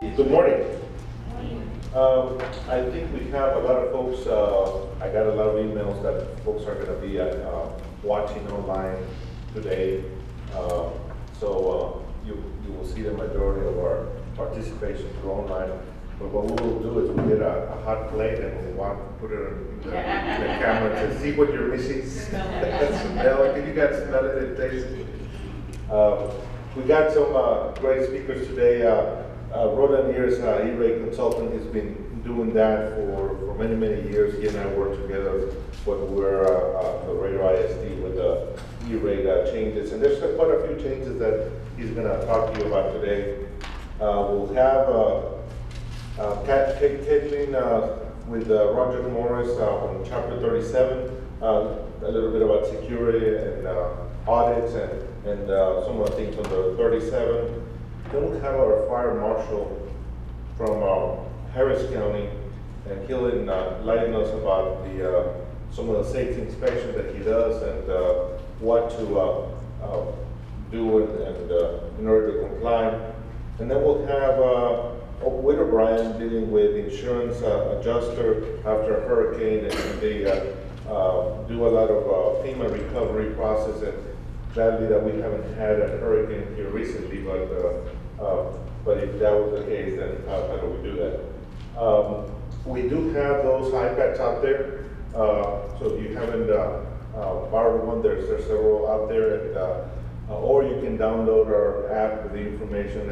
Good morning. I think we have a lot of folks, I got a lot of emails that folks are going to be watching online today. You will see the majority of our participation through online. But what we will do is we'll get a hot plate and we'll want to put it in the camera to see what you're missing. Smell it. Can you guys smell it and taste it? We got some great speakers today. Roland Years, E-rate consultant, has been doing that for many, many years. He and I work together when we're the Radio ISD with the E-rate changes. And there's quite a few changes that he's going to talk to you about today. We'll have Caitlin with Roger Morris on Chapter 37, a little bit about security and audits and some of the things on the 37. Then we'll have our fire marshal from Harris County, and he'll enlighten us about some of the safety inspections that he does and what to do in order to comply. And then we'll have Whit O'Brien dealing with insurance adjuster after a hurricane, and they do a lot of FEMA recovery process. And sadly that we haven't had a hurricane here recently, but if that was the case, then how do we do that? We do have those iPads out there, so if you haven't borrowed one, there's several out there, and, or you can download our app with the information,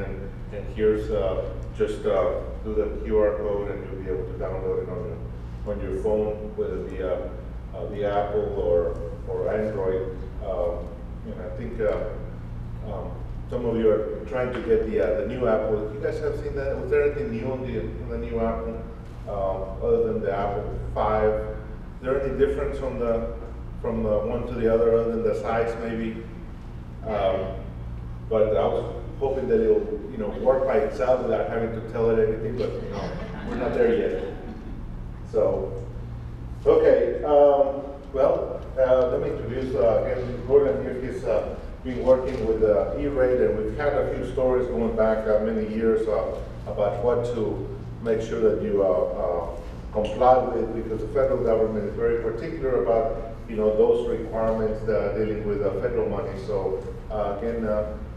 and here's just do the QR code, and you'll be able to download it on your phone, whether it be the Apple or Android. And I think some of you are trying to get the new Apple. You guys have seen that? Was there anything new on the new Apple other than the Apple 5? Is there any difference from one to the other than the size maybe? But I was hoping that it'll work by itself without having to tell it anything. But we're not there yet. So okay. Well, let me introduce again Gordon here. He's been working with E-rate, and we've had a few stories going back many years about what to make sure that you comply with, because the federal government is very particular about those requirements dealing with federal money. So again,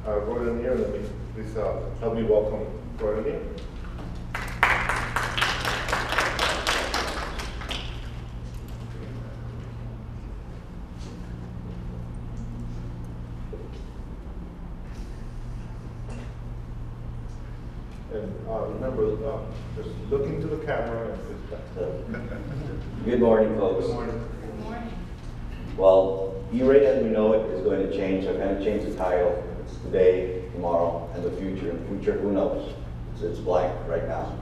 Gordon here, let me please help me welcome Gordon here. And remember, just looking to the camera. Good morning, folks. Good morning. Good morning. Well, E-rate as we know it is going to change. I've kind of changed the title. It's today, tomorrow, and the future. And future, who knows? It's blank right now.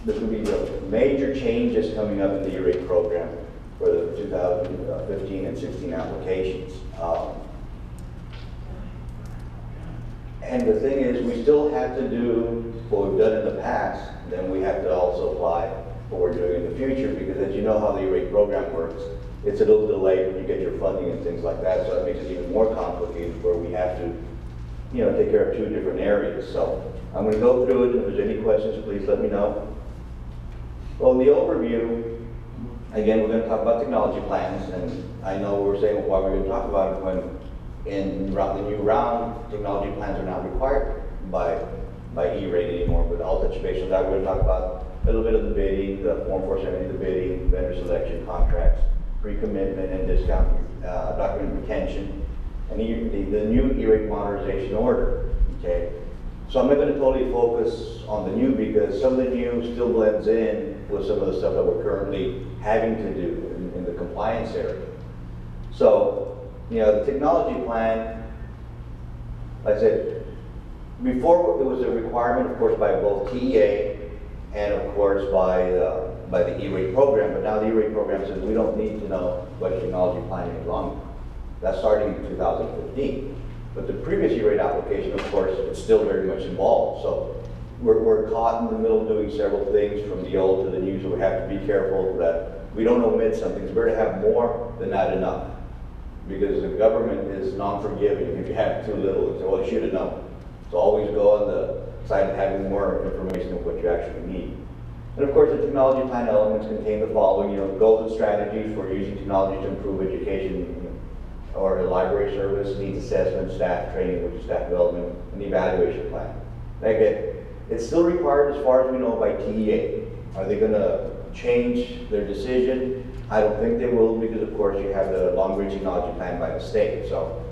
There's going to be major changes coming up in the E-rate program for the 2015 and 16 applications. And the thing is, we still have to do what we've done in the past, then we have to also apply what we're doing in the future, because as you know how the E-rate program works, it's a little delayed when you get your funding and things like that, so that makes it even more complicated where we have to, take care of two different areas. So I'm going to go through it, and if there's any questions, please let me know. Well, in the overview, again, we're going to talk about technology plans, and I know we're saying why we're going to talk about it when in the new round, technology plans are not required by E-rate anymore, but I'll touch base on that. We're going to talk about a little bit of the bidding, the Form 470, the bidding, vendor selection, contracts, pre-commitment and discount, document retention, and the new E-rate modernization order, okay? So I'm not going to totally focus on the new, because some of the new still blends in with some of the stuff that we're currently having to do in the compliance area. So, the technology plan, like I said, before it was a requirement, of course, by both TEA and, of course, by the E-rate program. But now the E-rate program says we don't need to know what technology plan any longer. That's starting in 2015. But the previous E-rate application, of course, it's still very much involved. So we're caught in the middle of doing several things from the old to the new, so we have to be careful that we don't omit something. It's better to have more than not enough, because the government is non-forgiving if you have too little. So, well, you should have known. So always go on aside from having more information of what you actually need. And of course, the technology plan elements contain the following, goals and strategies for using technology to improve education or library service, needs assessment, staff training, which is staff development, and the evaluation plan. Again, it's still required as far as we know by TEA. Are they going to change their decision? I don't think they will, because of course you have the long-range technology plan by the state. So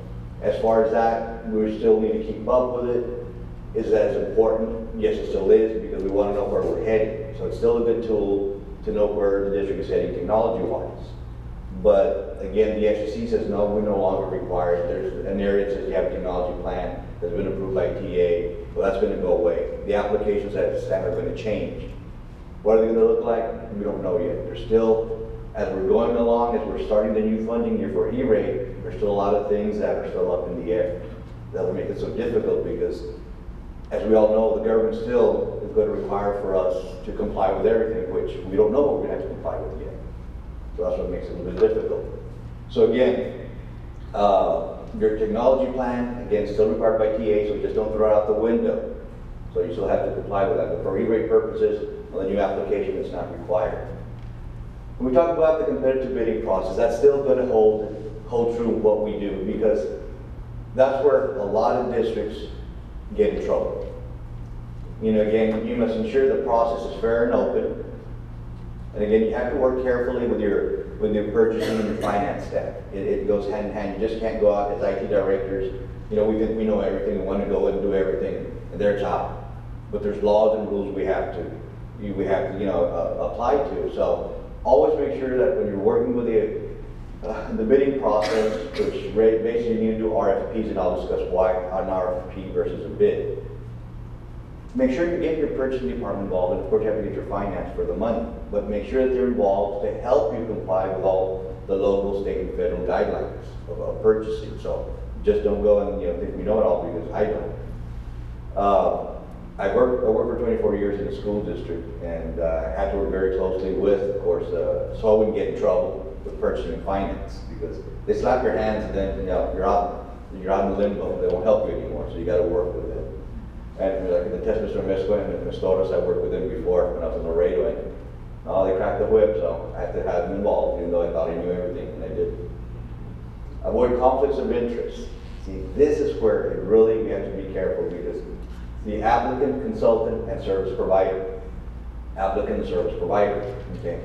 as far as that, we still need to keep up with it. Is that as important? Yes, it still is, because we want to know where we're heading. So it's still a good tool to know where the district is heading technology-wise. But again, the FCC says no, we're no longer required. There's an area that says you have a technology plan that's been approved by TA. Well, that's going to go away. The applications that the standard are going to change. What are they going to look like? We don't know yet. There's still, as we're going along, as we're starting the new funding year for E-rate, there's still a lot of things that are still up in the air. That'll make it so difficult because, as we all know, the government still is going to require for us to comply with everything, which we don't know what we're going to have to comply with yet. So that's what makes it a little bit difficult. So again, your technology plan, again, still required by TA, so just don't throw it out the window. So you still have to comply with that. But for E-rate purposes, on the new application, it's not required. When we talk about the competitive bidding process, that's still going to hold true what we do, because that's where a lot of districts get in trouble. Again, you must ensure the process is fair and open. And again, you have to work carefully with your purchasing and your finance staff. It goes hand in hand. You just can't go out as IT directors. We know everything. We want to go and do everything in their job. But there's laws and rules we have to apply to. So always make sure that when you're working with the bidding process, which basically you need to do RFPs, and I'll discuss why an RFP versus a bid. Make sure you get your purchasing department involved, and of course you have to get your finance for the money, but make sure that they're involved to help you comply with all the local, state, and federal guidelines of purchasing. So just don't go and think we know it all, because I don't. I worked for 24 years in the school district, and I had to work very closely with, of course, so I wouldn't get in trouble with purchasing and finance, because they slap your hands and then you're out in limbo. They won't help you anymore, so you got to work with it. And like the test Mr. Mesco and Ms. Torres, I worked with them before when I was in Laredo, and they cracked the whip, so I had to have them involved, even though I thought I knew everything, and I didn't. Avoid conflicts of interest. See, this is where we have to be careful, because the applicant, consultant, and service provider. Applicant and service provider, okay?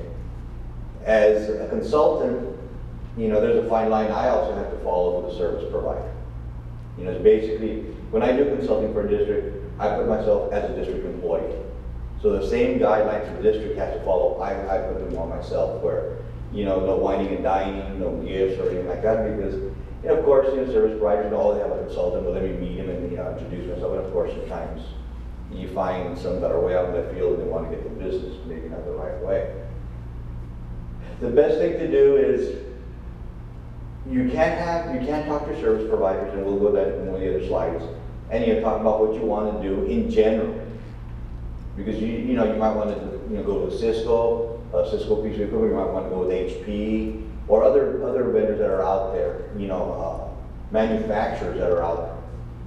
As a consultant, there's a fine line I also have to follow with the service provider. It's basically, when I do consulting for a district, I put myself as a district employee. So the same guidelines the district has to follow, I put them on myself, where, no whining and dining, no gifts or anything like that, because, of course, service providers know they have a consultant, but let me meet him and, introduce myself. And of course, sometimes you find some that are way out in the field and they want to get the business, maybe not the right way. The best thing to do is, you can't talk to your service providers, and we'll go that in one of the other slides, and talk about what you want to do in general. Because you might want to go to Cisco piece of equipment, you might want to go with HP, or other vendors that are out there, manufacturers that are out there.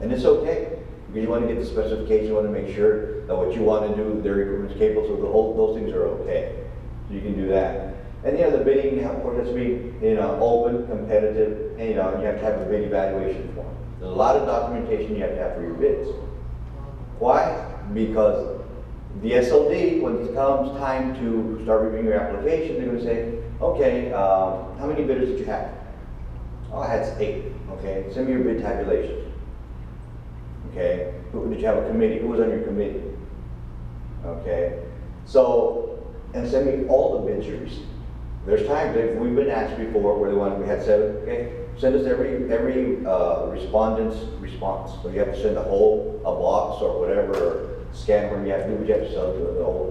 And it's okay, because you want to get the specification, you want to make sure that what you want to do, their equipment's capable, so those things are okay. So you can do that. And the bidding, of course, has to be open, competitive, and you have to have a bid evaluation form. There's a lot of documentation you have to have for your bids. Why? Because the SLD, when it comes time to start reviewing your application, they're going to say, okay, how many bidders did you have? Oh, I had 8. Okay, send me your bid tabulations. Okay, did you have a committee? Who was on your committee? Okay, so, and send me all the bids you received. There's times that we've been asked before where we had 7, okay, send us every respondent's response. So you have to send a box or whatever, or scan where you have to do what you have to sell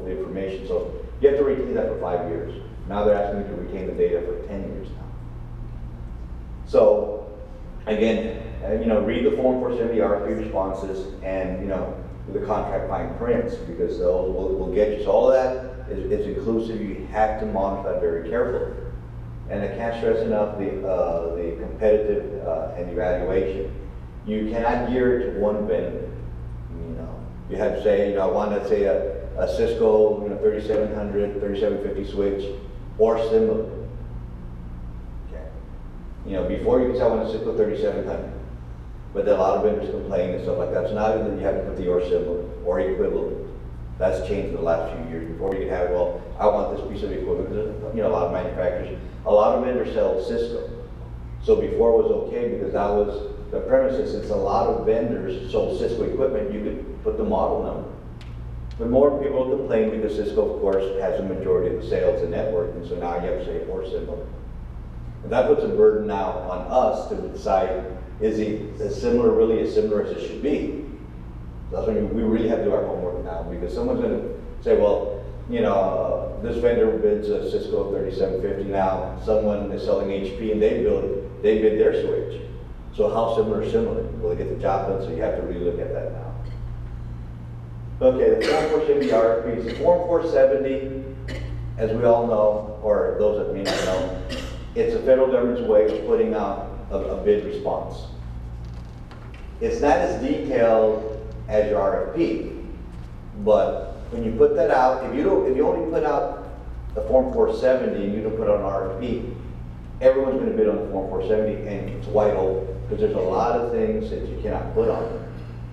the information. So you have to retain that for 5 years. Now they're asking you to retain the data for 10 years now. So again, read the Form 470 RFP responses and the contract fine prints, because those will get you. So all of that is inclusive. You have to monitor that very carefully. And I can't stress enough the competitive and evaluation. You cannot gear it to one vendor. You have to say, I want to say a Cisco, 3700, 3750 switch, or similar. Okay. Before you could say I want a Cisco 3700, but a lot of vendors complain and stuff like that. So now you have to put the or similar or equivalent. That's changed in the last few years. Before you could have, well, I want this piece of equipment. A lot of manufacturers, a lot of vendors sell Cisco. So before it was okay because that was the premises. Since a lot of vendors sold Cisco equipment, you could put the model number. But more people complain because Cisco, of course, has a majority of the sales and network, and so now you have to say or similar. And that puts a burden now on us to decide, is it as similar, really as similar as it should be? That's when we really have to do our homework now, because someone's going to say, well, this vendor bids a Cisco 3750 now, someone is selling HP and they bid their switch. So how similar is similar? Well, they get the job done, so you have to really look at that now. Okay, the Form 470 RFPs. Form 470, as we all know, or those that may not know, it's a federal government's way of putting out a bid response. It's not as detailed as your RFP, but when you put that out, if you only put out the Form 470 and you don't put out an RFP, everyone's going to bid on the Form 470 and it's wide open because there's a lot of things that you cannot put on there.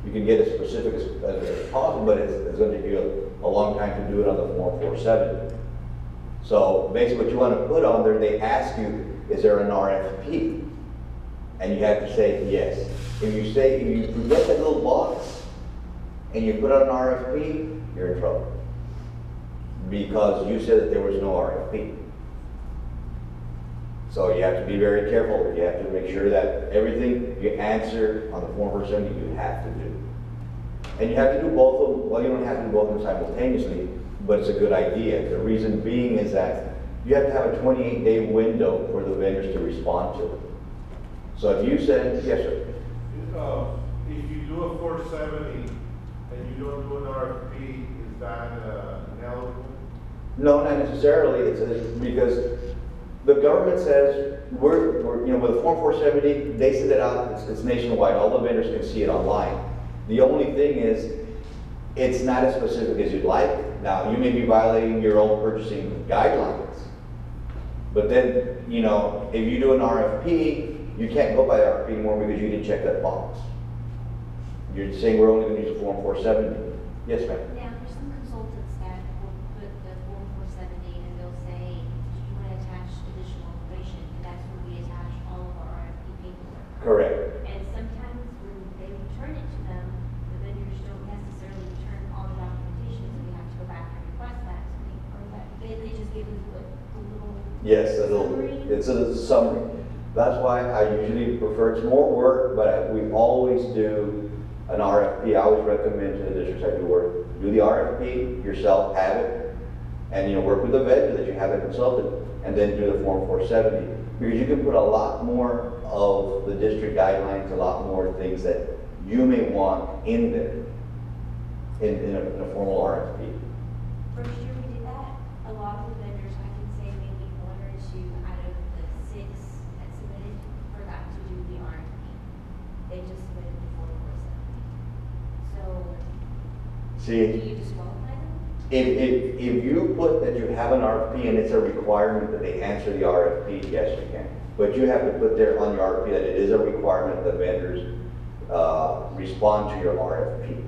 You can get as specific as possible, but it's going to take you a long time to do it on the Form 470. So basically what you want to put on there, they ask you, is there an RFP? And you have to say yes. If you forget that little box, and you put out an RFP, you're in trouble. Because you said that there was no RFP. So you have to be very careful. You have to make sure that everything you answer on the Form 470 you have to do. And you have to do both of them. Well, you don't have to do both of them simultaneously, but it's a good idea. The reason being is that you have to have a 28-day window for the vendors to respond to it. So if you said, yes, sir. If you do a 470, and you don't do an RFP, is that ineligible? No, not necessarily. It's because the government says we're with a Form 470, they send it out. It's nationwide. All the vendors can see it online. The only thing is, it's not as specific as you'd like. Now, you may be violating your own purchasing guidelines, but then if you do an RFP, you can't go by the RFP anymore because you didn't check that box. You're saying we're only going to use the Form 470. Yes, ma'am. Now, there's some consultants that will put the Form 470 and they'll say, do you want to attach additional information? And that's when we attach all of our RFP paperwork. Correct. And sometimes when they return it to them, the vendors don't necessarily return all the documentation, so we have to go back and request that. They just give us a little Yes, summary. It's a summary. That's why I usually prefer, it's more work, but we always do an RFP. I always recommend to the districts I do work, do the RFP yourself, have it, and work with the vendor that you have a consultant, and then do the Form 470. Because you can put a lot more of the district guidelines, a lot more things that you may want in there, in a formal RFP. First year we did that, a lot of the vendors, I can say maybe one or two out of the 6 that submitted forgot to do the RFP. They just submitted the Form 470. So, do See, you disqualify them? if you put that you have an RFP and it's a requirement that they answer the RFP, yes, you can. But you have to put there on your RFP that it is a requirement that vendors respond to your RFP.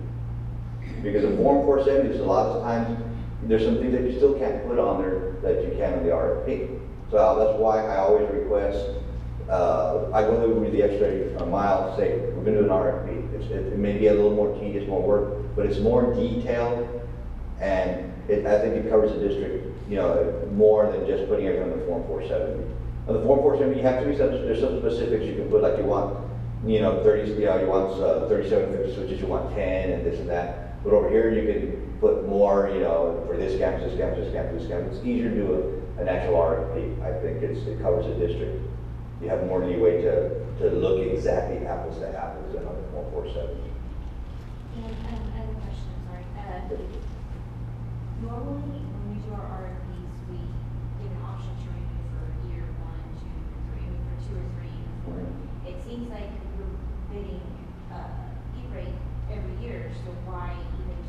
Because in Form 470, a lot of times, there's some things that you still can't put on there that you can on the RFP. So that's why I always request, I go through the extra mile, say, we're going to do an RFP. It may be a little more tedious, more work, but it's more detailed, and I think it covers the district, more than just putting it on the Form 470. On the Form 470, you have to be there's some specifics you can put, like you want, 30, you want 3750 switches, you want 10, and this and that. But over here, you can put more, for this campus, this campus, this campus, this campus. It's easier to do an actual RFP. I think it covers the district. You have more leeway to look exactly apples to apples than on the Form 470. And I have a question, sorry. Normally, when we do our RFPs, we give an option to renew for year 1, 2, 3, for 2 or 3 or 4. It seems like we're bidding E-rate every year, so why even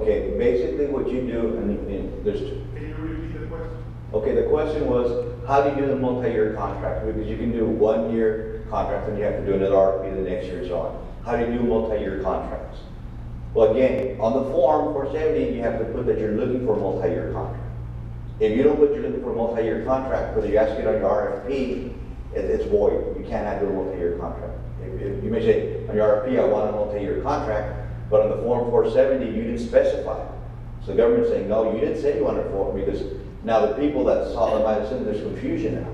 Okay, basically what you do, and there's, Can you repeat the question? okay, the question was, how do you do the multi-year contract? Because you can do 1-year contract and you have to do another RFP the next year and so on. How do you do multi-year contracts? Well, again, on the form 470, you have to put that you're looking for a multi-year contract. If you don't put you're looking for a multi-year contract, whether you ask it on your RFP, it's void. You can't have a multi-year contract. If you may say, on your RFP, I want a multi-year contract, but on the form 470, you didn't specify. So the government's saying, no, you didn't say you wanted a form, because now the people that saw the medicine, there's confusion now.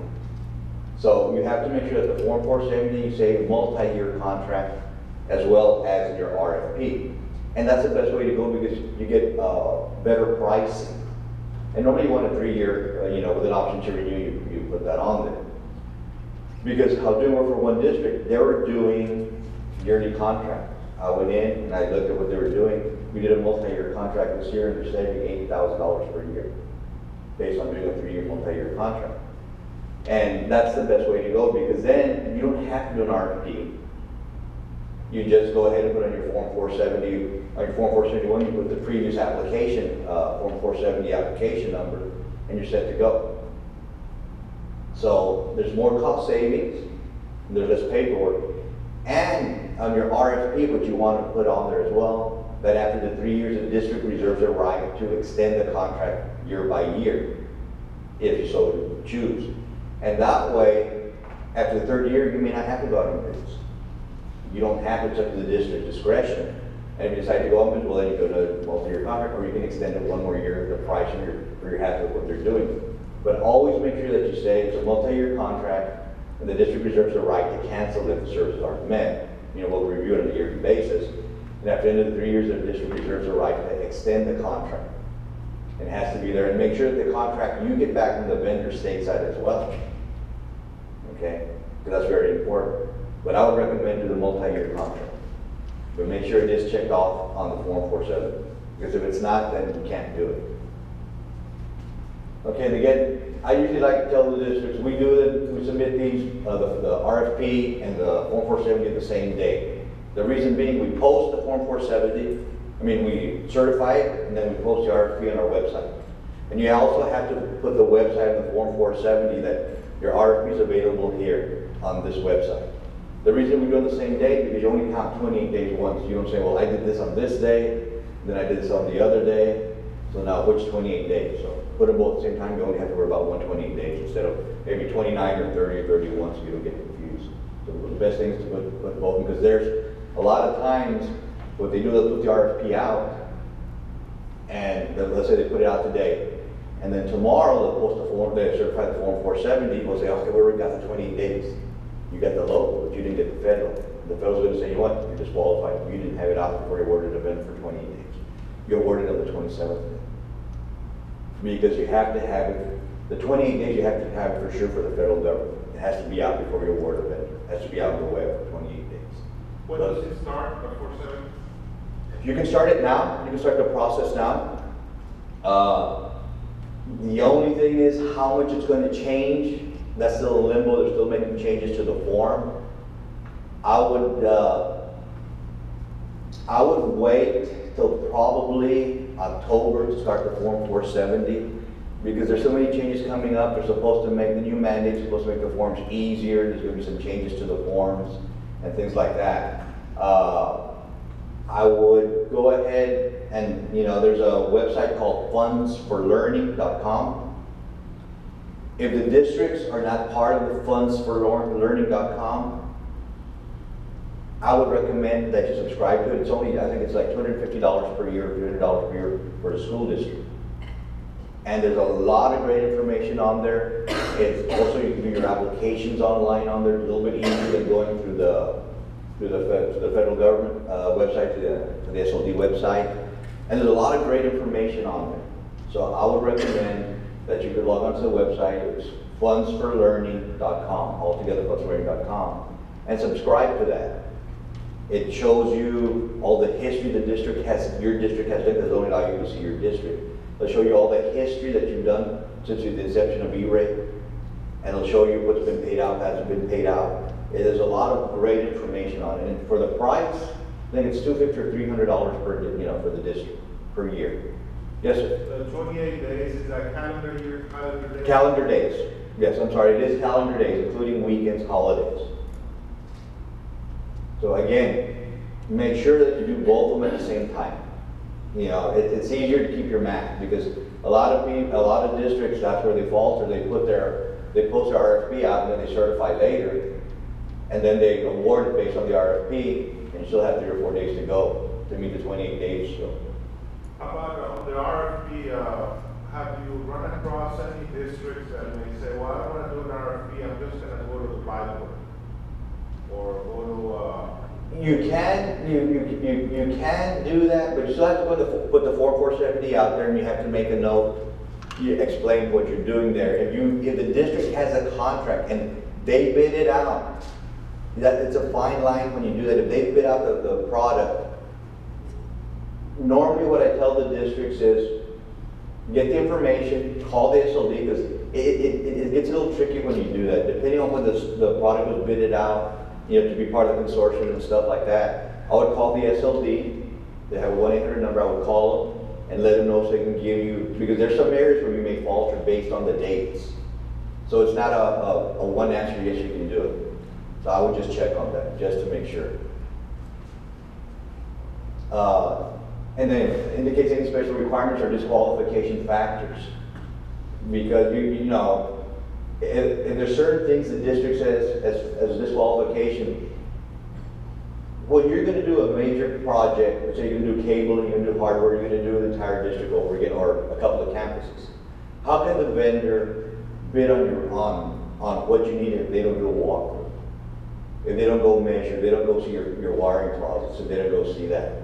So you have to make sure that the form 470, you say multi-year contract, as well as in your RFP. And that's the best way to go, because you get better pricing. And normally you want a 3-year, with an option to renew, you put that on there. Because I was doing work for one district, they were doing yearly contracts. I went in and I looked at what they were doing. We did a multi-year contract this year, and they're saving $80,000 per year, based on doing a 3-year multi-year contract. And that's the best way to go, because then you don't have to do an RFP. You just go ahead and put on your form 470, on your form 471, you put the previous application, form 470 application number, and you're set to go. So there's more cost savings, there's less paperwork, and on your RFP, what you want to put on there as well, that after the 3 years, the district reserves a right to extend the contract year by year, if you so choose. And that way, after the 3rd year, you may not have to go out on bids. You don't have to, it's up to the district's discretion. And if you decide to go on bids, well, then you go to a multi-year contract, or you can extend it 1 more year at the price, and you're happy with what they're doing. But always make sure that you say it's a multi-year contract, and the district reserves the right to cancel if the services aren't met. We'll review it on a yearly basis. And after the end of the 3 years, the district reserves the right to extend the contract. It has to be there, and make sure that the contract you get back from the vendor stateside as well. Okay? Because that's very important. But I would recommend do the multi-year contract. But make sure it is checked off on the form 47. Because if it's not, then you can't do it. Okay, and again, I usually like to tell the districts, we submit these, the RFP and the form 470 the same day. The reason being, we post the form 470, we certify it, and then we post the RFP on our website. And you also have to put the website of the form 470 that your RFP is available here on this website. The reason we do it the same day, because you only count 28 days once. You don't say, well, I did this on this day, then I did this on the other day, so now which 28 days? So put them both at the same time, you only have to worry about 128 days instead of maybe 29 or 30 or 31, so you don't get confused. So the best thing is to put both, because there's a lot of times what they do, they'll put the RFP out, and let's say they put it out today, and then tomorrow they'll post the form, they certify the form 470, we'll say, okay, we already got the 28 days. You got the local, but you didn't get the federal. The federal's going to say, you know what, you're disqualified. You didn't have it out before you awarded an event for 28 days. You awarded on the 27th day. Because you have to have it, the 28 days you have to have it for sure for the federal government. It has to be out before you award a vendor. It has to be out on the web for 28 days. When does it start, the 470? You can start it now. You can start the process now. The only thing is how much it's going to change. That's still in limbo. They're still making changes to the form. I would wait till probably October to start the form 470, because there's so many changes coming up. They're supposed to make the new mandates, supposed to make the forms easier. There's going to be some changes to the forms and things like that. I would go ahead and, there's a website called fundsforlearning.com. If the districts are not part of the fundsforlearning.com, I would recommend that you subscribe to it. It's only, I think it's like $250 per year, $300 per year for the school district. And there's a lot of great information on there. It's also, you can do your applications online on there. It's a little bit easier than going through the federal government website, to the SOD website. And there's a lot of great information on there. So I would recommend that you could log onto the website. It's fundsforlearning.com, altogether fundsforlearning.com, and subscribe to that. It shows you all the history the district has, your district has done, because it only allows you to see your district. It'll show you all the history that you've done since the inception of E-rate, and it'll show you what's been paid out, hasn't been paid out. There's a lot of great information on it, and for the price, I think it's $250 or $300 per, for the district per year. Yes, sir. The 28 days, is that calendar year, calendar day? Calendar days. Yes, I'm sorry, it is calendar days, including weekends, holidays. So again, make sure that you do both of them at the same time. You know, it's easier to keep your math because a lot of people, a lot of districts, that's where they falter. They post their RFP out and then they certify later, and then they award it based on the RFP, and you still have 3 or 4 days to go to meet the 28 days. So. How about the RFP, have you run across any districts that may say, well, I don't want to do an RFP, I'm just going to go to the Bible? Or go to, You can do that, but you still have to put the 4470 out there, and you have to make a note. You explain what you're doing there. If the district has a contract and they bid it out, it's a fine line when you do that. If they bid out the product, normally what I tell the districts is get the information, call the SLD, because it gets a little tricky when you do that. Depending on when the product was bidded out, you know, to be part of the consortium and stuff like that, I would call the SLD. They have a 1-800 number. I would call them and let them know so they can give you, because there's some areas where you may falter based on the dates. So it's not a one answer, yes, you can do it. So I would just check on that, just to make sure. And then indicates any special requirements or disqualification factors. Because you know, if there's certain things the district says as disqualification, when you're going to do a major project, let's say you're going to do cable, you're going to do hardware, you're going to do an entire district over again, or a couple of campuses, how can the vendor bid on what you need if they don't do a walkthrough? If they don't go measure, they don't go see your wiring closets, if they don't go see that.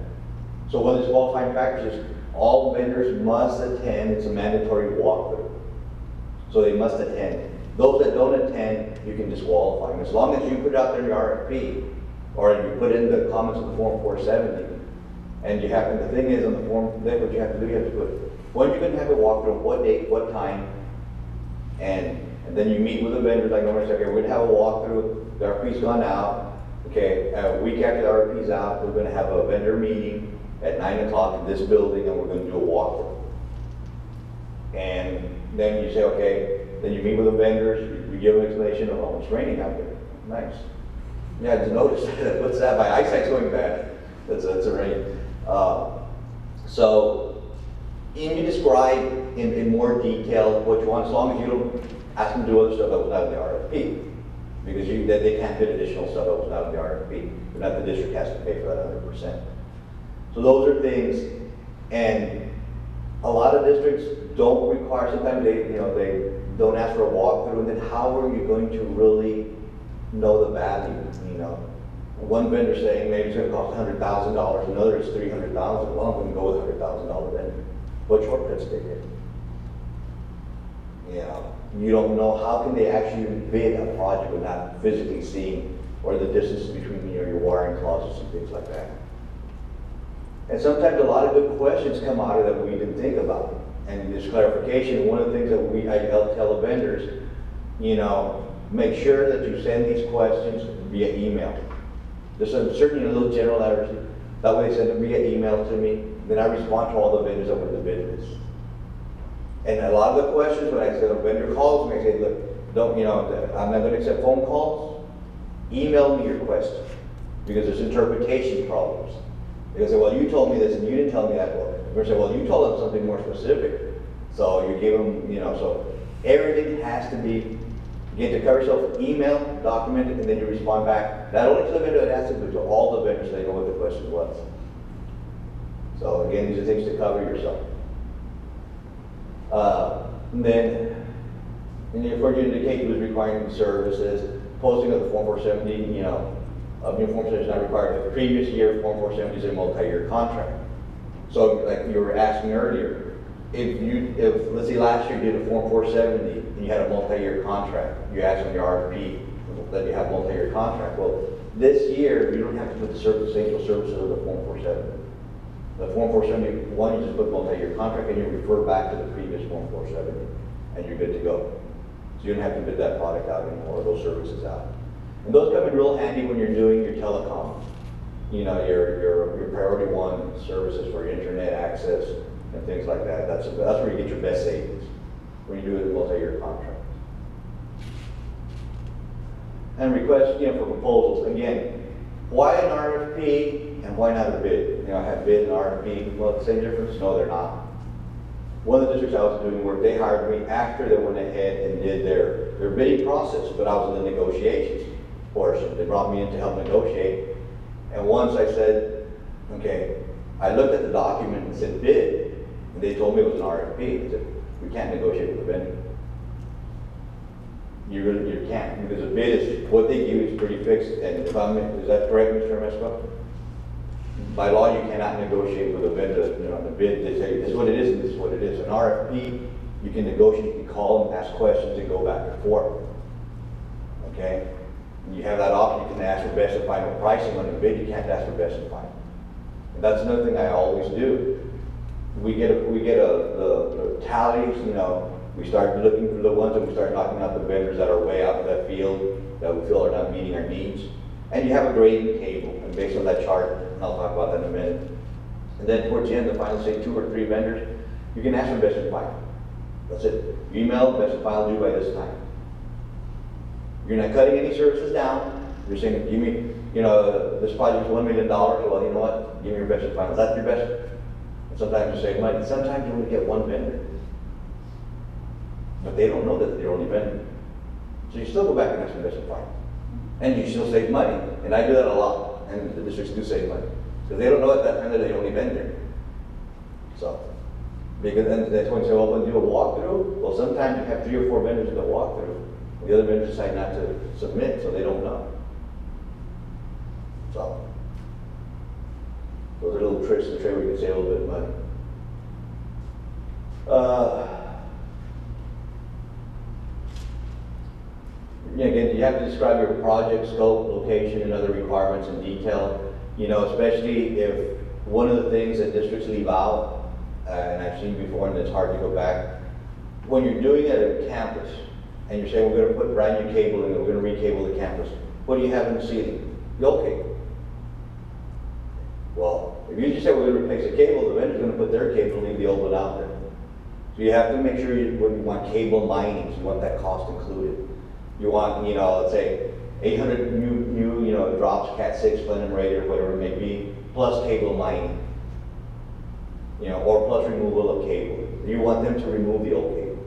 So one of the qualifying factors is all vendors must attend. It's a mandatory walkthrough. So they must attend. Those that don't attend, you can disqualify them. As long as you put it out there in your RFP, or you put in the comments of the Form 470, and you have, and the thing is on the form, then what you have to do, you have to put when you're going to have a walkthrough, what date, what time, and then you meet with the vendors. Like normally say, okay, we're going to have a walkthrough, the RFP's gone out, okay, a week after the RFP's out, we're going to have a vendor meeting at 9 o'clock in this building, and we're going to do a walkthrough. And then you say, okay, then you meet with the vendors, you give them an explanation of, oh, it's raining out there. Nice. Yeah, I just noticed that. What's that? My eyesight's going bad. That's a rain. So, you describe in more detail what you want, as long as you don't ask them to do other stuff that was not in the RFP. Because they can't bid additional stuff that was not in the RFP. But not the district has to pay for that 100%. So those are things, and a lot of districts don't require, sometimes they don't ask for a walkthrough, and then how are you going to really know the value, you know? One vendor saying maybe it's going to cost $100,000, another is $300,000. Well, I'm going to go with $100,000 vendor. What shortcuts they get? You know, you don't know how can they actually bid a project without physically seeing, or the distance between your wiring closets and things like that. And sometimes a lot of good questions come out of that we didn't think about. And this clarification, one of the things that I tell the vendors, you know, make sure that you send these questions via email. There's certainly a little general letters. That way they send them via email to me. Then I respond to all the vendors that were the bid list. And a lot of the questions, when I say a vendor calls me, I say, look, don't, you know, I'm not going to accept phone calls. Email me your question. Because there's interpretation problems. They say, well, you told me this and you didn't tell me that. Well, we're saying, well, you told them something more specific. So you give them, you know, so everything has to be, again, to cover yourself, email, document it, and then you respond back. Not only to the vendor that asked it, but to all the vendors so they know what the question was. So again, these are things to cover yourself. And then, for you to indicate who's requiring the services, posting of the Form 470, you know, of new Form 470 is not required. The previous year, Form 470 is a multi-year contract. So, like you were asking earlier, if let's say last year you did a Form 470 and you had a multi-year contract, you asked on your RFP that you have a multi-year contract. Well, this year you don't have to put the essential services of the Form 470. The Form 471, you just put multi-year contract and you refer back to the previous Form 470, and you're good to go. So you don't have to bid that product out anymore, or those services out. And those come in real handy when you're doing your telecom. your priority one services for internet access and things like that. That's where you get your best savings, when you do a multi-year contract. And request, for proposals. Again, why an RFP and why not a bid? I have bid and RFP, well, the same difference? No, they're not. One of the districts I was doing work, they hired me after they went ahead and did their bidding process, but I was in the negotiations portion. They brought me in to help negotiate. And once I said, okay, I looked at the document and said bid, and they told me it was an RFP. I said, we can't negotiate with the vendor. You can't, because a bid is, what they give is pretty fixed, and is that correct, Mr. Mesco? By law, you cannot negotiate with a vendor. The bid, they say, this is what it is, and this is what it is. An RFP, you can negotiate, you can call and ask questions and go back and forth. Okay? And you have that option, you can ask for best and final pricing. On a bid, you can't ask for best and final. And that's another thing I always do. We get the tallies, we start looking for the ones, and we start knocking out the vendors that are way out of that field that we feel are not meeting our needs. And you have a grading table, and based on that chart, and I'll talk about that in a minute. And then towards the end, the final, say 2 or 3 vendors, you can ask for best and final. That's it. You email best and final due by this time. You're not cutting any services down. You're saying, give me, this project is $1 million. Well, you know what? Give me your best and final. Is that your best? And sometimes you save money. Sometimes you only get one vendor. But they don't know that they're the only vendor. So you still go back and ask for best and final. And you still save money. And I do that a lot. And the districts do save money. Because they don't know at that time that they're the only vendor. So, because then that's when you say, well, when you do a walkthrough, well, sometimes you have 3 or 4 vendors in the walkthrough. The other vendors decide not to submit, so they don't know. So, those are little tricks to trade where you can save a little bit of money. Again, you have to describe your project scope, location, and other requirements in detail. Especially if one of the things that districts leave out, and I've seen before, and it's hard to go back. When you're doing it at a campus, and you're saying we're going to put brand new cable in, and we're going to recable the campus, what do you have in the ceiling? The old cable. Well, if you just say we're going to replace the cable, the vendor's going to put their cable and leave the old one out there. So you have to make sure you want cable linings, you want that cost included. You want, let's say 800 new drops, Cat 6, Plenum radiator, whatever it may be, plus cable lining. Or plus removal of cable. You want them to remove the old cable.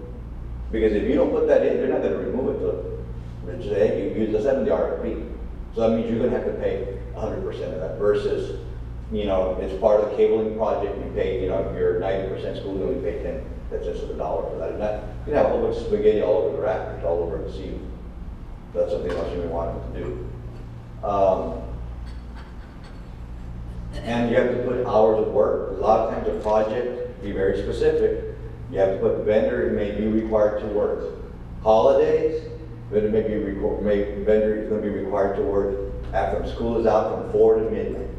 Because if you don't put that in, they're not going to remove it. So, you use the 70 RFP. So that means you're going to have to pay 100% of that versus, it's part of the cabling project, you pay, your 90% school, you only pay 10. That's just $1 for that. And that, you can have a whole bunch of spaghetti all over the rafters, all over the ceiling. That's something else you may want them to do. And you have to put hours of work. A lot of times a project, be very specific. You have to put the vendor may be required to work. Holidays, vendor vendor is going to be required to work after school is out from 4 to midnight.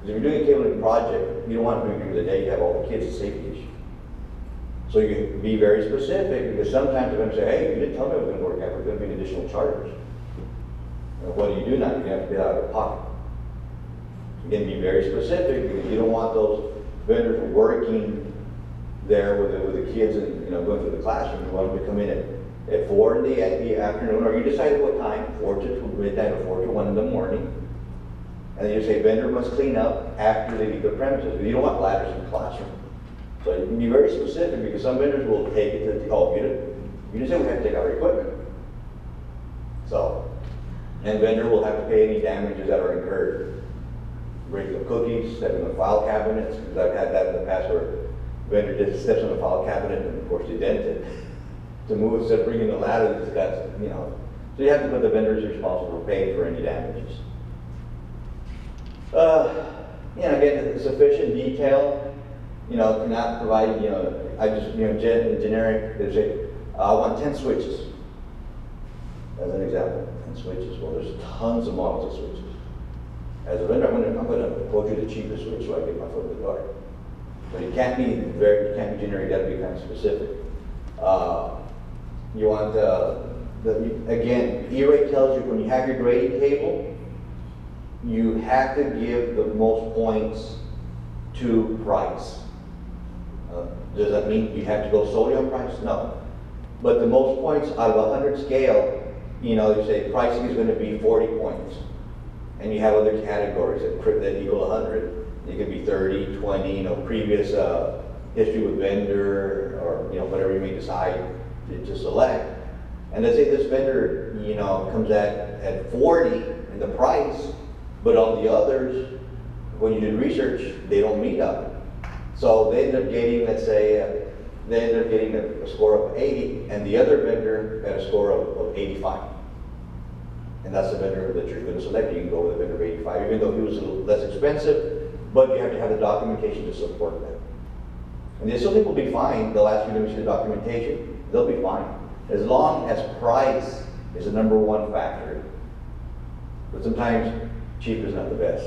Because if you're doing a cabling project, you don't want to do it during the day, you have all the kids, a safety issue. So you can be very specific, because sometimes they're going to say, hey, you didn't tell me it was going to work out, there's going to be an additional charge. And what do you do now? You're going to have to get out of your pocket. Again, be very specific, because you don't want those vendors working there with the kids and going through the classroom. You want them to come in at 4 in the afternoon, or you decide what time, 4 to midnight or 4 to 1 in the morning. And then you say vendor must clean up after they leave the premises. You don't want ladders in the classroom. So you can be very specific, because some vendors will take it to you just say we have to take our equipment. So, and vendor will have to pay any damages that are incurred. Break the cookies, step in the file cabinets, because I've had that in the past where vendor just steps in the file cabinet and of course they dent it. To move instead of bringing the ladder, it's got, So you have to put the vendors responsible for paying for any damages. Again, sufficient detail. Cannot provide, I just, generic, they say, I want 10 switches. As an example, 10 switches. Well, there's tons of models of switches. As a vendor, I'm going to quote you the cheapest switch so I get my foot in the door. But it can't be generic, you got to be kind of specific. You want, again, E-rate tells you when you have your grading table, you have to give the most points to price. Does that mean you have to go solely on price? No. But the most points out of a 100 scale, you know, you say pricing is going to be 40 points. And you have other categories that equal 100. It could be 30, 20, you know, previous history with vendor, or, you know, whatever you may decide to select. And let's say this vendor, you know, comes at 40 in the price, but on the others, when you do research, they don't meet up. So they end up getting, let's say, they end up getting a score of 80, and the other vendor got a score of 85. And that's the vendor that you're going to select. You can go with a vendor of 85, even though he was a little less expensive, but you have to have the documentation to support that. And the SLT will be fine. They'll ask you to see the documentation. They'll be fine. As long as price is the #1 factor. But sometimes cheap is not the best.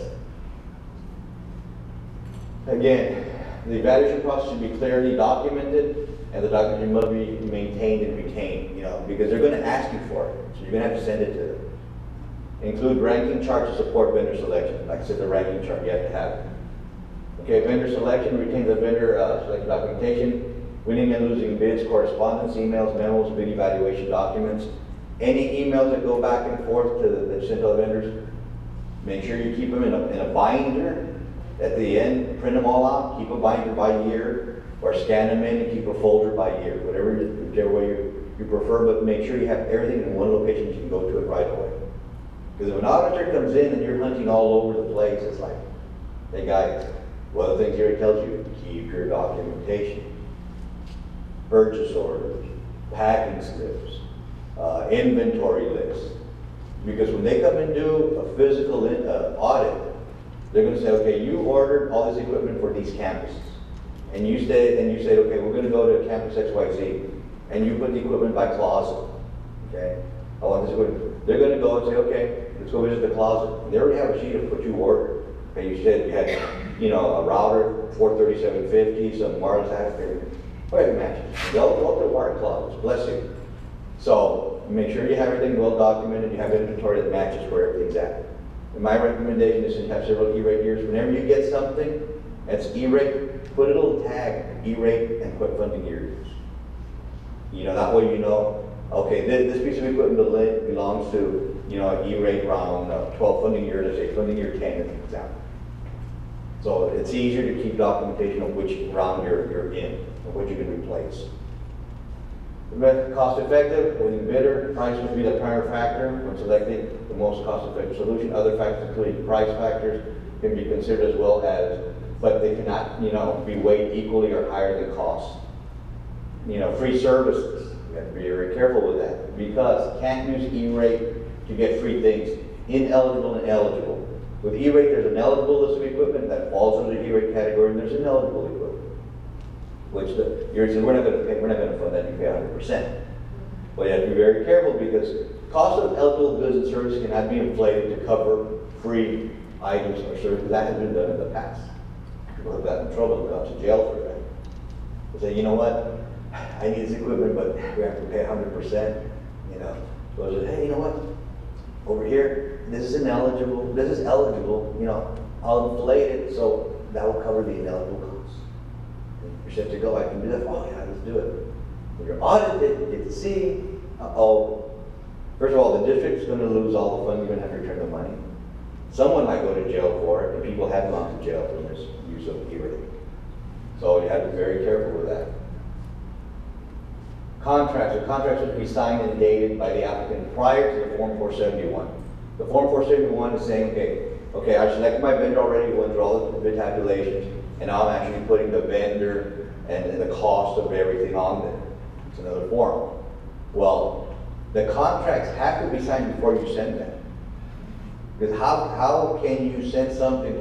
Again, the evaluation process should be clearly documented, and the documentation must be maintained and retained, you know, because they're going to ask you for it. So you're going to have to send it to them. Include ranking chart to support vendor selection. Like I said, the ranking chart, you have to have it. Okay, vendor selection, retain the vendor selection documentation. Winning and losing bids, correspondence, emails, memos, bid evaluation documents. Any emails that go back and forth that you send to the vendors, make sure you keep them in a binder. At the end, print them all out, keep a binder by year, or scan them in and keep a folder by year, whichever way you prefer, but make sure you have everything in one location so you can go to it right away. Because if an auditor comes in and you're hunting all over the place, it's like, hey guys, one of the things here it tells you, keep your documentation. Purchase orders, packing slips, inventory lists. Because when they come and do a physical audit, they're going to say, okay, you ordered all this equipment for these campuses. And you said, okay, we're going to go to campus XYZ. And you put the equipment by closet. Okay? I want this equipment. They're going to go and say, okay, let's go visit the closet. And they already have a sheet of what you ordered. Okay, you said you had, you know, a router, 43750, some wireless access. Whatever matches. They'll go up to wire closets. Bless you. So make sure you have everything well documented. You have inventory that matches where everything's at. And my recommendation is to have several E-rate years. Whenever you get something that's E-rate, put a little tag, E-rate, and put funding years. You know, that way you know, okay, this piece of equipment belongs to, you know, E-rate round 12 funding years, let's say funding year 10 as an example. So it's easier to keep documentation of which round you're in, and what you can replace. Cost effective, winning bidder, price must be the primary factor when selecting the most cost effective solution. Other factors including price factors can be considered as well as, but they cannot, you know, be weighed equally or higher than cost. You know, free services, you have to be very careful with that because you can't use E-rate to get free things, ineligible and eligible. With E-rate, there's an eligible list of equipment that falls under the E-rate category, and there's ineligible equipment. Which you're saying we're not going to fund that. You pay 100%. But you have to be very careful because cost of eligible goods and services cannot be inflated to cover free items or services. That has been done in the past. People have gotten in trouble and gone to jail for that. They say, you know what? I need this equipment, but we have to pay 100%. You know, so I say, hey, you know what? Over here, this is ineligible. This is eligible. You know, I'll inflate it so that will cover the ineligible costs. You're set to go. I can do that. Oh yeah, let's do it. When you're audited, you get to see. First of all, the district's going to lose all the funds. You're going to have to return the money. Someone might go to jail for it, and people have gone to jail for this use of E-rate. So you have to be very careful with that. Contracts. The contracts should be signed and dated by the applicant prior to the Form 471. The Form 471 is saying, okay, I selected my vendor already, went through all the bid tabulations, and now I'm actually putting the vendor and the cost of everything on there. It's another form. Well, the contracts have to be signed before you send them. Because how can you send something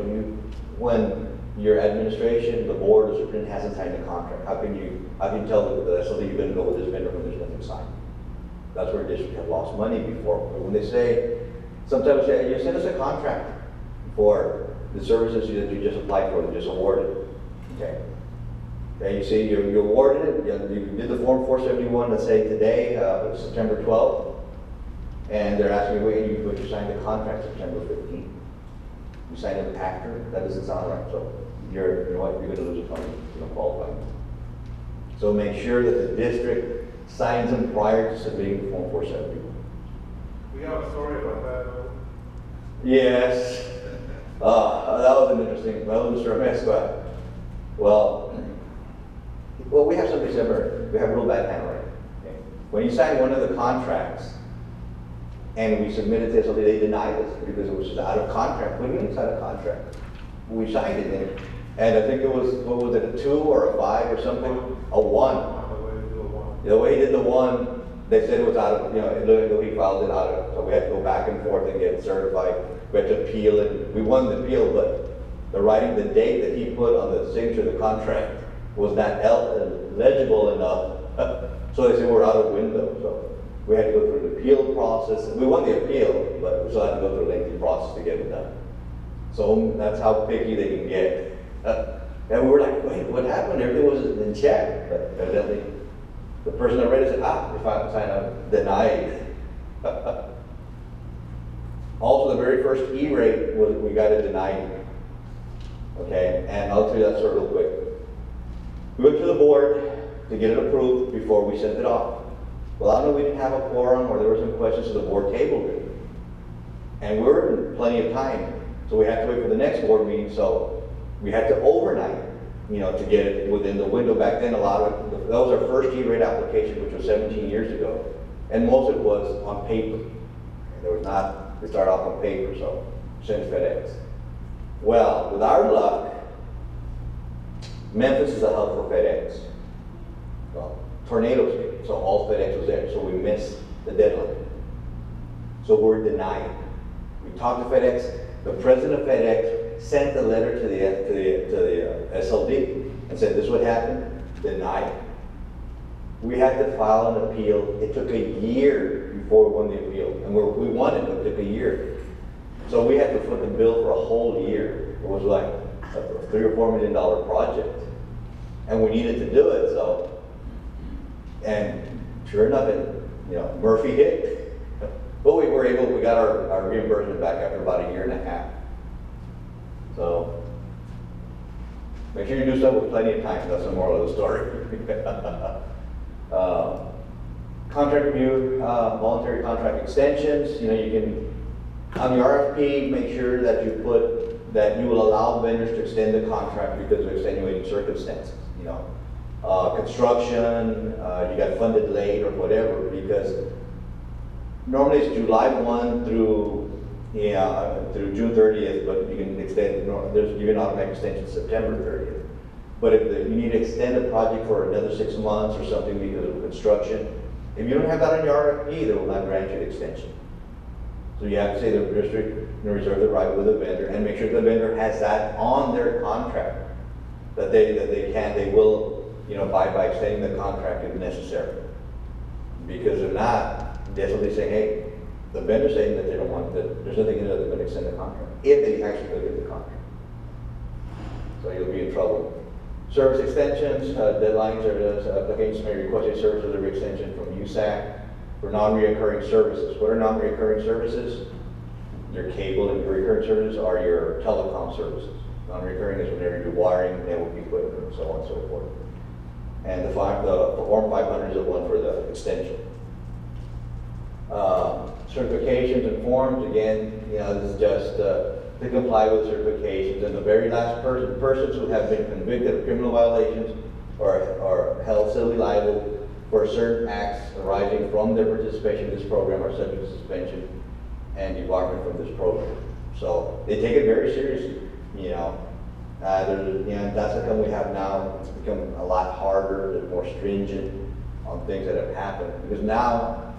when your administration, the board, the superintendent hasn't signed the contract? How can you tell that that's something you're going to go with this vendor when there's nothing signed? That's where districts have lost money before. But when they say, sometimes they say, you send us a contract for the services that you just applied for, that just awarded. Okay. Okay, you see, you awarded it, you did the Form 471, let's say today, September 12th, and they're asking you, would you sign the contract September 15th? You sign it after, that doesn't sound right, so you know what, you're gonna lose a fund, you don't qualify. So make sure that the district signs them prior to submitting the Form 470. We have a story about that, though. Yes. That was an interesting, well, Mr. Amesqua. Well, we have some December, we have real bad handwriting. Okay? When you sign one of the contracts, and we submitted this, they denied us because it was just out of contract. What do you mean it's out of contract? We signed it, and I think it was, what was it, a 2 or a 5 or something? A 1. The way to do a one. The way he did the 1, they said it was out of, he filed it out of, so we had to go back and forth and get it certified. We had to appeal it. We won the appeal, but the writing, the date that he put on the signature of the contract was not legible enough. So they said we're out of window. So we had to go through the appeal process. We won the appeal, but we still had to go through a lengthy process to get it done. So that's how picky they can get. And we were like, wait, what happened? Everything was in check. But evidently, the person that read it said, if I sign up, denied. Also, the very first E-rate was, we got it denied. Okay, and I'll tell you that story real quick. We went to the board to get it approved before we sent it off. Well, I know we didn't have a quorum or there were some questions, so the board tabled it. And we were in plenty of time, so we had to wait for the next board meeting, so we had to overnight, to get it within the window. Back then, that was our first E-rate application, which was 17 years ago. And most of it was on paper. There was not, we started off on paper, so send FedEx. Well, with our luck, Memphis is a hub for FedEx. Well, tornadoes hit, so all FedEx was there, so we missed the deadline. So we're denied. We talked to FedEx. The president of FedEx sent a letter to the SLD and said this would happen. Denied. We had to file an appeal. It took a year before we won the appeal, and we won it, but it took a year. So we had to foot the bill for a whole year. It was like a $3 or $4 million project, and we needed to do it. So, and sure enough, Murphy hit. But we were able. We got our reimbursement back after about a year and a half. So make sure you do stuff with plenty of time. That's the moral of the story. Contract review, voluntary contract extensions. You can. On the RFP, make sure that you put that you will allow vendors to extend the contract because of extenuating circumstances. Construction, you got funded late or whatever, because normally it's July 1 through June 30th, but you can extend. You can automatic extension September 30th. But if you need to extend a project for another 6 months or something because of construction, if you don't have that on your RFP, they will not grant you the extension. So you have to say the district reserve the right with the vendor and make sure the vendor has that on their contract, that they will abide by extending the contract if necessary. Because if not, that's what they say, hey, the vendor's saying that they don't want that, there's nothing in there that's going to extend the contract, if they actually look at the contract. So you'll be in trouble. Service extensions, deadlines, applications may request a service delivery extension from USAC. For non-reoccurring services. What are non-reoccurring services? Your cable and recurring services are your telecom services. Non-reoccurring is whenever you do wiring, network equipment, and so on and so forth. And the Form 500 is the one for the extension. Certifications and forms, again, this is just to comply with certifications. And the very last persons who have been convicted of criminal violations or held civilly liable for certain acts arising from their participation in this program are subject to suspension and debarment from this program. So they take it very seriously, that's the thing we have now. It's become a lot harder and more stringent on things that have happened. Because now,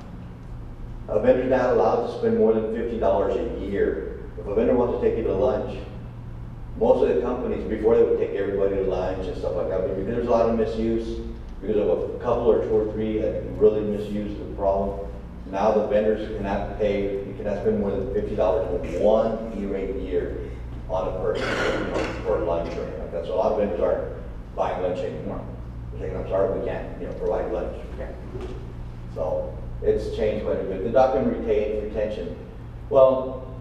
a vendor's not allowed to spend more than $50 a year. If a vendor wants to take you to lunch, most of the companies, before they would take everybody to lunch and stuff like that, but because there's a lot of misuse, because of a couple or 2 or 3 that really misused the problem. Now the vendors cannot you cannot spend more than $50 in one E-rate year on a person for lunch or anything like that. So a lot of vendors aren't buying lunch anymore. They're saying, I'm sorry, we can't provide lunch. We can't. So it's changed quite a bit. The document retention. Well,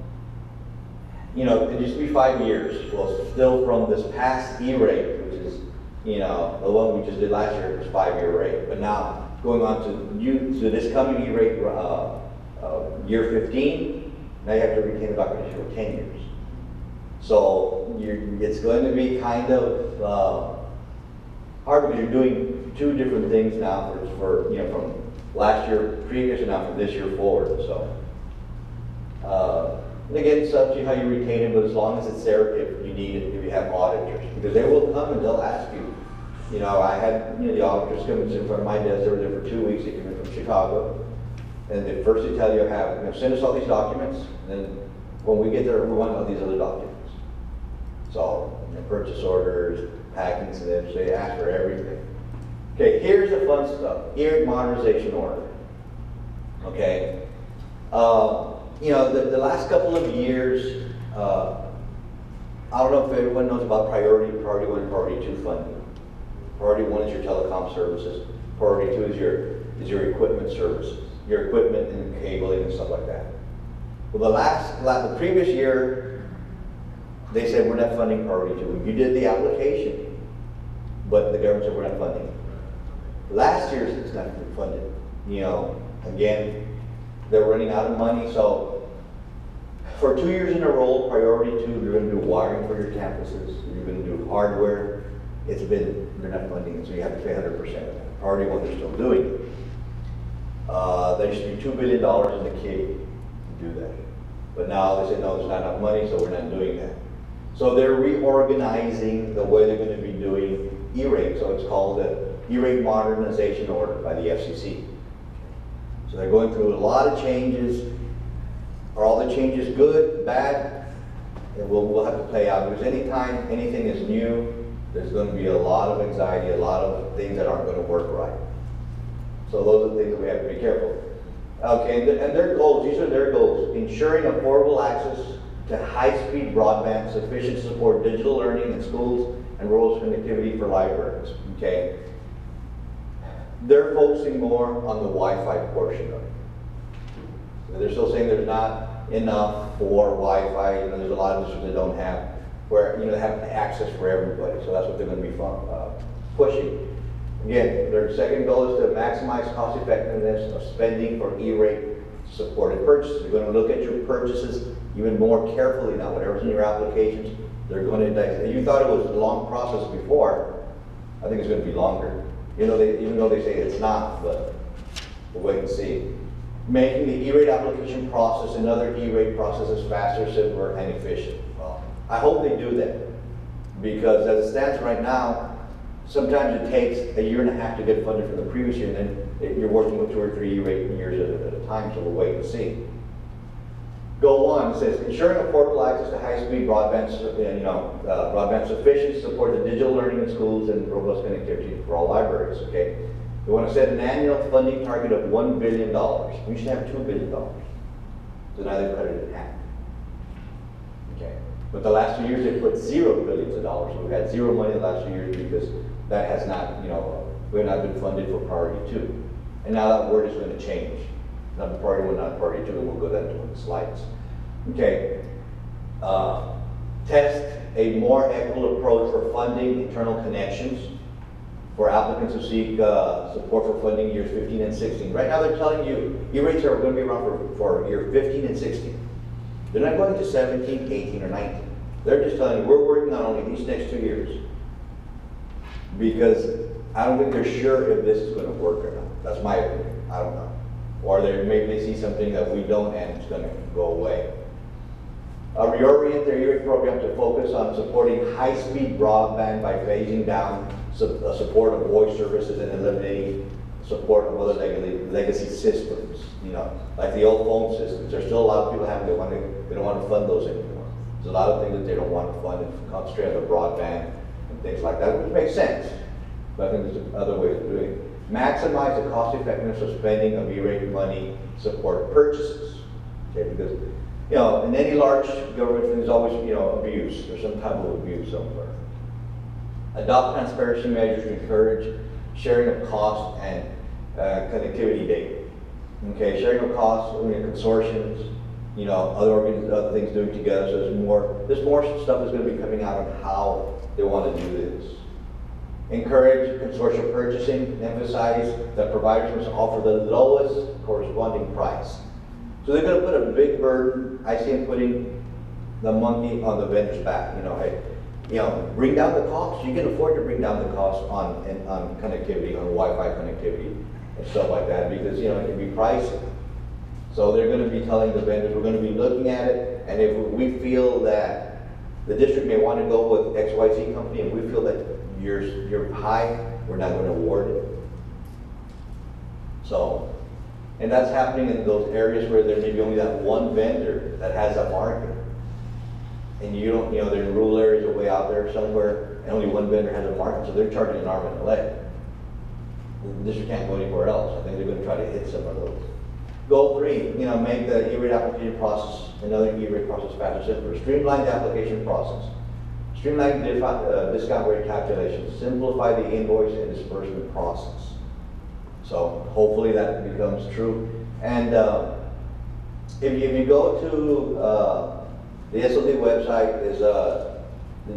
you know, it used to be 5 years. Well, still from this past E-rate, which is, you know, the one we just did last year was 5-year rate. But now, going on to this coming E-rate, year 15, now you have to retain the documentation for 10 years. So it's going to be kind of hard because you're doing two different things now for you know, from last year previous and now from this year forward. So and again, it's up to you how you retain it, but as long as it's there if you need it, if you have auditors, because they will come and they'll ask you. You know, I had, you know, the auditors come and sit in front of my desk. They were there for 2 weeks. They came in from Chicago. And at first they tell you, send us all these documents. And then when we get there, we want all these other documents. So, you know, purchase orders, packing slips, they ask for everything. Okay, here's the fun stuff. E-rate modernization order. Okay. You know, the last couple of years, I don't know if everyone knows about priority 1, priority 2 funding. Priority 1 is your telecom services. Priority 2 is your equipment services, your equipment and cabling and stuff like that. Well, the previous year, they said we're not funding priority 2. You did the application, but the government said we're not funding it. Last year's it's not funded. You know, again, they're running out of money, so for 2 years in a row, priority 2, you're going to do wiring for your campuses. You're going to do hardware. They're not funding it, so you have to pay 100% of that. Priority 1, they're still doing it. There used to be $2 billion in the kitty to do that. But now they say, no, there's not enough money, so we're not doing that. So they're reorganizing the way they're going to be doing E-rate. So it's called the E-rate modernization order by the FCC. So they're going through a lot of changes. Are all the changes good, bad? And we'll have to play out, because anytime anything is new, there's going to be a lot of anxiety, a lot of things that aren't going to work right. So those are the things we have to be careful. Okay, and their goals, these are their goals: ensuring affordable access to high-speed broadband sufficient to support digital learning in schools and rural connectivity for libraries. Okay, they're focusing more on the Wi-Fi portion of it. They're still saying there's not enough for Wi-Fi. You know, there's a lot of districts that don't have, where, you know, they have access for everybody. So that's what they're going to be pushing. Again, their second goal is to maximize cost effectiveness of spending for E-rate supported purchases. You're going to look at your purchases even more carefully now. Whatever's in your applications, they're going to dissect. You thought it was a long process before. I think it's going to be longer. You know, even though they say it's not, but we'll wait and see. Making the E-rate application process and other E-rate processes faster, simpler, and efficient. Well, I hope they do that, because as it stands right now, sometimes it takes 1.5 years to get funded from the previous year, and then you're working with 2 or 3 E-rate years at a time, so we'll wait and see. Goal 1 says ensuring affordable access to high-speed broadband, broadband sufficient to support the digital learning in schools and robust connectivity for all libraries. Okay, we want to set an annual funding target of $1 billion. We should have $2 billion. So now they cut it in half. Okay, but the last 2 years they put $0 billion. So we've had zero money the last 2 years because that has not, we have not been funded for priority 2. And now that word is going to change. Not priority 1, not priority 2, and we'll go that into the slides. Okay. Test a more equitable approach for funding internal connections for applicants who seek support for funding years 15 and 16. Right now they're telling you E-rates are going to be around for year 15 and 16. They're not going to 17, 18, or 19. They're just telling you we're working on only these next 2 years. Because I don't think they're sure if this is going to work or not. That's my opinion. I don't know. Or maybe they see something that we don't and it's going to go away. Reorient their E-rate program to focus on supporting high-speed broadband by phasing down support of voice services and eliminating support of other legacy systems. Like the old phone systems. There's still a lot of people they don't want to fund those anymore. There's a lot of things that they don't want to fund and concentrate on the broadband and things like that, which makes sense. But I think there's other ways of doing it. Maximize the cost effectiveness of spending of E-rate money support purchases. Okay, because in any large government there's always abuse. There's some type of abuse somewhere. Adopt transparency measures to encourage sharing of cost and connectivity data. Okay, sharing of costs, consortiums, you know, other things doing together. So there's more stuff that's going to be coming out on how they want to do this. Encourage consortium purchasing, emphasize that providers must offer the lowest corresponding price. So they're going to put a big burden. I see them putting the monkey on the vendor's back. You know, hey, you know, bring down the cost. You can afford to bring down the cost on connectivity, on Wi-Fi connectivity and stuff like that, because, you know, it can be pricey. So they're going to be telling the vendors, we're going to be looking at it, and if we feel that the district may want to go with XYZ company, and we feel that you're high, we're not going to award it. So, and that's happening in those areas where there may be only that one vendor that has a market. And you don't, you know, they're in rural areas or way out there somewhere, and only one vendor has a market, so they're charging an arm and a leg. The district can't go anywhere else. I think they're going to try to hit some of those. Goal 3, you know, make the E-rate application process, another E-rate process faster, simpler. Streamline the application process. Streamline the discount rate calculations. Simplify the invoice and disbursement process. So hopefully that becomes true. And if you go to the SLD website, is the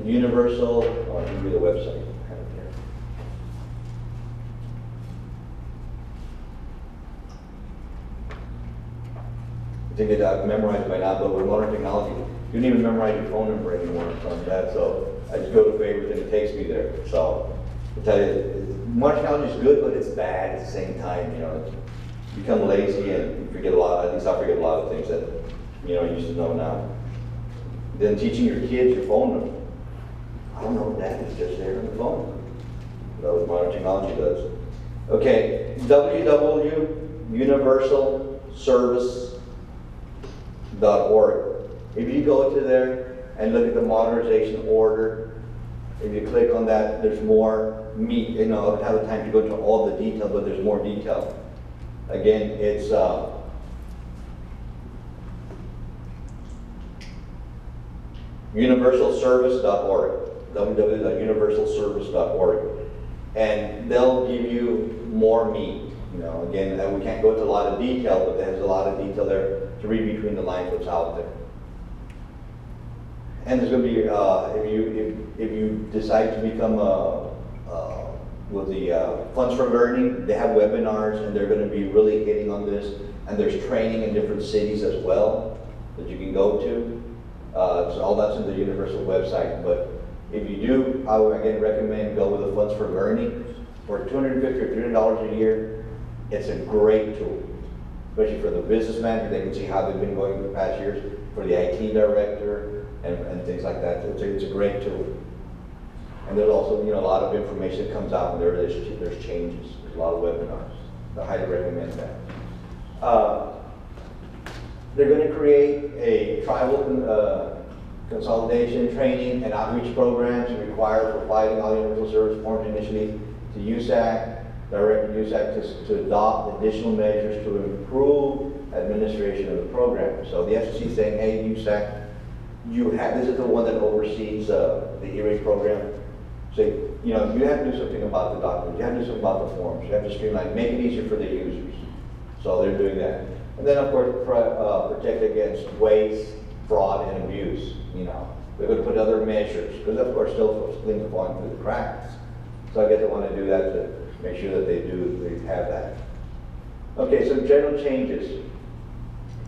universal, I'll give you the website. I have it here. I think it's memorized by now, but with modern technology, you don't even memorize your phone number anymore from that. So I just go to favorites and it takes me there. So I tell you, modern technology is good, but it's bad at the same time. You know, you become lazy and you forget a lot. At least I forget a lot of things that, you know, I used to know now. Then teaching your kids your phone number. I don't know, Dad, it's just there on the phone. That's what modern technology does. Okay, www.universalservice.org. If you go to there and look at the modernization order, if you click on that, there's more meat. You know, I don't have the time to go into all the detail, but there's more detail. Again, it's universalservice.org, www.universalservice.org, and they'll give you more meat. You know, again, we can't go into a lot of detail, but there's a lot of detail there to read between the lines what's out there. And there's going to be, if you decide to become with the Funds for Learning, they have webinars, and they're going to be really hitting on this. And there's training in different cities as well that you can go to. So all that's in the Universal website. But if you do, I would again recommend go with the Funds for Learning. For $250 or $300 a year, it's a great tool, especially for the businessman. They can see how they've been going the past years. For the IT director and things like that, it's a great tool. And there's also, you know, a lot of information that comes out, and there's changes. There's a lot of webinars. I highly recommend that. They're going to create a tribal consolidation, training, and outreach programs required for providing all universal service forms initially to USAC, directing USAC to adopt additional measures to improve administration of the program. So the FCC is saying, hey, USAC, this is the one that oversees the E-rate program. So, you know, you have to do something about the documents, you have to do something about the forms, you have to streamline, make it easier for the users. So they're doing that. And then, of course, protect against waste, fraud, and abuse. You know, they're going to put other measures, because of course, still things are falling through the cracks. So I guess they want to do that to make sure that they have that. Okay, so general changes.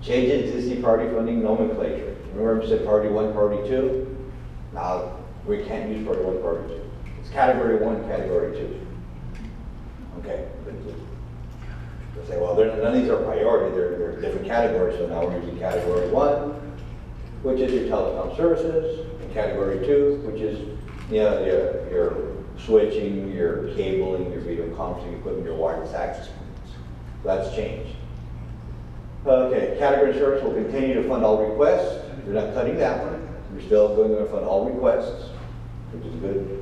Changes existing priority funding nomenclature. Remember I said priority 1, priority 2? Now, we can't use priority 1, priority 2. It's category 1, category 2. Okay. They'll say, well, none of these are priority. They're different categories. So now we're using category 1, which is your telecom services, and category 2, which is, you know, your switching, your cabling, your video conferencing equipment, your wireless access points. So that's changed. Okay, category service will continue to fund all requests. We're not cutting that one. We're still going to fund all requests, which is good.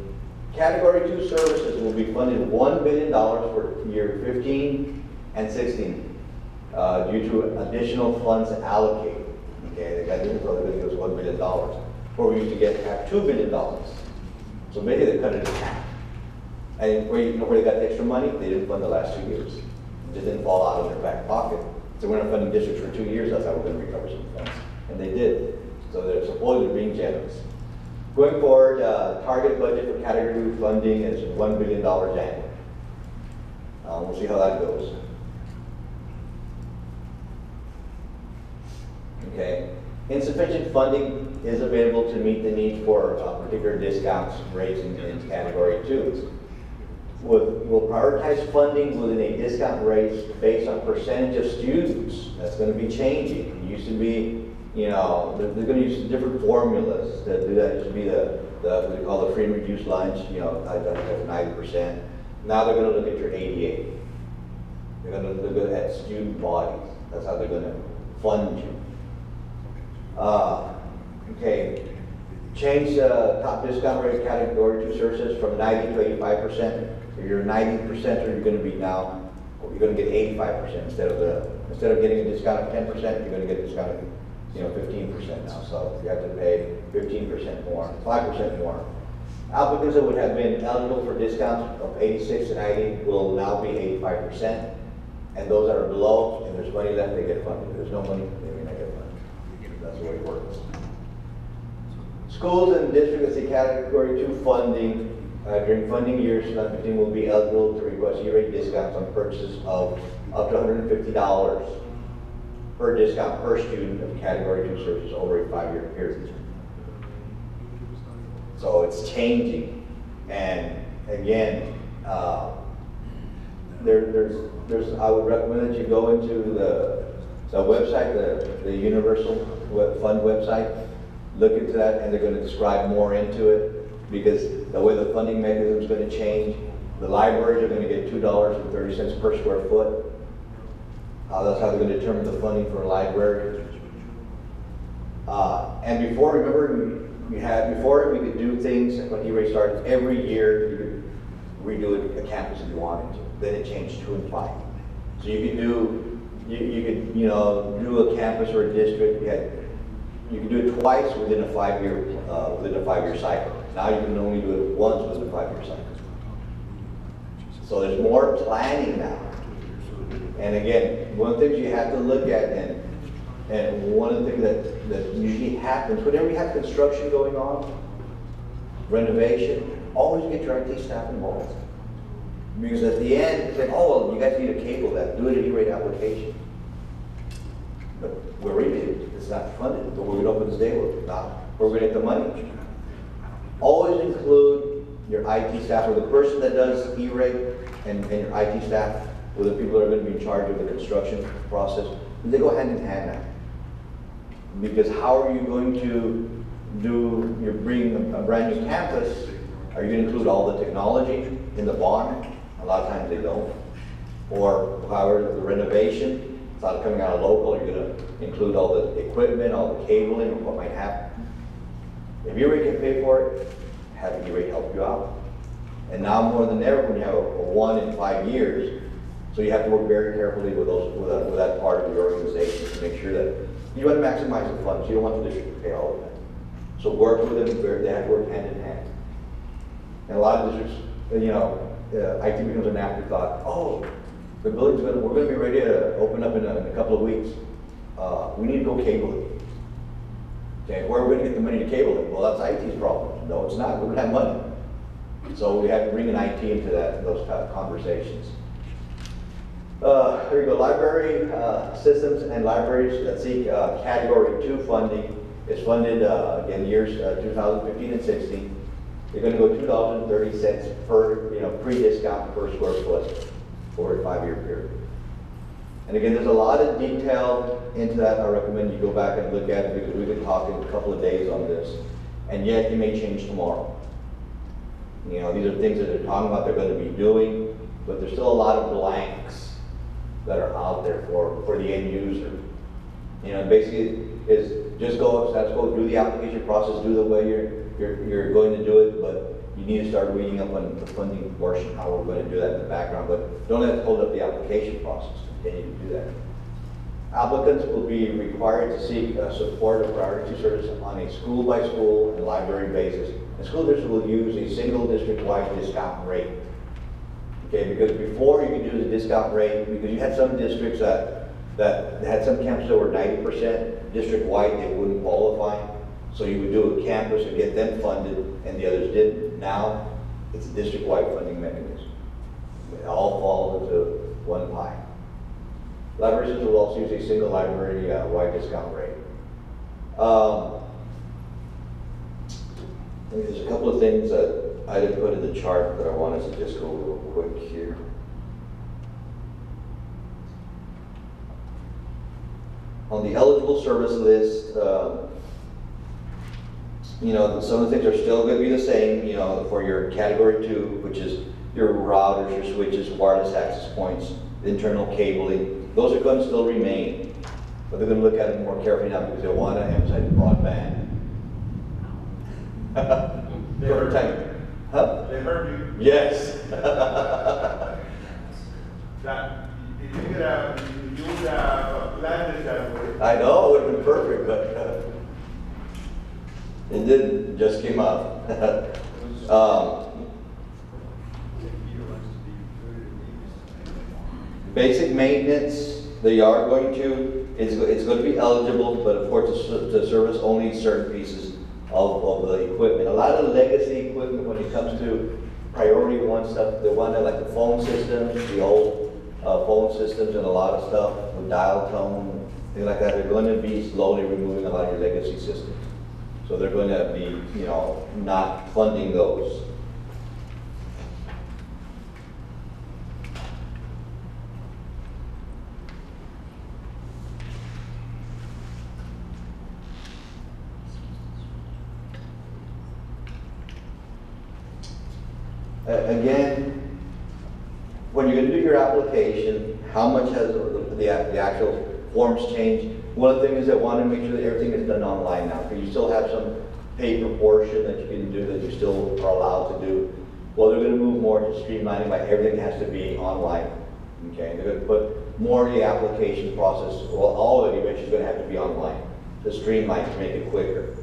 Category 2 services will be funded $1 billion for year 15 and 16 due to additional funds allocated. Okay, they got this, so they're going to give us $1 billion. Where we used to have $2 billion. So maybe they cut it in half. And where, you know, where they got the extra money, they didn't fund the last 2 years. It just didn't fall out of their back pocket. So we're not funding districts for 2 years, that's how we're gonna recover some funds. And they did. So they're supposedly being generous. Going forward, target budget for category funding is $1 billion annually. We'll see how that goes. Okay. Insufficient funding is available to meet the need for particular discounts, rates in category 2. We'll prioritize funding within a discount rate based on percentage of students. That's going to be changing. It used to be, you know, they're going to use different formulas to do that. It used to be what they call the free and reduced lunch, you know, that's 90%. Now they're going to look at your 88. They're going to look at student bodies. That's how they're going to fund you. Okay. Change the top discount rate category 2 services from 90 to 85%. If you're 90%, you're going to be now, you're going to get 85% instead of getting a discount of 10%, you're going to get a discount of 15% now. So you have to pay 15% more, 5% more. Applicants that would have been eligible for discounts of 86 to 90 will now be 85%. And those that are below, and there's money left, they get funded. If there's no money, they may not get funded. That's the way it works. Schools and districts that see category 2 funding during funding years 2015 will be eligible to request E-rate discounts on purchases of up to $150 per discount per student of category 2 services over a 5-year period. So it's changing, and again, I would recommend that you go into the website, the Universal Fund website, look into that, and they're going to describe more into it, because the way the funding mechanism is going to change. The libraries are going to get $2.30 per square foot. That's how they're going to determine the funding for a library. And before, remember, before we could do things when E-rate started, every year you could redo a campus if you wanted to. Then it changed 2 and 5. So you could do a campus or a district. You can do it twice within a 5-year cycle. Now you can only do it once within a 5-year cycle. So there's more planning now. And again, one of the things you have to look at, and one of the things that usually happens whenever you have construction going on, renovation, always get your IT staff involved. Because at the end, it's like, oh, well, you guys need a cable that, do it an E-rate application. But we're rated, it's not funded, but we're going to open this day, we're going to get the money. Always include your IT staff, or the person that does E-rate and your IT staff, or the people that are going to be in charge of the construction process. They go hand in hand now. Because how are you going to you're bringing a brand new campus, are you going to include all the technology in the bond? A lot of times they don't. Or however, the renovation, it's not coming out of local, you're going to include all the equipment, all the cabling, or what might happen. If E-rate can pay for it, have E-rate help you out. And now more than ever, when you have a 1 in 5 years, so you have to work very carefully with that part of your organization to make sure that you want to maximize the funds. You don't want the district to pay all of that. So work with them, they have to work hand in hand. And a lot of districts, IT becomes an afterthought. Oh, we're going to be ready to open up in a couple of weeks. We need to go cable it. Okay, where are we going to get the money to cable it? Well, that's IT's problem. No, it's not. We don't have money. So we have to bring an IT into those kind of conversations. Here you go. Library systems and libraries that seek category 2 funding is funded again years 2015 and 16. They're going to go $2.30 per pre-discount per square foot over a 5-year period. And again, there's a lot of detail into that. I recommend you go back and look at it, because we've been talking a couple of days on this, and yet it may change tomorrow. These are things that they're talking about they're going to be doing, but there's still a lot of blanks that are out there for the end user. Basically is just let's go do the application process, do the way you're going to do it, but you need to start reading up on the funding portion, how we're going to do that in the background, but don't let it hold up the application process. Continue to do that. Applicants will be required to seek support of priority service on a school-by-school and library basis. The school district will use a single district-wide discount rate. Okay, because before you could use a discount rate, because you had some districts that that they had some campuses that were 90% district-wide, they wouldn't qualify. So you would do a campus and get them funded, and the others didn't. Now, it's a district-wide funding mechanism. It all falls into one pie. Library systems will also use a single library-wide discount rate. There's a couple of things that I didn't put in the chart that I wanted to just go real quick here. On the eligible service list, you know, some of the things are still going to be the same, you know, for your category 2, which is your routers, your switches, wireless access points, internal cabling. Those are going to still remain, but they're going to look at it more carefully now because they want to emphasize broadband. They heard Time. you. Huh? They heard you. Yes. That, if you could have, you would have planned it that way. I know, it would have been perfect, but it didn't, just came up. Basic maintenance, they are going to, it's going to be eligible, but of course to service only certain pieces of the equipment. A lot of legacy equipment when it comes to priority 1 stuff, they want to like the phone systems, the old phone systems and a lot of stuff with dial tone, things like that. They're going to be slowly removing a lot of your legacy systems. So they're going to be, you know, not funding those. Again, when you're going to do your application, how much has the actual forms changed? One of the things I want to make sure that everything is done online now, because you still have some paper portion that you can do that you still are allowed to do. Well, they're going to move more to streamlining, by everything has to be online. Okay, they're going to put more of the application process, well, all of it eventually is going to have to be online to streamline, to make it quicker.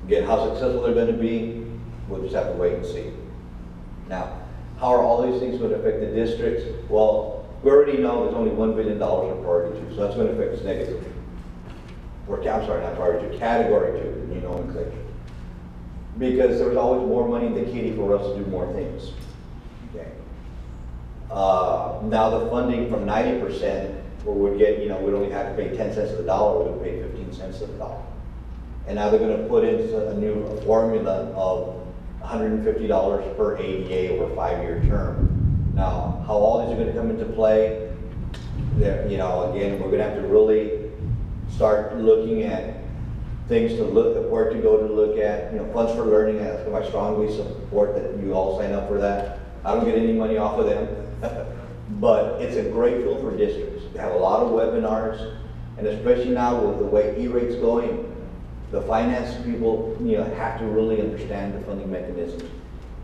Again, how successful they're going to be, we'll just have to wait and see. Now, how are all these things going to affect the districts? Well, we already know there's only $1 billion in priority 2, so that's going to affect us negatively. Or, I'm sorry, not priority 2, category 2, the new nomenclature. Because there's always more money in the kitty for us to do more things. Okay. Now the funding from 90%, where we'd get, you know, we'd only have to pay 10 cents of the dollar, we would pay 15 cents of the dollar. And now they're going to put in a new formula of $150 per ADA over a 5-year term. Now, how all these are going to come into play, you know, again, we're going to have to really start looking at things to look at, where to go to look at, you know, funds for learning. I strongly support that you all sign up for that. I don't get any money off of them, but it's a great tool for districts. They have a lot of webinars, and especially now with the way E-rate's going, the finance people, you know, have to really understand the funding mechanisms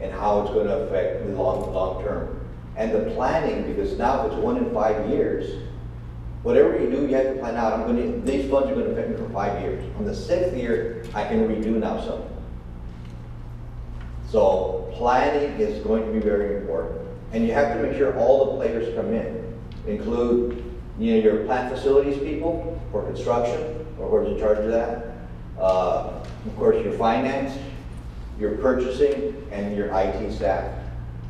and how it's going to affect the long term. And the planning, because now if it's 1 in 5 years, whatever you do, you have to plan out. These funds are going to affect me for 5 years. On the 6th year, I can redo now something. So planning is going to be very important. And you have to make sure all the players come in, include, you know, your plant facilities people for construction, or whoever's in charge of that. Of course, your finance, your purchasing, and your IT staff.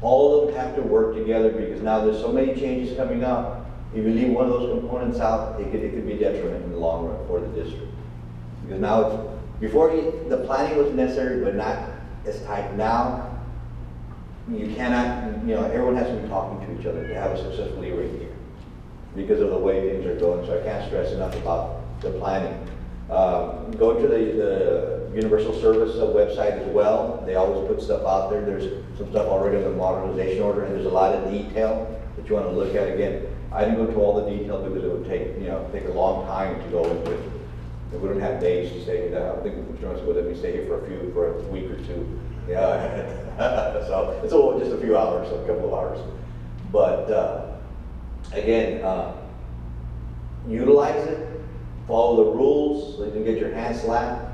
All of them have to work together because now there's so many changes coming up. If you leave one of those components out, it could be detriment in the long run for the district. Because now it's, before the planning was necessary, but not as tight. Now, you cannot, you know, everyone has to be talking to each other to have a successful E-rate year because of the way things are going. So I can't stress enough about the planning. Go to the Universal Service website as well. They always put stuff out there. There's some stuff already on the modernization order, and there's a lot of detail that you want to look at. Again, I didn't go to all the detail because it would take a long time to go into it. We don't have days to stay here. I think the insurance would let me stay here for a week or two. Yeah, so it's just a few hours, a couple of hours. But again, utilize it. Follow the rules so you can get your hands slapped.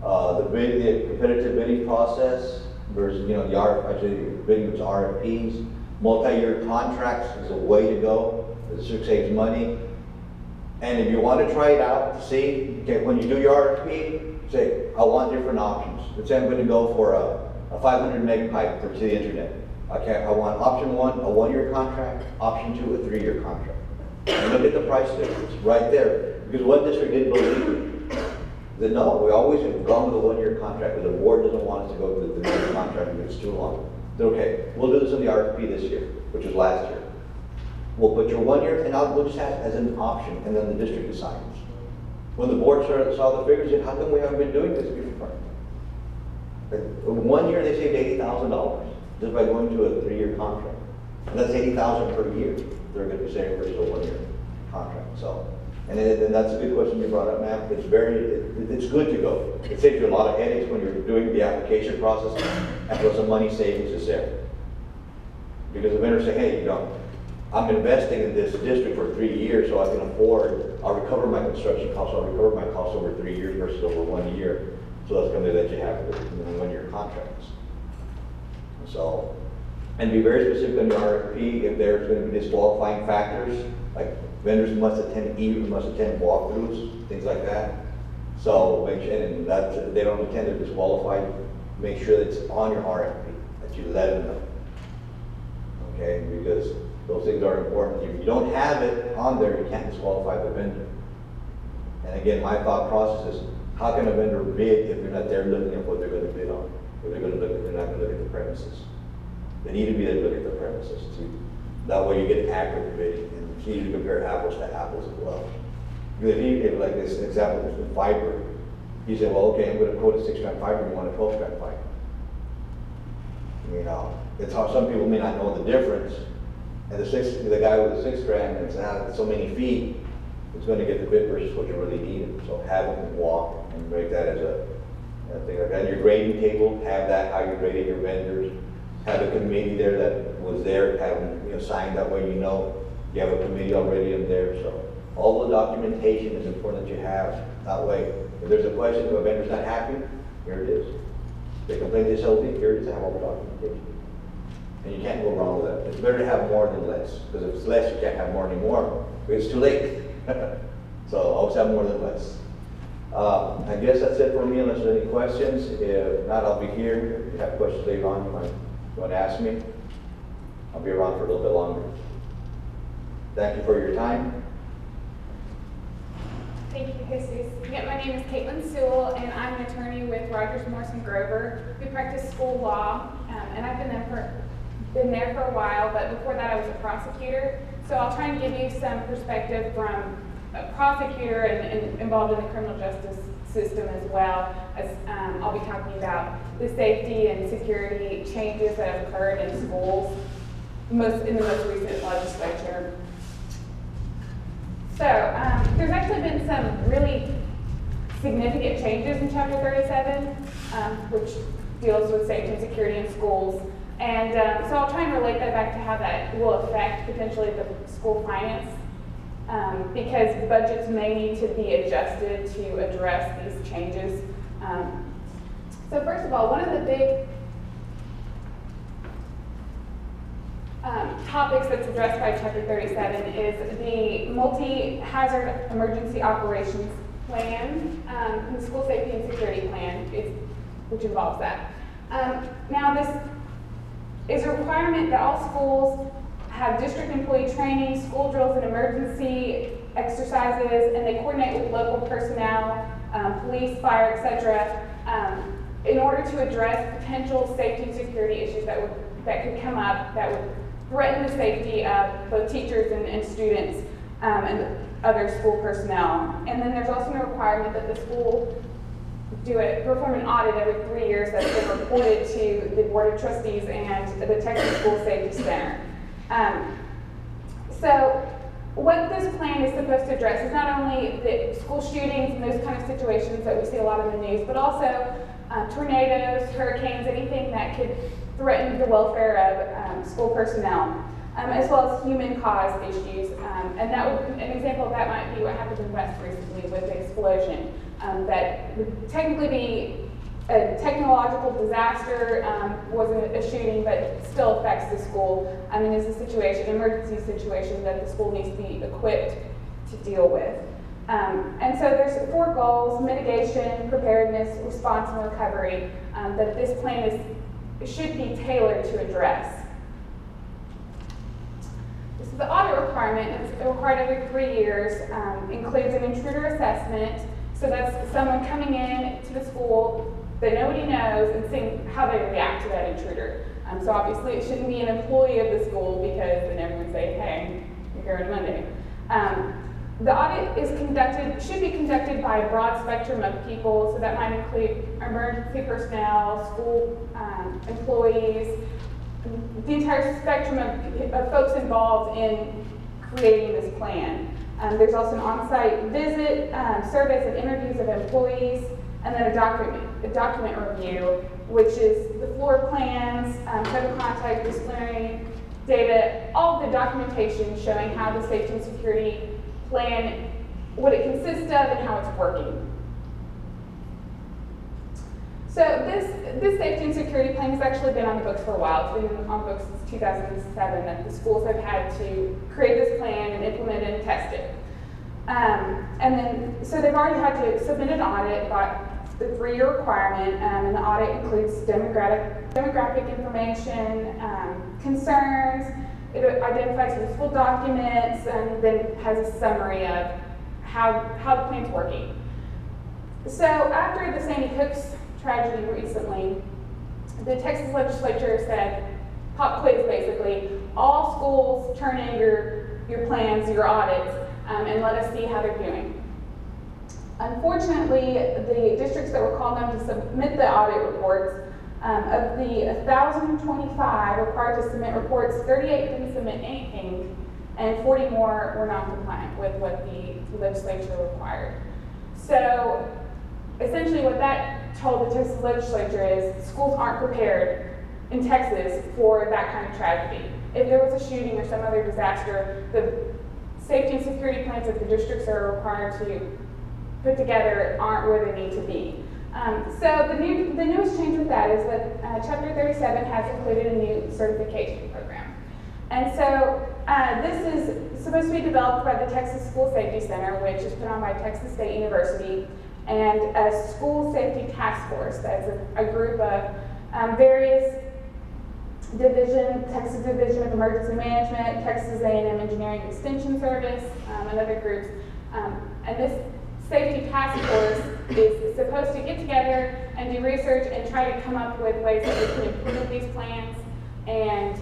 The competitive bidding process versus, actually bidding with RFPs. Multi-year contracts is a way to go. The district saves money. And if you want to try it out, see, okay, when you do your RFP, say, I want different options. Let's say I'm going to go for a 500 meg pipe to the internet. Okay, I want option 1, a 1-year contract, option 2, a 3-year contract. And look at the price difference right there. Because one district didn't believe me. They said, no, we always have gone with a 1-year contract, but the board doesn't want us to go with the 3-year contract because it's too long. Said, okay, we'll do this in the RFP this year, which was last year. We'll put your 1 year, and we'll just have it as an option, and then the district decides. When the board saw the figures, they said, how come we haven't been doing this before? In 1 year, they saved $80,000 just by going to a 3-year contract. And that's $80,000 per year they're going to be saving versus a 1-year contract. So, and that's a good question you brought up, ma'am. It's it's good to go. It saves you a lot of headaches when you're doing the application process, and plus the money savings is there. Because the vendors say, hey, you know, I'm investing in this district for 3 years so I can afford, I'll recover my construction costs, I'll recover my costs over 3 years versus over 1 year. So that's something that you have with 1-year contracts. So, and be very specific on your RFP if there's going to be disqualifying factors, like vendors must attend walkthroughs, things like that. So make sure, and that if they don't attend, they're disqualified. Make sure that it's on your RFP, that you let them know. Okay, because those things are important. If you don't have it on there, you can't disqualify the vendor. And again, my thought process is, how can a vendor bid if they're not there looking at what they're going to bid on? If they're not going to look at the premises. They need to be there to look at the premises too. That way you get accurate bidding, and it's easy to compare apples to apples as well. Because if you, like this example with fiber, you say, well, okay, I'm going to quote a 6-strand fiber, you want a 12-strand fiber. You know, it's how some people may not know the difference. And the guy with the 6-strand, and it's so many feet, it's going to get the bid versus what you really need. So have them walk and make that as a thing like that. And your grading table, have that, how you're grading your vendors. Have a committee there that was there, have them signed, that way you know you have a committee already in there. So all the documentation is important that you have. That way, if there's a question, if a vendor's not happy, here it is. They complain to SLD, here it is, I have all the documentation. And you can't go wrong with that. It's better to have more than less. Because if it's less, you can't have more anymore. It's too late. So always have more than less. I guess that's it for me unless there's any questions. If not, I'll be here. If you have questions later on, you want to ask me. I'll be around for a little bit longer. Thank you for your time. Thank you, Jesus. Yeah, my name is Caitlin Sewell, and I'm an attorney with Rogers, Morrison, Grover. We practice school law, and I've been there for a while, but before that I was a prosecutor. So I'll try and give you some perspective from a prosecutor and involved in the criminal justice system as well, as I'll be talking about the safety and security changes that have occurred in schools in the most recent legislature. So there's actually been some really significant changes in Chapter 37, which deals with safety and security in schools. And so I'll try and relate that back to how that will affect potentially the school finance, because budgets may need to be adjusted to address these changes. So first of all, one of the big topics that's addressed by Chapter 37 is the multi-hazard emergency operations plan, the school safety and security plan, which involves that. Now this is a requirement that all schools have district employee training, school drills and emergency exercises, and they coordinate with local personnel, police, fire, etc., in order to address potential safety and security issues that could come up that would threaten the safety of both teachers and students and other school personnel. And then there's also a requirement that the school perform an audit every 3 years that's been reported to the Board of Trustees and the Texas School Safety Center. So what this plan is supposed to address is not only the school shootings and those kind of situations that we see a lot in the news, but also tornadoes, hurricanes, anything that could threaten the welfare of school personnel, as well as human-caused issues. And an example of that might be what happened in West recently with the explosion that would technically be a technological disaster, wasn't a shooting, but still affects the school. I mean, is a situation, emergency situation that the school needs to be equipped to deal with. And so there's 4 goals: mitigation, preparedness, response, and recovery, that this plan should be tailored to address. So the audit requirement is required every 3 years, includes an intruder assessment. So that's someone coming in to the school that nobody knows and seeing how they react to that intruder. So obviously it shouldn't be an employee of the school, because then everyone's saying, hey, you're here on Monday. The audit should be conducted by a broad spectrum of people, so that might include emergency personnel, school employees, the entire spectrum of folks involved in creating this plan. There's also an on-site visit, surveys and interviews of employees, and then a document review, which is the floor plans, code of conduct, disciplinary data, all of the documentation showing how the safety and security plan, what it consists of and how it's working. So this safety and security plan has actually been on the books for a while. It's been on the books since 2007 that the schools have had to create this plan and implement it and test it. So they've already had to submit an audit, got the 3-year requirement, and the audit includes demographic information, concerns. It identifies useful documents, and then has a summary of how the plan's working. So after the Sandy Hook's tragedy recently, the Texas legislature said, pop quiz basically, all schools turn in your plans, your audits, and let us see how they're doing. Unfortunately, the districts that were called on to submit the audit reports, of the 1,025 required to submit reports, 38 didn't submit anything, and 40 more were non-compliant with what the legislature required. So essentially what that told the Texas legislature is schools aren't prepared in Texas for that kind of tragedy. If there was a shooting or some other disaster, the safety and security plans that the districts are required to put together aren't where they need to be. So the newest change with that is that Chapter 37 has included a new certification program. And so this is supposed to be developed by the Texas School Safety Center, which is put on by Texas State University, and a school safety task force. That's a group of various Texas Division of Emergency Management, Texas A&M Engineering Extension Service, and other groups. And this safety task force is supposed to get together and do research and try to come up with ways that we can improve these plans and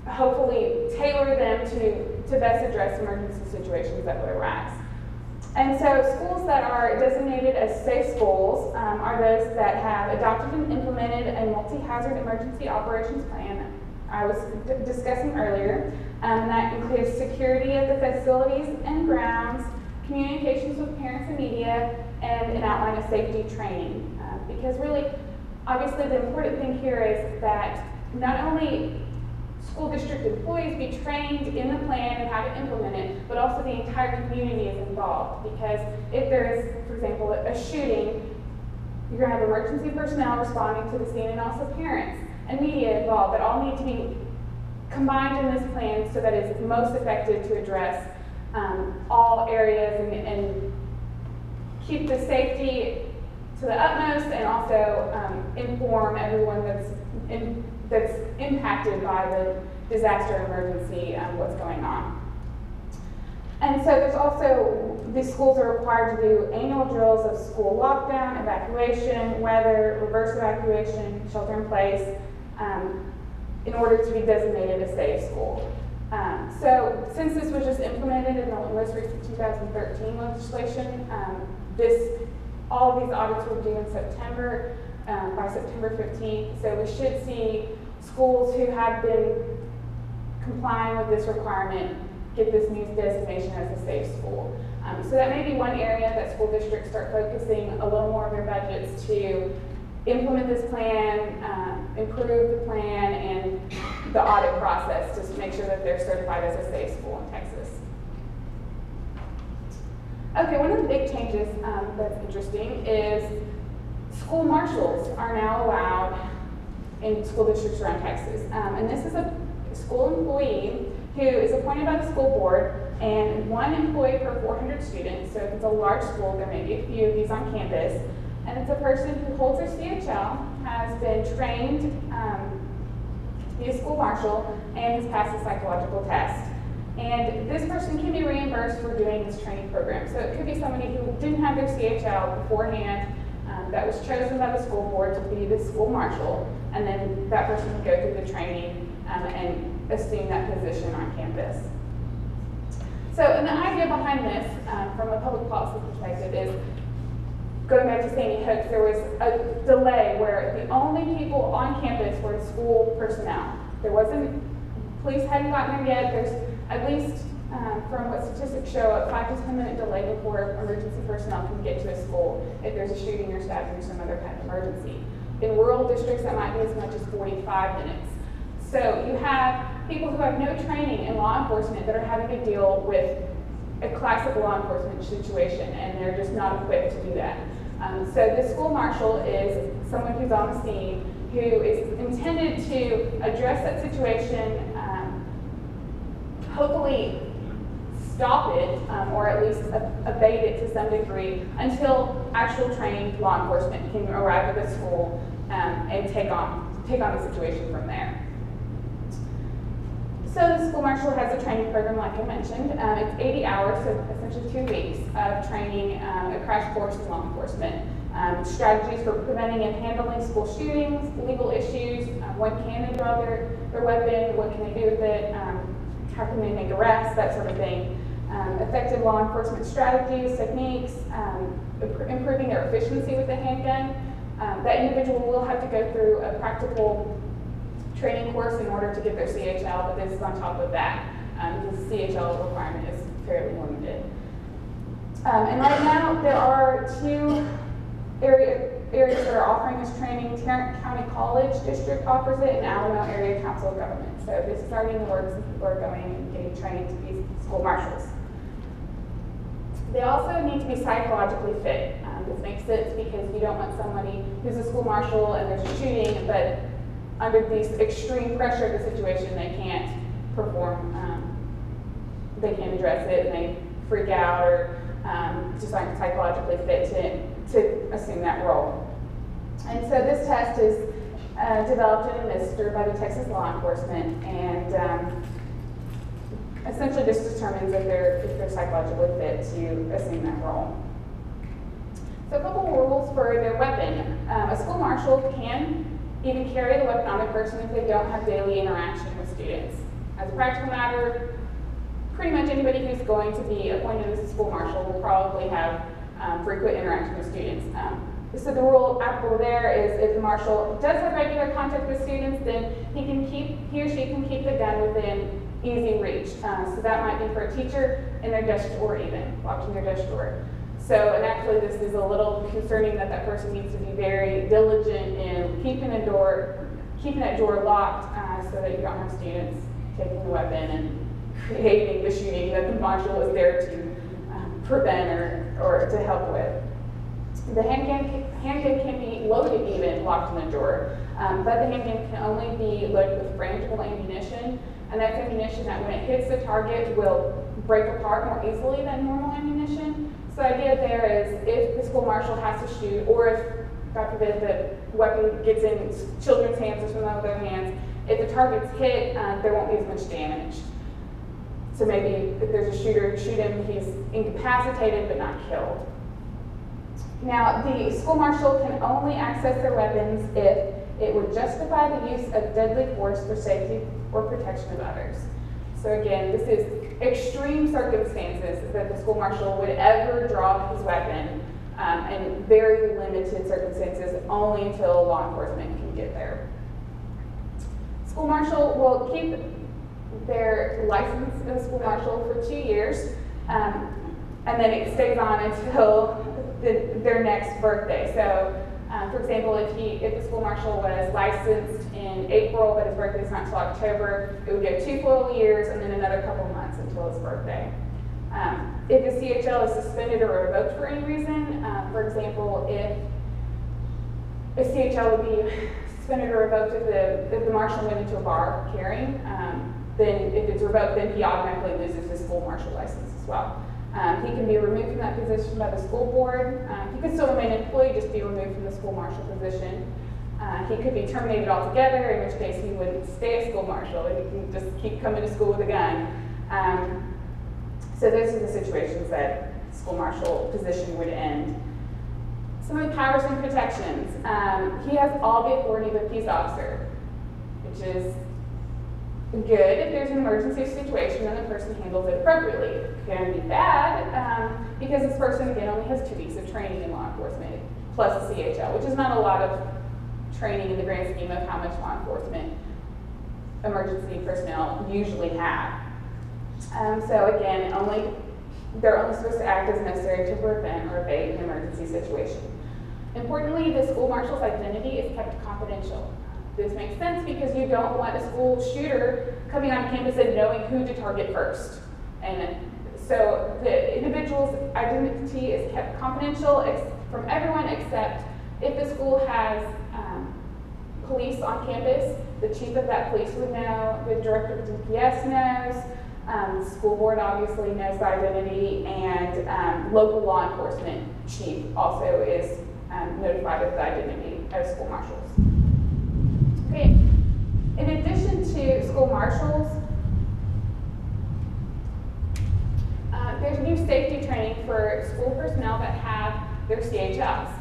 hopefully tailor them to best address emergency situations that would arise. And so schools that are designated as safe schools are those that have adopted and implemented a multi-hazard emergency operations plan I was discussing earlier. That includes security of the facilities and grounds, communications with parents and media, and an outline of safety training. Because really, obviously the important thing here is that not only school district employees be trained in the plan and how to implement it, but also the entire community is involved. Because if there is, for example, a shooting, you're going to have emergency personnel responding to the scene and also parents and media involved that all need to be combined in this plan so that it's most effective to address all areas and keep the safety to the utmost, and also inform everyone that's impacted by the disaster emergency what's going on. And so there's also, these schools are required to do annual drills of school lockdown, evacuation, weather, reverse evacuation, shelter in place, in order to be designated a safe school. So since this was just implemented in the most recent 2013 legislation, all of these audits were due in September, by September 15th. So we should see schools who have been complying with this requirement get this new designation as a safe school. So that may be one area that school districts start focusing a little more of their budgets to implement this plan, improve the plan, and the audit process to make sure that they're certified as a safe school in Texas. Okay, one of the big changes that's interesting is School marshals are now allowed in school districts around Texas. And this is a school employee who is appointed by the school board, and one employee per 400 students. So if it's a large school, there may be a few of these on campus. And it's a person who holds their CHL, has been trained to be a school marshal, and has passed a psychological test. And this person can be reimbursed for doing this training program. So it could be somebody who didn't have their CHL beforehand, that was chosen by the school board to be the school marshal, and then that person would go through the training and assume that position on campus. So, and the idea behind this, from a public policy perspective, is going back to Sandy Hook, there was a delay where the only people on campus were school personnel. There wasn't, police hadn't gotten there yet. There's at least, from what statistics show, a 5 to 10 minute delay before emergency personnel can get to a school if there's a shooting or stabbing or some other kind of emergency. In rural districts, that might be as much as 45 minutes. So you have people who have no training in law enforcement that are having to deal with a classic law enforcement situation, and they're just not equipped to do that. So this school marshal is someone who's on the scene, who is intended to address that situation, hopefully stop it, or at least abate it to some degree until actual trained law enforcement can arrive at the school and take on the situation from there. So the school marshal has a training program, like I mentioned. It's 80 hours, so essentially 2 weeks of training, a crash course in law enforcement. Strategies for preventing and handling school shootings, legal issues, when can they draw their weapon, what can they do with it, how can they make arrests, that sort of thing. Effective law enforcement strategies, techniques, improving their efficiency with the handgun. That individual will have to go through a practical training course in order to get their CHL, but this is on top of that, because the CHL requirement is fairly limited. And right now, there are 2 areas that are offering this training. Tarrant County College District offers it, and Alamo Area Council of Government. So this is already in the works, and people are going and getting trained to be school marshals. They also need to be psychologically fit. This makes sense because you don't want somebody who's a school marshal and there's a shooting, but under this extreme pressure of the situation, they can't perform, they can't address it, and they freak out or just aren't psychologically fit to assume that role. And so this test is developed and administered by the Texas law enforcement, and essentially this determines if they're psychologically fit to assume that role. So a couple rules for their weapon. A school marshal can even carry the weapon on their person if they don't have daily interaction with students. As a practical matter, pretty much anybody who's going to be appointed as a school marshal will probably have frequent interaction with students. So the rule applicable there is if the marshal does have regular contact with students, then he or she can keep the gun within easy reach. So that might be for a teacher in their desk drawer, even locked in their desk drawer. So, and actually this is a little concerning that person needs to be very diligent in keeping that drawer locked so that you don't have students taking the weapon and creating the shooting that the marshal is there to prevent or to help with. The handgun can be loaded even locked in the drawer, but the handgun can only be loaded with frangible ammunition, and that's ammunition that when it hits the target will break apart more easily than normal ammunition. So the idea there is if the school marshal has to shoot, or if, God forbid, the weapon gets in children's hands or some other hands, if the target's hit, there won't be as much damage. So maybe if there's a shooter, shoot him, he's incapacitated but not killed. Now, the school marshal can only access their weapons if it would justify the use of deadly force for safety or protection of others. So again, this is extreme circumstances that the school marshal would ever draw his weapon, and very limited circumstances only until law enforcement can get there. School marshal will keep their license as school marshal for 2 years, and then it stays on until their next birthday. So, for example, if the school marshal was licensed in April, but his birthday is not until October, it would go 2 full years and then another couple months until his birthday. If the CHL is suspended or revoked for any reason, for example, if a CHL would be suspended or revoked if the marshal went into a bar carrying. Then if it's revoked, then he automatically loses his school marshal license as well. He can be removed from that position by the school board. He could still remain an employee, just be removed from the school marshal position. He could be terminated altogether, in which case he wouldn't stay a school marshal. He can just keep coming to school with a gun. So those are the situations that school marshal position would end. Some of the powers and protections. He has all the authority of a peace officer, which is good if there's an emergency situation and the person handles it appropriately. It can be bad because this person, again, only has 2 weeks of training in law enforcement, plus a CHL, which is not a lot of training in the grand scheme of how much law enforcement emergency personnel usually have. So again, they're only supposed to act as necessary to prevent or abate an emergency situation. Importantly, the school marshal's identity is kept confidential. This makes sense because you don't want a school shooter coming on campus and knowing who to target first. And so the individual's identity is kept confidential from everyone except if the school has police on campus, the chief of that police would know, the director of DPS knows, the school board obviously knows the identity, and local law enforcement chief also is notified of the identity of school marshals. Okay. In addition to school marshals, there's new safety training for school personnel that have their CHLs.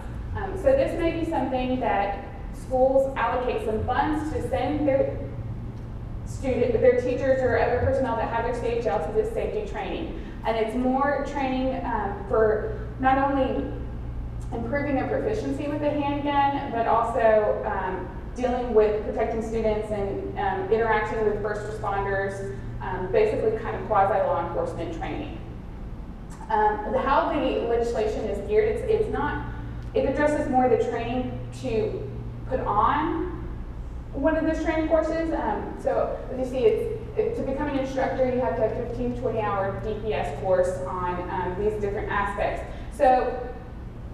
So this may be something that schools allocate some funds to send their teachers or other personnel that have their CHL to this safety training. And it's more training for not only improving their proficiency with the handgun, but also dealing with protecting students and interacting with first responders, basically kind of quasi-law enforcement training. How the legislation is geared, it addresses more the training to put on one of those training courses. So as you see, to become an instructor, you have to have a 15 to 20-hour DPS course on these different aspects. So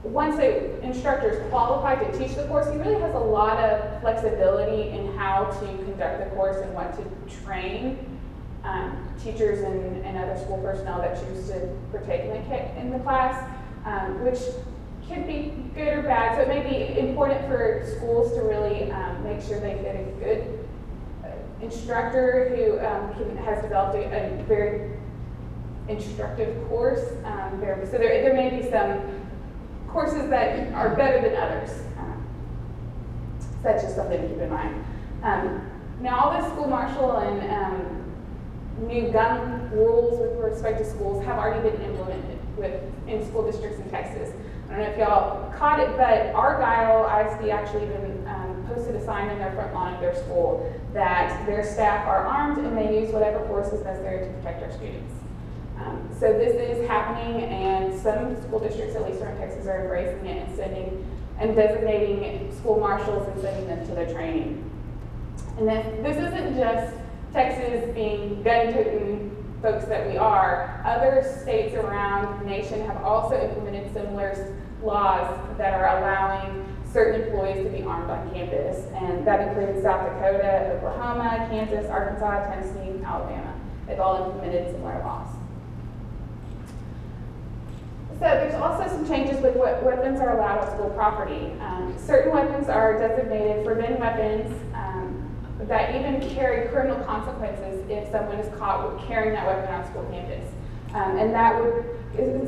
once an instructor is qualified to teach the course, he really has a lot of flexibility in how to conduct the course and what to train teachers and other school personnel that choose to partake in the class, which can be good or bad. So it may be important for schools to really make sure they get a good instructor who has developed a very instructive course. So there may be some courses that are better than others. So that's just something to keep in mind. Now all the school marshal and new gun rules with respect to schools have already been implemented in school districts in Texas. I don't know if y'all caught it, but Argyle ISD actually even posted a sign in their front lawn of their school that their staff are armed and they use whatever force is necessary to protect our students. So this is happening, and some school districts, at least here in Texas, are embracing it and sending and designating school marshals and sending them to their training. And this isn't just Texas being gun-toting folks that we are. Other states around the nation have also implemented similar laws that are allowing certain employees to be armed on campus, and that includes South Dakota, Oklahoma, Kansas, Arkansas, Tennessee, Alabama. They've all implemented similar laws. So there's also some changes with what weapons are allowed on school property. Certain weapons are designated forbidden weapons that even carry criminal consequences if someone is caught carrying that weapon on school campus. And that is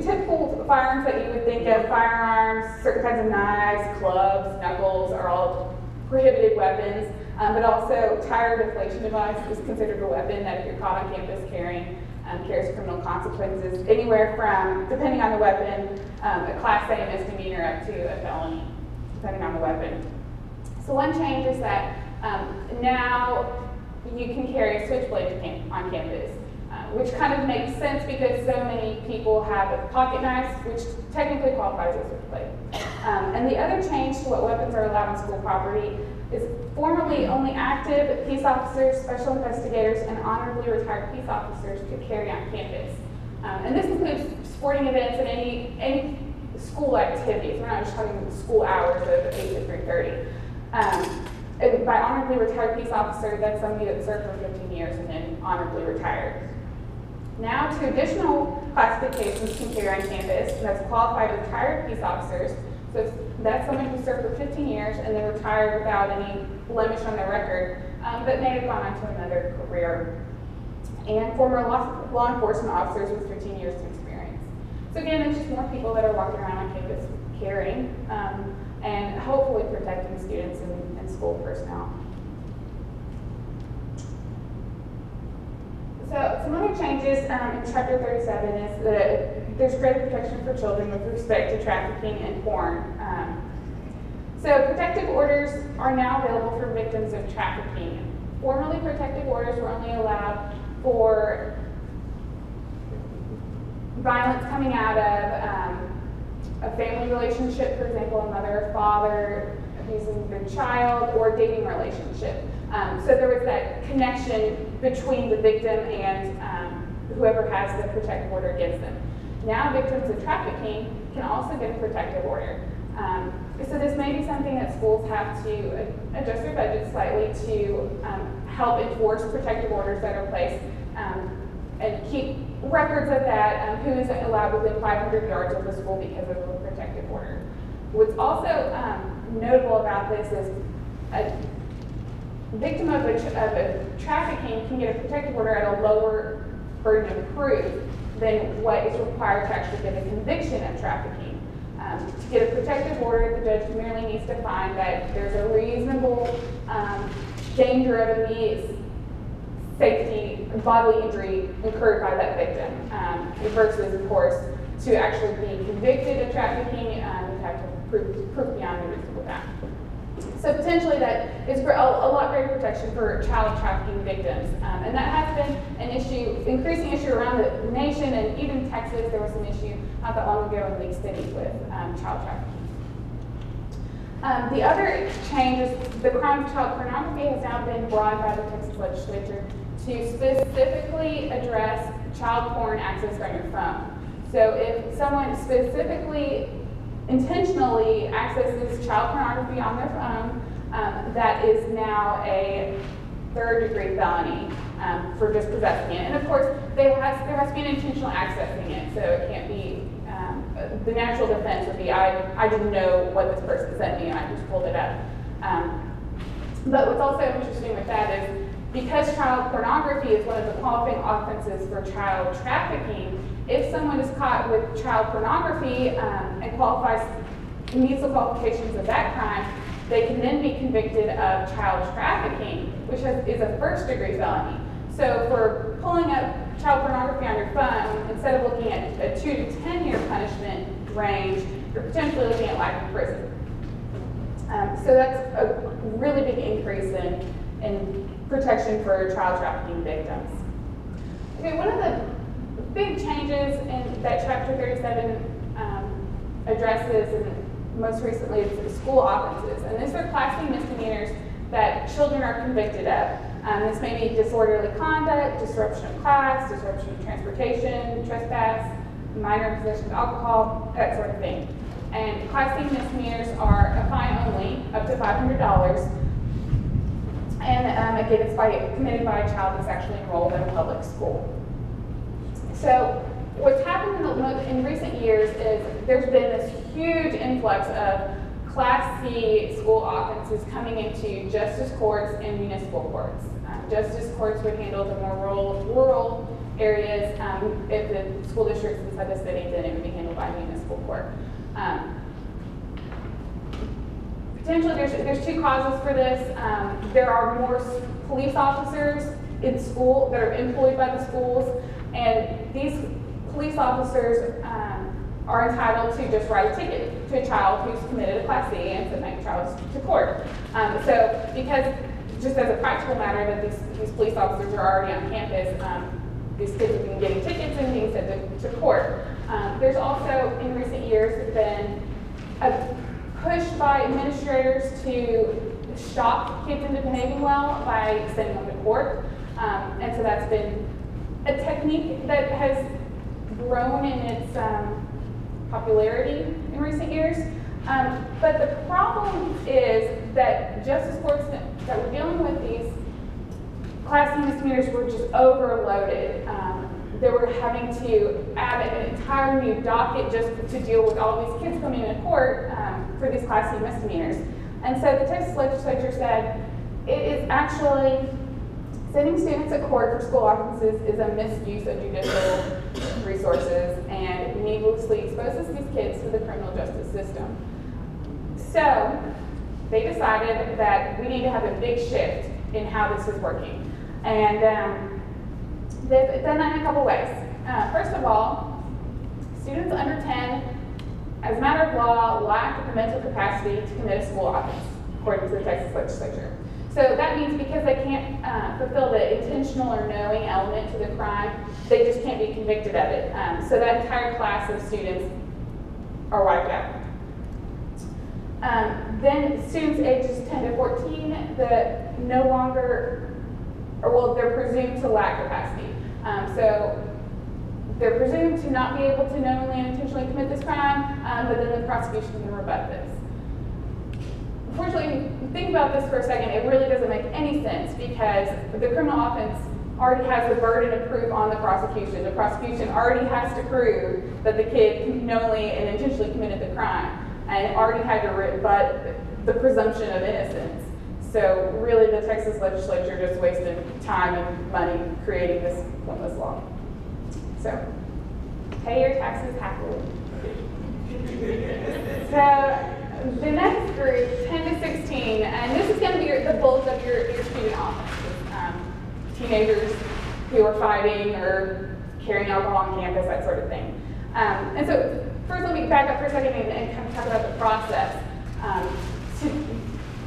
typical firearms that you would think of: firearms, certain kinds of knives, clubs, knuckles are all prohibited weapons. But also tire deflation device is considered a weapon that if you're caught on campus carrying, carries criminal consequences, anywhere from, depending on the weapon, a Class A misdemeanor up to a felony, depending on the weapon. So one change is that now you can carry a switchblade on campus, which kind of makes sense because so many people have pocket knives, which technically qualifies as a switchblade. And the other change to what weapons are allowed on school property is formerly only active peace officers, special investigators, and honorably retired peace officers could carry on campus. And this includes sporting events and any school activities. We're not just talking school hours of 8 to 3:30. And by honorably retired peace officer, that's somebody that served for 15 years and then honorably retired. Now, two additional classifications can carry on campus. That's qualified retired peace officers. So that's someone who served for 15 years and then retired without any blemish on their record, but may have gone on to another career. And former law enforcement officers with 15 years of experience. So again, it's just more people that are walking around on campus caring and hopefully protecting students and school personnel. So some other changes in Chapter 37 is that there's greater protection for children with respect to trafficking and porn. So protective orders are now available for victims of trafficking. Formerly, protective orders were only allowed for violence coming out of a family relationship, for example, a mother or father abusing their child, or a dating relationship. So there was that connection between the victim and whoever has the protective order against them. Now victims of trafficking can also get a protective order. So this may be something that schools have to adjust their budget slightly to help enforce protective orders that are placed and keep records of that, who is allowed within 500 yards of the school because of a protective order. What's also notable about this is a victim of a trafficking can get a protective order at a lower burden of proof than what is required to actually get a conviction of trafficking. To get a protective order, the judge merely needs to find that there's a reasonable danger of immediate safety, bodily injury incurred by that victim. Versus, of course, to actually be convicted of trafficking, you have to prove beyond a reasonable doubt. So potentially that is a lot greater protection for child trafficking victims. And that has been an issue, increasing issue around the nation, and even Texas, there was an issue not that long ago in League City with child trafficking. The other change is the crime of child pornography has now been brought by the Texas legislature to specifically address child porn access on your phone. So if someone specifically intentionally accesses child pornography on their phone, that is now a third-degree felony for just possessing it. And of course, there has to be an intentional accessing it, so it can't be, the natural defense would be, I didn't know what this person sent me and I just pulled it up. But what's also interesting with that is, because child pornography is one of the qualifying offenses for child trafficking, if someone is caught with child pornography and meets the qualifications of that crime, they can then be convicted of child trafficking, which is a first-degree felony. So for pulling up child pornography on your phone, instead of looking at a 2 to 10 year punishment range, you're potentially looking at life in prison. So that's a really big increase in protection for child trafficking victims. Okay, one of the big changes in that Chapter 37 addresses, and most recently, is school offenses. And these are Class C misdemeanors that children are convicted of. This may be disorderly conduct, disruption of class, disruption of transportation, trespass, minor possession of alcohol, that sort of thing. And Class C misdemeanors are a fine only, up to $500. And again, it's committed by a child that's actually enrolled in a public school. So what's happened in recent years is there's been this huge influx of Class C school offenses coming into justice courts and municipal courts. Justice courts would handle the more rural areas. If the school district's inside the city, then it would be handled by a municipal court. Potentially, there's two causes for this. There are more police officers in school that are employed by the schools, and these police officers are entitled to just write a ticket to a child who's committed a Class C and send that child to court. So because, just as a practical matter, that these police officers are already on campus, these kids have been getting tickets and being sent to court. There's also, in recent years, been a push by administrators to shock kids into behaving well by sending them to court. And so that's been a technique that has grown in its popularity in recent years. But the problem is that justice courts that were dealing with these Class C misdemeanors were just overloaded. They were having to add an entire new docket just to deal with all these kids coming into court for these Class C misdemeanors. And so the Texas legislature said it is actually sending students at court for school offenses is a misuse of judicial resources and needlessly exposes these kids to the criminal justice system. So they decided that we need to have a big shift in how this is working. And they've done that in a couple ways. First of all, students under 10, as a matter of law, lack the mental capacity to commit a school offense, according to the Texas legislature. So that means because they can't fulfill the intentional or knowing element to the crime, they just can't be convicted of it. So that entire class of students are wiped out. Then students ages 10 to 14 that no longer, or well, they're presumed to lack capacity. So they're presumed to not be able to knowingly and intentionally commit this crime, but then the prosecution can rebut this. Unfortunately, think about this for a second, it really doesn't make any sense because the criminal offense already has the burden of proof on the prosecution. The prosecution already has to prove that the kid knowingly and intentionally committed the crime and already had to rebut the presumption of innocence. So really the Texas legislature just wasted time and money creating this pointless law. So, pay your taxes happily. So, the next group, 10 to 16, and this is going to be the bulk of your student offenses. Teenagers who are fighting or carrying alcohol on campus, that sort of thing. And so, first let me back up for a second and kind of talk about the process. To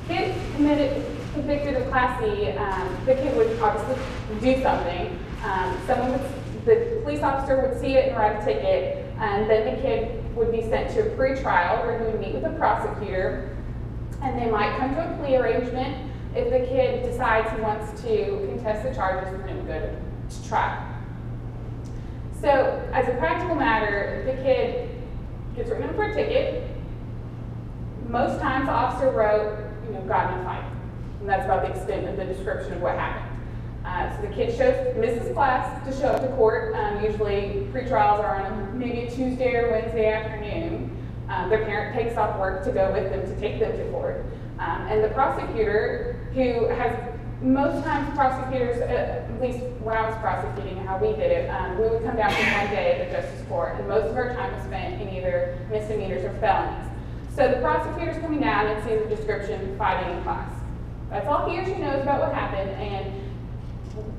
get convicted of Class C, the kid would obviously do something. The police officer would see it and write a ticket, and then the kid would be sent to a pre-trial where he would meet with the prosecutor, and they might come to a plea arrangement if the kid decides he wants to contest the charges and then go to trial. So, as a practical matter, the kid gets written up for a ticket. Most times the officer wrote, got in a fight. And that's about the extent of the description of what happened. So the kid misses class to show up to court. Usually pre-trials are on maybe a Tuesday or Wednesday afternoon. Their parent takes off work to go with them to take them to court. And the prosecutor, who has, most times prosecutors, at least when I was prosecuting how we did it, we would come down for one day at the justice court, and most of our time was spent in either misdemeanors or felonies. So the prosecutor's coming down and sees the description, fighting in class. That's all he or she knows about what happened, and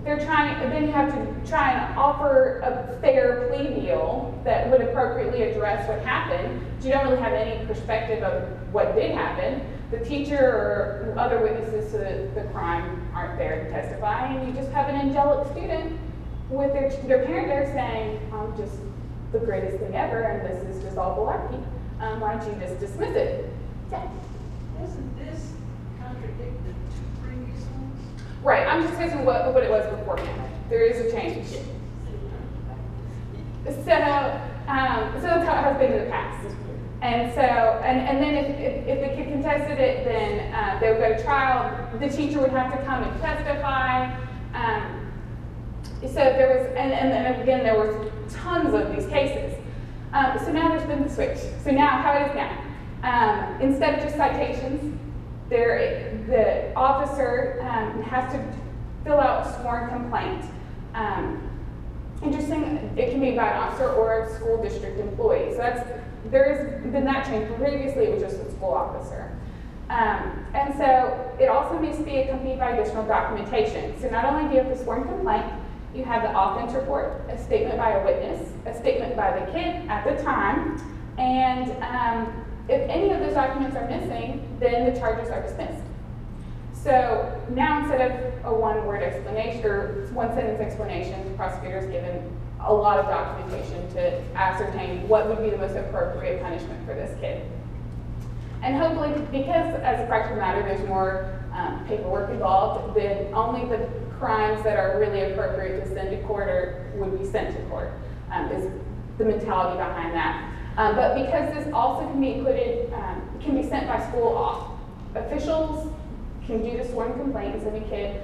then you have to try and offer a fair plea deal that would appropriately address what happened, but you don't really have any perspective of what did happen. The teacher or other witnesses to the crime aren't there to testify, and you just have an angelic student with their parent there saying, I'm just the greatest thing ever, and this is just all malarkey. Why don't you just dismiss it? Yeah. Doesn't this contradict the two previous ones? Right, I'm just saying what it was beforehand. There is a change. So that's how it has been in the past. And so, and then if the kid contested it, then they would go to trial. The teacher would have to come and testify. So there was, and then again, there was tons of these cases. So now there's been the switch. So now, how it is now, instead of just citations, the officer has to fill out a sworn complaint. Interesting, it can be by an officer or a school district employee. So there's been that change. Previously, it was just a school officer. And so it also needs to be accompanied by additional documentation. So not only do you have the sworn complaint, you have the offense report, a statement by a witness, a statement by the kid at the time, and if any of those documents are missing, then the charges are dismissed. So now instead of a one-word explanation or one-sentence explanation, the prosecutor is given a lot of documentation to ascertain what would be the most appropriate punishment for this kid. And hopefully, because as a practical matter, there's more paperwork involved, then only the crimes that are really appropriate to send to court would be sent to court, is the mentality behind that. But because this also can be included, can be sent by school officials, can do the sworn complaints of a kid.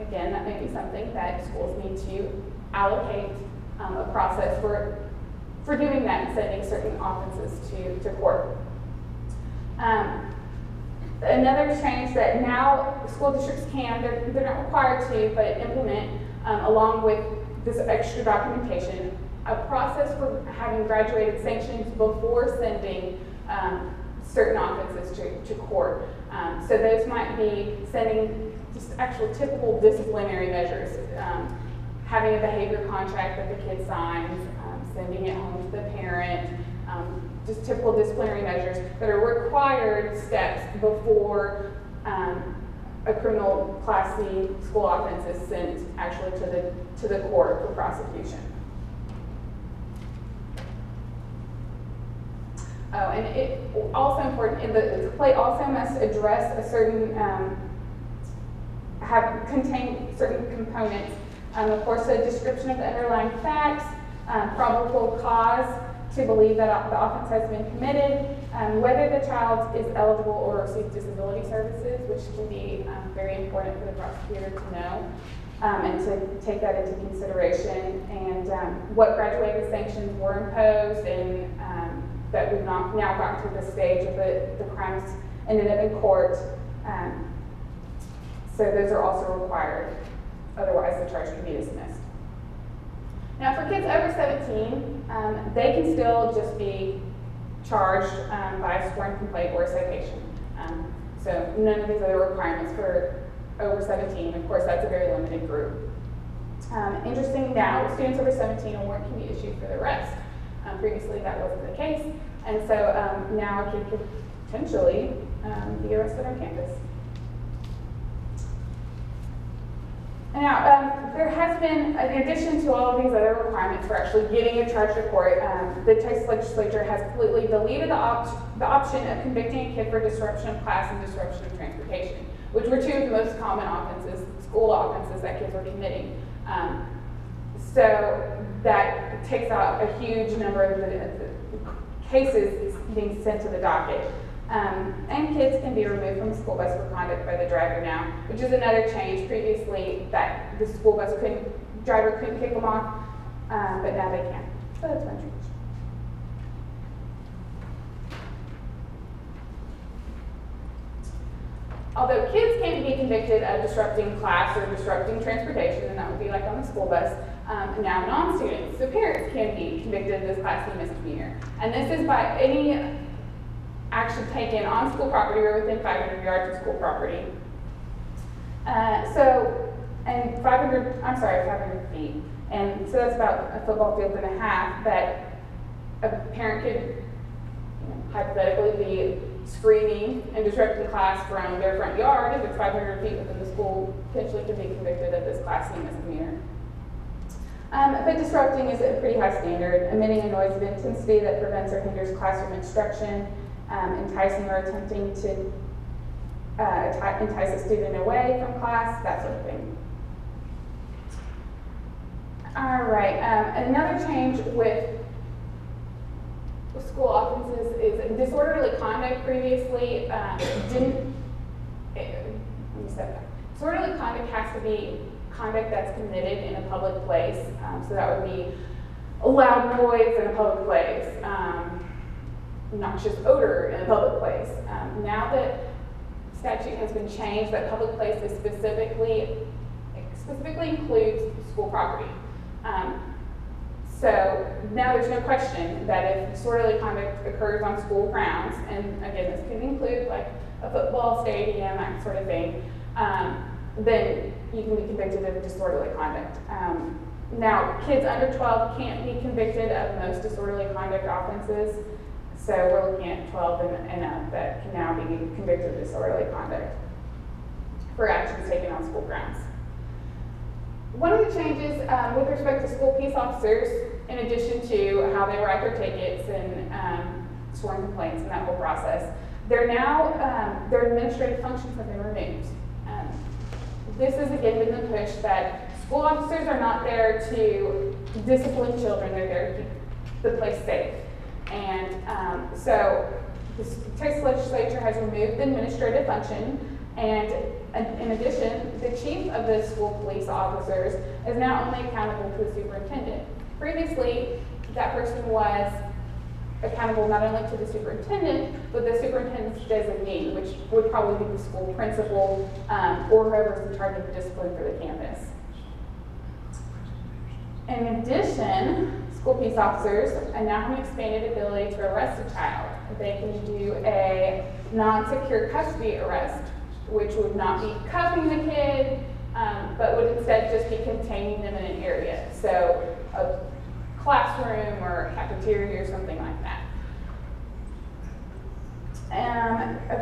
Again, that may be something that schools need to allocate a process for doing that and sending certain offenses to court. Another change that now school districts can, they're not required to, but implement, along with this extra documentation, a process for having graduated sanctions before sending certain offenses to court. So those might be sending just actual typical disciplinary measures, having a behavior contract that the kid signs, sending it home to the parent, just typical disciplinary measures that are required steps before a criminal Class C school offense is sent actually to the court for prosecution. Oh, and it also important, the complaint also must address a certain, contain certain components. Of course, a description of the underlying facts, probable cause to believe that the offense has been committed, whether the child is eligible or receives disability services, which can be very important for the prosecutor to know, and to take that into consideration, and what graduated sanctions were imposed, and that we've now gotten to the stage of the crimes ended up in court. So those are also required, otherwise the charge can be dismissed. Now for kids over 17, they can still just be charged by a sworn complaint or a citation. So none of these other requirements for over 17. Of course, that's a very limited group. Interesting now, students over 17, a warrant can be issued for the arrest. Previously, that wasn't the case. And so now a kid could potentially be arrested on campus. Now, there has been, in addition to all of these other requirements for actually getting a charge to court, the Texas legislature has completely deleted the option of convicting a kid for disruption of class and disruption of transportation, which were two of the most common offenses, school offenses that kids were committing. So that takes out a huge number of the cases being sent to the docket. And kids can be removed from the school bus for conduct by the driver now, which is another change. Previously, that the school bus driver couldn't kick them off, but now they can. So that's one change. Although kids can be convicted of disrupting class or disrupting transportation, and that would be like on the school bus, now non-students, so parents can be convicted of this Class C misdemeanor. And this is by any action taken on school property or within 500 yards of school property. And 500 feet. And so that's about a football field and a half that a parent could hypothetically be screaming and disrupting class from their front yard. If it's 500 feet within the school, potentially could be convicted of this Class C misdemeanor. But disrupting is a pretty high standard, emitting a noise of intensity that prevents or hinders classroom instruction, enticing or attempting to entice a student away from class, that sort of thing. All right, another change with school offenses is disorderly conduct. Previously disorderly conduct has to be conduct that's committed in a public place. So that would be a loud noise in a public place, noxious odor in a public place. Now that statute has been changed, that public place is specifically includes school property. So now there's no question that if disorderly conduct occurs on school grounds, and again, this can include like a football stadium, that sort of thing, then you can be convicted of disorderly conduct. Now, kids under 12 can't be convicted of most disorderly conduct offenses, so we're looking at 12 and up that can now be convicted of disorderly conduct for actions taken on school grounds. One of the changes with respect to school peace officers, in addition to how they write their tickets and sworn complaints and that whole process, they're now, their administrative functions have been removed. This has again been the push that school officers are not there to discipline children, they're there to keep the place safe. And so the Texas legislature has removed the administrative function, and in addition, the chief of the school police officers is now only accountable to the superintendent. Previously, that person was accountable not only to the superintendent, but the superintendent's designee, which would probably be the school principal or whoever's in charge of discipline for the campus. In addition, school peace officers now have an expanded ability to arrest a child. They can do a non-secure custody arrest, which would not be cuffing the kid, but would instead just be containing them in an area. So a classroom or a cafeteria or something like that.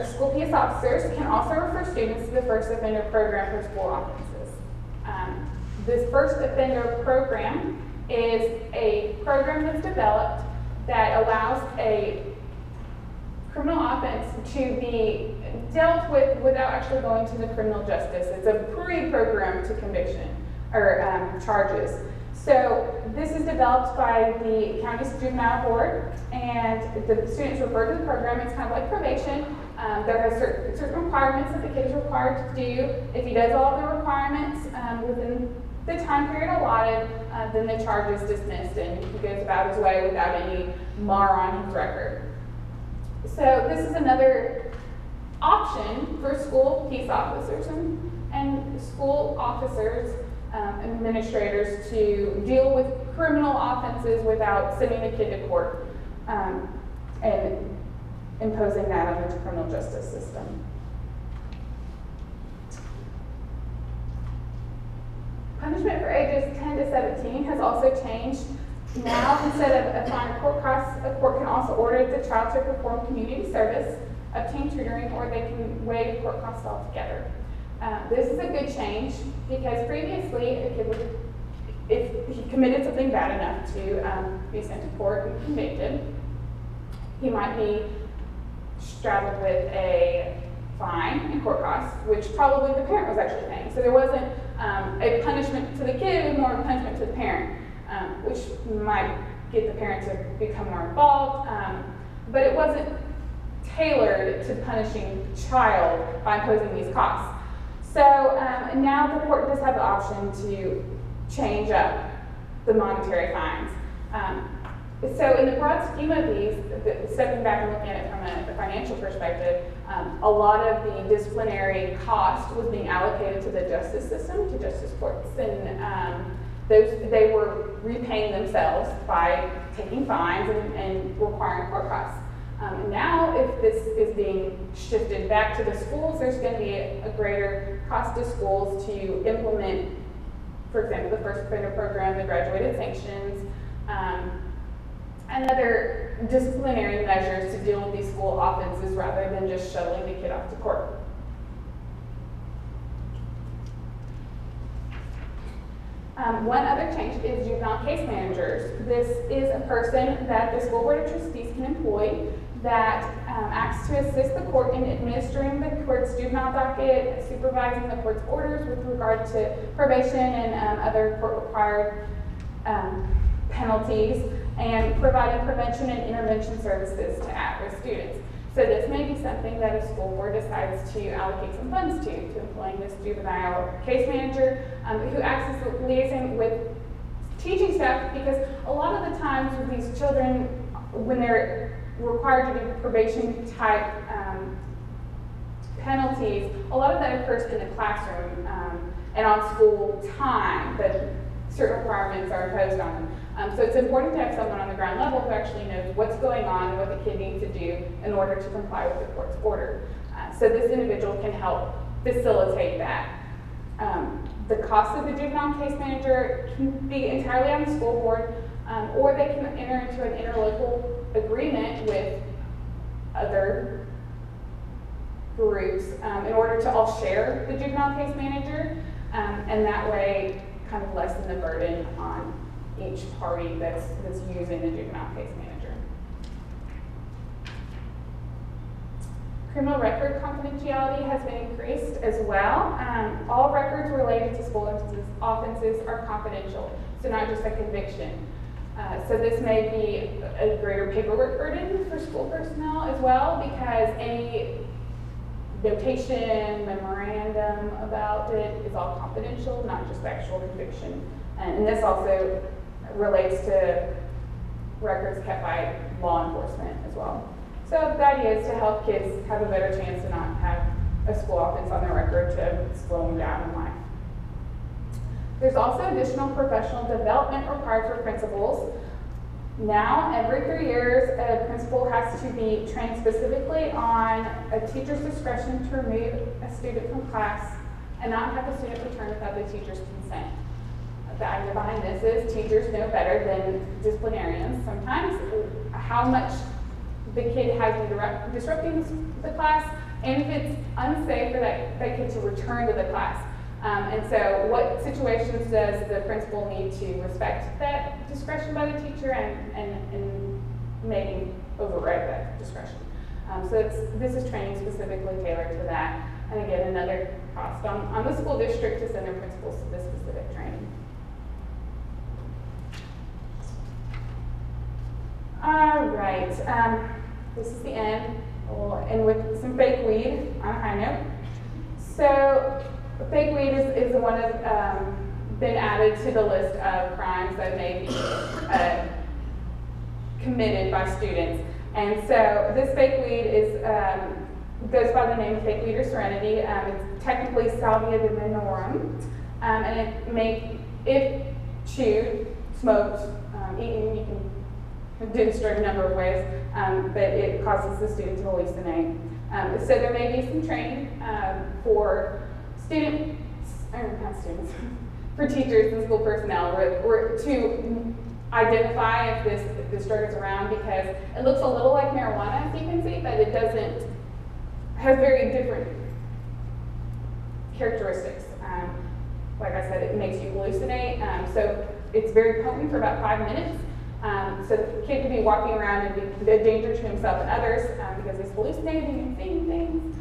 School peace officers can also refer students to the first offender program for school offenses. This first offender program is a program that's developed that allows a criminal offense to be dealt with without actually going to the criminal justice. It's a pre-program to conviction or charges. So this is developed by the county's juvenile board, and the students refer to the program. It's kind of like probation. There are certain requirements that the kid is required to do. If he does all of the requirements within the time period allotted, then the charge is dismissed and he goes about his way without any mar on his record. So this is another option for school peace officers and school officers, administrators, to deal with criminal offenses without sending the kid to court and imposing that on the criminal justice system. Punishment for ages 10 to 17 has also changed. Now, instead of a fine or court costs, a court can also order the child to perform community service, obtain tutoring, or they can waive court costs altogether. This is a good change because previously, a kid would, if he committed something bad enough to be sent to court and convicted, he might be straddled with a fine and court costs, which probably the parent was actually paying. So there wasn't a punishment to the kid, it was more of a punishment to the parent, which might get the parent to become more involved, but it wasn't tailored to punishing the child by imposing these costs. So now the court does have the option to change up the monetary fines. So in the broad scheme of these, stepping back and looking at it from a financial perspective, a lot of the disciplinary cost was being allocated to the justice system, to justice courts, and they were repaying themselves by taking fines and requiring court costs. Now, if this is being shifted back to the schools, there's going to be a greater cost to schools to implement, for example, the first offender program, the graduated sanctions, and other disciplinary measures to deal with these school offenses rather than just shuttling the kid off to court. One other change is juvenile case managers. This is a person that the school board of trustees can employ that acts to assist the court in administering the court's juvenile docket, supervising the court's orders with regard to probation and other court-required penalties, and providing prevention and intervention services to at-risk students. So this may be something that a school board decides to allocate some funds to employing this juvenile case manager who acts as a liaison with teaching staff, because a lot of the times with these children, when they're required to do probation type penalties, a lot of that occurs in the classroom and on school time, but certain requirements are imposed on them. So it's important to have someone on the ground level who actually knows what's going on and what the kid needs to do in order to comply with the court's order. So this individual can help facilitate that. The cost of the juvenile case manager can be entirely on the school board, or they can enter into an interlocal agreement with other groups in order to all share the juvenile case manager, and that way kind of lessen the burden on each party that's using the juvenile case manager. Criminal record confidentiality has been increased as well. All records related to school offenses are confidential, so not just a conviction. So this may be a greater paperwork burden for school personnel as well, because any notation, memorandum about it is all confidential, not just actual conviction. And this also relates to records kept by law enforcement as well. So the idea is to help kids have a better chance to not have a school offense on their record to slow them down in life. There's also additional professional development required for principals. Now, every 3 years, a principal has to be trained specifically on a teacher's discretion to remove a student from class and not have the student return without the teacher's consent. The idea behind this is teachers know better than disciplinarians sometimes how much the kid has been disrupting the class, and if it's unsafe for that kid to return to the class. And so what situations does the principal need to respect that discretion by the teacher and maybe override that discretion? So this is training specifically tailored to that. And again, another cost on the school district to send their principals to this specific training. All right, this is the end. We'll end with some fake weed on a high note. So fake weed is the one that's been added to the list of crimes that may be committed by students. And so this fake weed goes by the name of fake weed or serenity. It's technically salvia divinorum, and it may, if chewed, smoked, eaten, you can demonstrate a number of ways, but it causes the student to hallucinate. So there may be some training for for teachers and school personnel or to identify if this drug is around, because it looks a little like marijuana, as you can see, but it has very different characteristics. Like I said, it makes you hallucinate, so it's very potent for about 5 minutes. So the kid could be walking around and be a danger to himself and others because he's hallucinating and seeing things.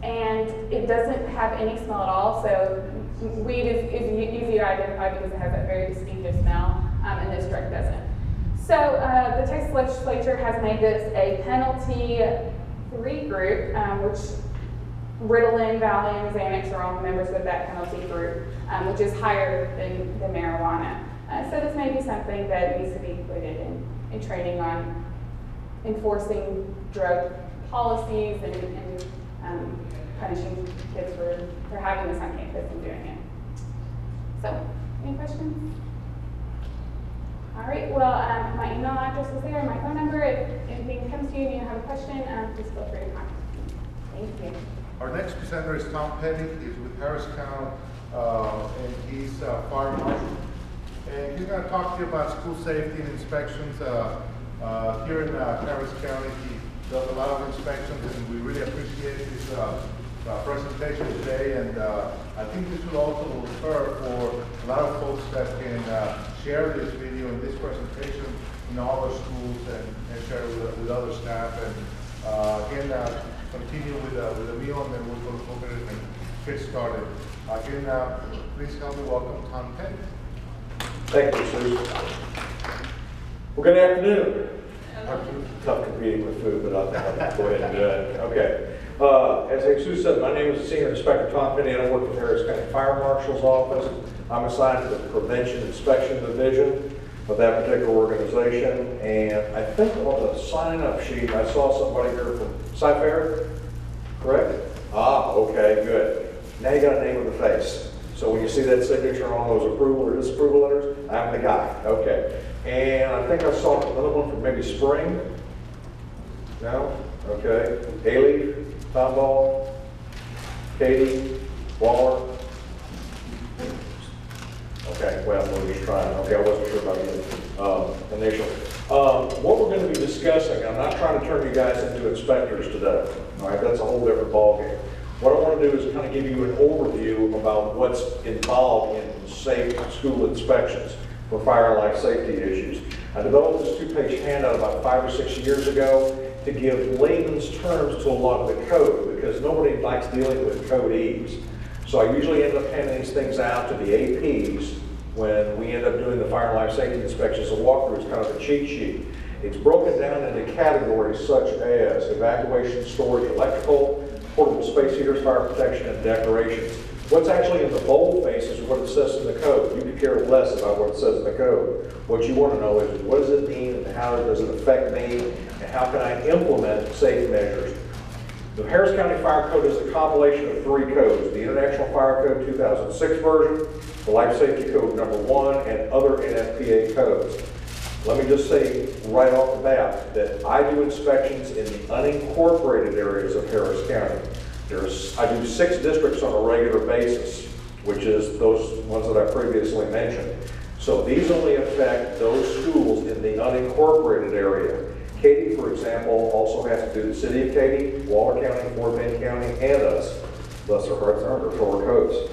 And it doesn't have any smell at all, so weed is easy to identify because it has that very distinctive smell, and this drug doesn't. So the Texas legislature has made this a penalty-free group, which Ritalin, Valium, Xanax are all members of that penalty group, which is higher than marijuana. So this may be something that needs to be included in training on enforcing drug policies and punishing kids for having this on campus and doing it. So, any questions? All right, well, my email address is there, my phone number. If anything comes to you and you have a question, please feel free to contact me. Thank you. Our next presenter is Tom Petty. He's with Harris County, and he's fire marshal. And he's going to talk to you about school safety and inspections here in Harris County. He does a lot of inspections, and we really appreciate his presentation today. And I think this will also refer for a lot of folks that can share this video and this presentation in all our schools and share it with other staff. And again, continue with the meal, and then we'll go over it and get started. Again, please help me welcome Tom Petty. Thank you, Sue. Well, good afternoon. Tough competing with food, but I'll go ahead and do it. Okay. As Jesus said, my name is Senior Inspector Tom Petty, and I work with the Harris County Fire Marshal's Office. I'm assigned to the Prevention Inspection Division of that particular organization. And I think on the sign-up sheet, I saw somebody here from Cy-Fair, correct? Ah, okay, good. Now you got a name with a face. So when you see that signature on those approval or disapproval letters, I'm the guy. Okay. And I think I saw another one from maybe Spring. No? Okay. Haley, Tomball, Katie, Waller. Okay, well, we're just trying. Okay, I wasn't sure about the initial. What we're going to be discussing, I'm not trying to turn you guys into inspectors today. All right, that's a whole different ballgame. What I want to do is kind of give you an overview about what's involved in safe school inspections for fire and life safety issues. I developed this 2-page handout about 5 or 6 years ago to give layman's terms to a lot of the code, because nobody likes dealing with codees. So I usually end up handing these things out to the APs when we end up doing the fire and life safety inspections, a walkthrough is kind of a cheat sheet. It's broken down into categories such as evacuation, storage, electrical, portable space heaters, fire protection, and decorations. What's actually in the bold face is what it says in the code. You could care less about what it says in the code. What you want to know is what does it mean and how does it affect me and how can I implement safe measures. The Harris County Fire Code is a compilation of 3 codes: the International Fire Code 2006 version, the Life Safety Code #1, and other NFPA codes. Let me just say right off the bat that I do inspections in the unincorporated areas of Harris County. I do 6 districts on a regular basis, which is those ones that I previously mentioned. So these only affect those schools in the unincorporated area. Katy, for example, also has to do the city of Katy, Waller County, Fort Bend County, and us. Bless their hearts, they're under 4 codes.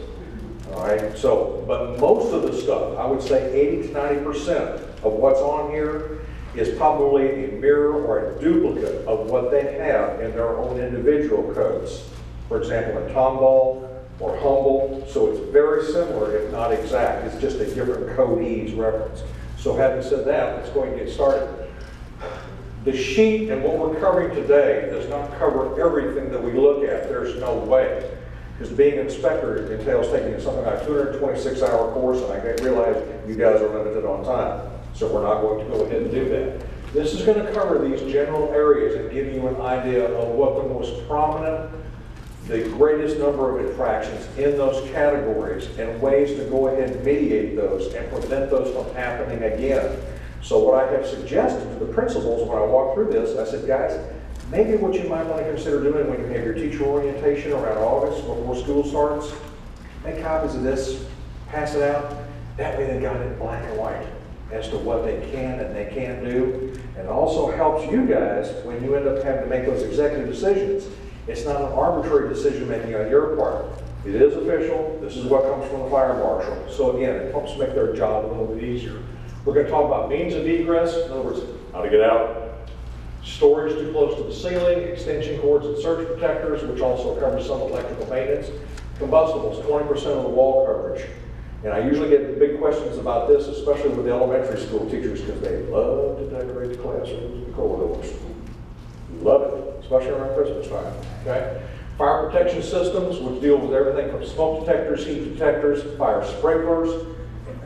All right, so, but most of the stuff, I would say 80 to 90% of what's on here is probably a mirror or a duplicate of what they have in their own individual codes. For example, in Tomball or Humble, so it's very similar, if not exact. It's just a different code's reference. So having said that, let's go and get started. The sheet and what we're covering today does not cover everything that we look at. There's no way. Because being an inspector entails taking something like a 226-hour course, and I realize you guys are limited on time. So we're not going to go ahead and do that. This is going to cover these general areas and give you an idea of what the most prominent, the greatest number of infractions in those categories, and ways to go ahead and mediate those and prevent those from happening again. So what I have suggested to the principals when I walk through this, I said, guys, maybe what you might want to consider doing when you have your teacher orientation around August before school starts, make copies of this, pass it out. That way they got it in black and white as to what they can and they can't do. And it also helps you guys when you end up having to make those executive decisions. It's not an arbitrary decision making on your part. It is official. This is what comes from the fire marshal. So again, it helps make their job a little bit easier. We're going to talk about means of egress. In other words, how to get out. Storage too close to the ceiling, extension cords and surge protectors, which also covers some electrical maintenance. Combustibles, 20% of the wall coverage. And I usually get big questions about this, especially with the elementary school teachers, because they love to decorate the classrooms and corridors. Love it, especially around Christmas time, okay? Fire protection systems, which deal with everything from smoke detectors, heat detectors, fire sprinklers,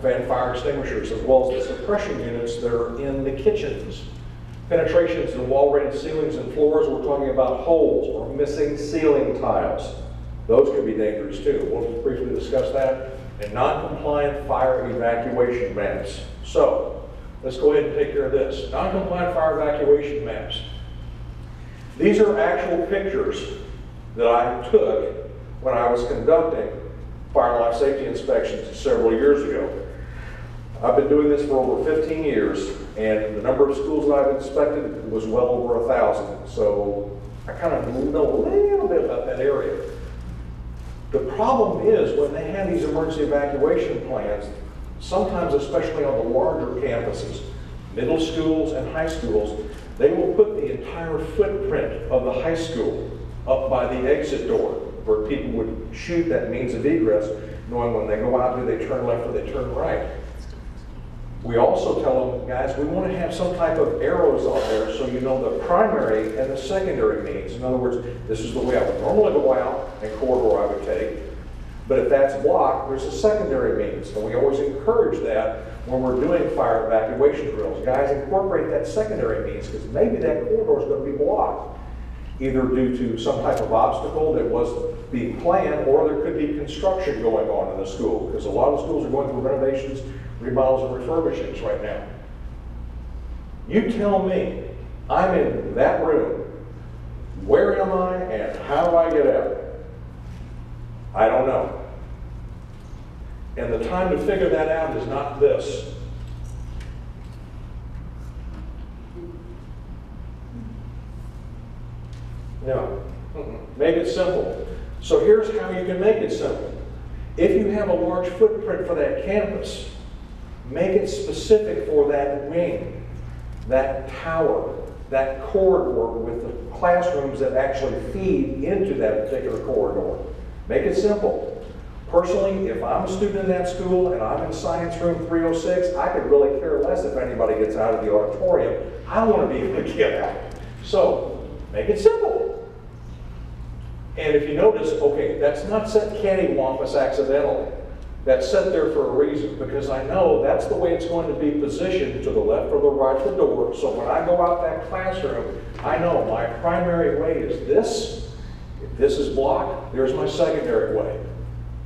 and fire extinguishers, as well as the suppression units that are in the kitchens. Penetrations in wall-rated ceilings and floors, we're talking about holes or missing ceiling tiles. Those could be dangerous too. We'll just briefly discuss that. And non-compliant fire evacuation maps. So, let's go ahead and take care of this. Non-compliant fire evacuation maps. These are actual pictures that I took when I was conducting fire and life safety inspections several years ago. I've been doing this for over 15 years, and the number of schools that I've inspected was well over 1,000. So I kind of know a little bit about that area. The problem is when they have these emergency evacuation plans, sometimes especially on the larger campuses, middle schools and high schools, they will put the entire footprint of the high school up by the exit door where people would shoot that means of egress, knowing when they go out, do they turn left or they turn right. We also tell them, guys, we want to have some type of arrows on there so you know the primary and the secondary means. In other words, this is the way I would normally go out and corridor I would take. But if that's blocked, there's a secondary means. And we always encourage that when we're doing fire evacuation drills. Guys, incorporate that secondary means because maybe that corridor is going to be blocked, either due to some type of obstacle that wasn't being planned, or there could be construction going on in the school because a lot of schools are going through renovations, remodels, and refurbishings right now. You tell me, I'm in that room, where am I and how do I get out? I don't know. And the time to figure that out is not this. No. Make it simple. So here's how you can make it simple. If you have a large footprint for that campus, make it specific for that wing, that tower, that corridor with the classrooms that actually feed into that particular corridor. Make it simple. Personally, if I'm a student in that school and I'm in science room 306, I could really care less if anybody gets out of the auditorium. I want to be able to get out. So, make it simple. And if you notice, okay, that's not set cattywampus accidentally. That's set there for a reason, because I know that's the way it's going to be positioned, to the left or the right of the door. So when I go out that classroom, I know my primary way is this. If this is blocked, there's my secondary way.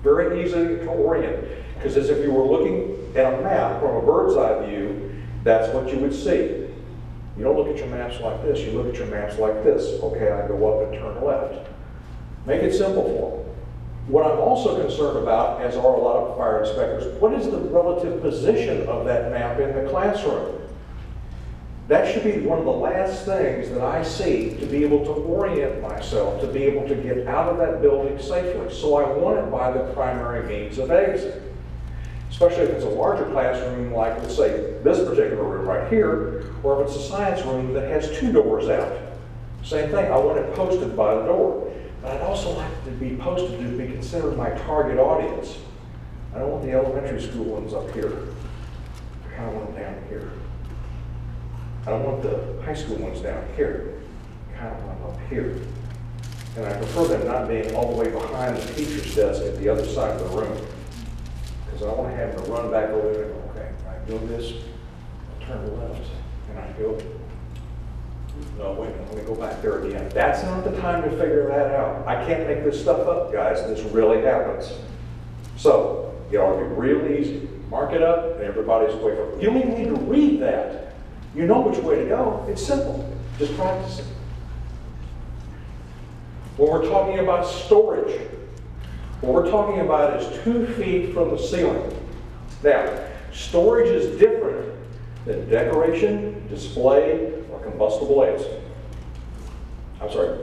Very easy to orient, because as if you were looking at a map from a bird's eye view, that's what you would see. You don't look at your maps like this, you look at your maps like this. Okay, I go up and turn left. Make it simple for them. What I'm also concerned about, as are a lot of fire inspectors, what is the relative position of that map in the classroom? That should be one of the last things that I see to be able to orient myself, to be able to get out of that building safely. So I want it by the primary means of exit. Especially if it's a larger classroom, like let's say this particular room right here, or if it's a science room that has 2 doors out. Same thing, I want it posted by the door. But I'd also like it to be posted to be considered my target audience. I don't want the elementary school ones up here. I kind of want them down here. I don't want the high school ones down here. I kind of want them up here. And I prefer them not being all the way behind the teacher's desk at the other side of the room. Because I don't want to have them to run back over there and go, okay, I go this, I turn left, and I go, no, wait a minute, let me go back there again. That's not the time to figure that out. I can't make this stuff up, guys. This really happens. So, it ought to be real easy. Mark it up, and everybody's away from it. You don't even need to read that. You know which way to go. It's simple. Just practice it. When we're talking about storage, what we're talking about is 2 feet from the ceiling. Now, storage is different than decoration, display, or combustible aids. I'm sorry,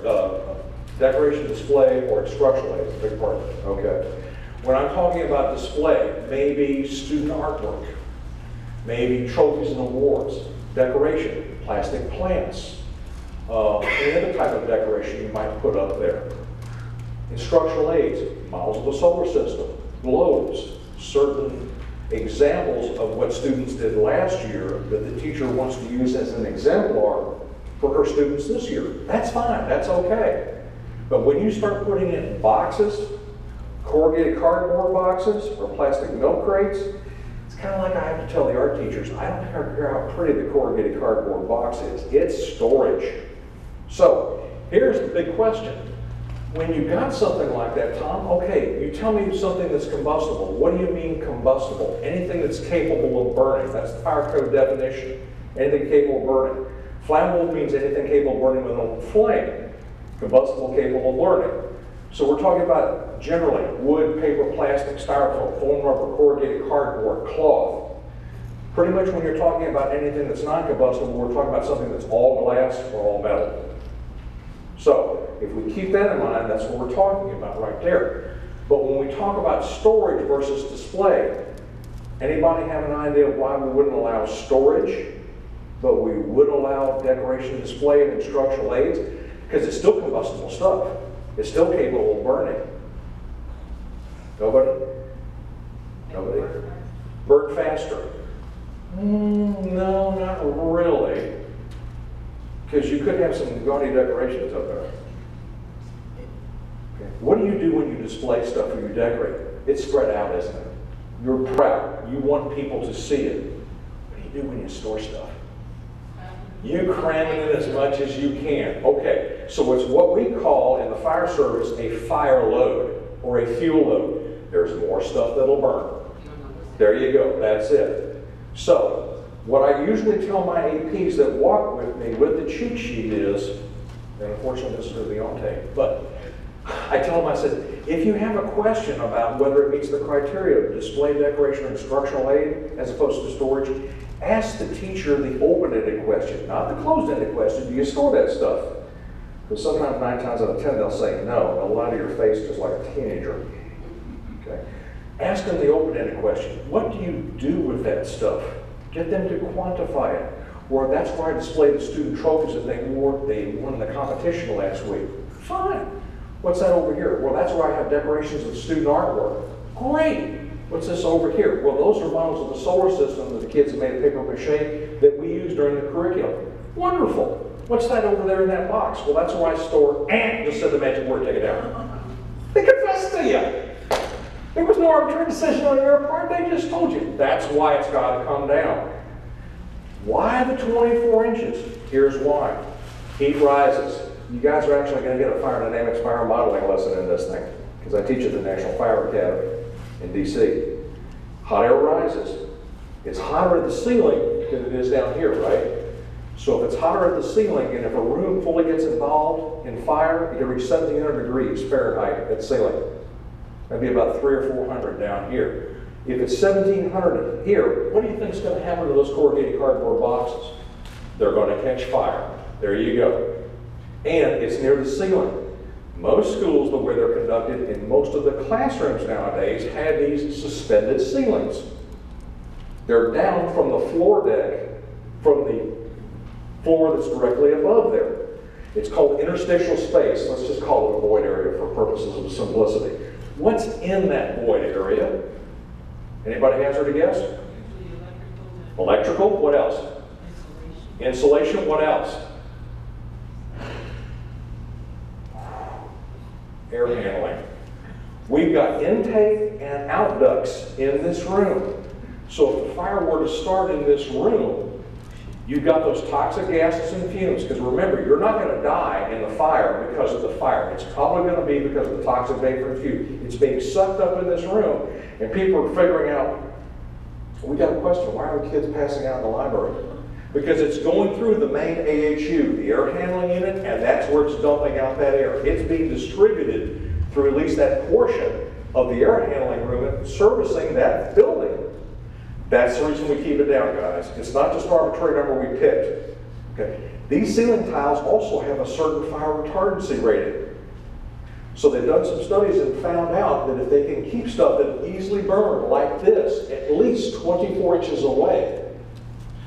decoration, display, or instructional aids, big part. Okay. When I'm talking about display, maybe student artwork, maybe trophies and awards, decoration, plastic plants, any other type of decoration you might put up there. Instructional aids, models of the solar system, globes, certain examples of what students did last year that the teacher wants to use as an exemplar for her students this year. That's fine, that's okay. But when you start putting in boxes, corrugated cardboard boxes, or plastic milk crates, it's kind of like I have to tell the art teachers, I don't care how pretty the corrugated cardboard box is, it's storage. So, here's the big question. When you got something like that, Tom, okay, you tell me something that's combustible. What do you mean combustible? Anything that's capable of burning. That's the fire code definition. Anything capable of burning. Flammable means anything capable of burning with an open flame. Combustible, capable of burning. So we're talking about generally wood, paper, plastic, styrofoam, foam rubber, corrugated cardboard, cloth. Pretty much when you're talking about anything that's non-combustible, we're talking about something that's all glass or all metal. So, if we keep that in mind, that's what we're talking about right there. But when we talk about storage versus display, anybody have an idea of why we wouldn't allow storage, but we would allow decoration, display, and instructional aids? Because it's still combustible stuff. It's still capable of burning. Nobody? Nobody? Burn faster? No, not really. Because you could have some gaudy decorations up there. Okay. What do you do when you display stuff or you decorate? It's spread out, isn't it? You're proud. You want people to see it. What do you do when you store stuff? You cram it in as much as you can. Okay, so it's what we call in the fire service a fire load or a fuel load. There's more stuff that'll burn. There you go, that's it. So, what I usually tell my APs that walk with me with the cheat sheet is, and unfortunately this is going to be on tape, but I tell them, I said, if you have a question about whether it meets the criteria of display, decoration, or instructional aid as opposed to storage, ask the teacher the open-ended question, not the closed-ended question. Do you store that stuff? Because sometimes 9 times out of 10 they'll say no. They'll lie to your face just like a teenager. Okay. Ask them the open-ended question. What do you do with that stuff? Get them to quantify it. Or that's where I display the student trophies that they won the competition last week. Fine. What's that over here? Well, that's where I have decorations of student artwork. Great. What's this over here? Well, those are models of the solar system that the kids have made of paper mache that we use during the curriculum. Wonderful. What's that over there in that box? Well, that's where I store, and just said the magic word, take it down. They confessed to you. There was no arbitrary decision on your part. They just told you. That's why it's got to come down. Why the 24 inches? Here's why. Heat rises. You guys are actually going to get a fire dynamics, fire modeling lesson in this thing, because I teach at the National Fire Academy in DC. Hot air rises. It's hotter at the ceiling than it is down here, right? So if it's hotter at the ceiling, and if a room fully gets involved in fire, it can reach 1,700 degrees Fahrenheit at the ceiling. That'd be about 300 or 400 down here. If it's 1,700 here, what do you think is going to happen to those corrugated cardboard boxes? They're going to catch fire. There you go. And it's near the ceiling. Most schools, the way they're conducted, in most of the classrooms nowadays, have these suspended ceilings. They're down from the floor deck, from the floor that's directly above there. It's called interstitial space. Let's just call it a void area for purposes of simplicity. What's in that void area? Anybody hazard a guess? Electrical. What else? Insulation. What else? Air handling. We've got intake and out ducts in this room. So if the fire were to start in this room, you've got those toxic gases and fumes, because remember, you're not going to die in the fire because of the fire. It's probably going to be because of the toxic vapor and fume. It's being sucked up in this room, and people are figuring out, we got a question, why are the kids passing out in the library? Because it's going through the main AHU, the air handling unit, and that's where it's dumping out that air. It's being distributed through at least that portion of the air handling room servicing that building. That's the reason we keep it down, guys. It's not just an arbitrary number we picked. Okay. These ceiling tiles also have a certain fire retardancy rating. So they've done some studies and found out that if they can keep stuff that easily burn like this at least 24 inches away,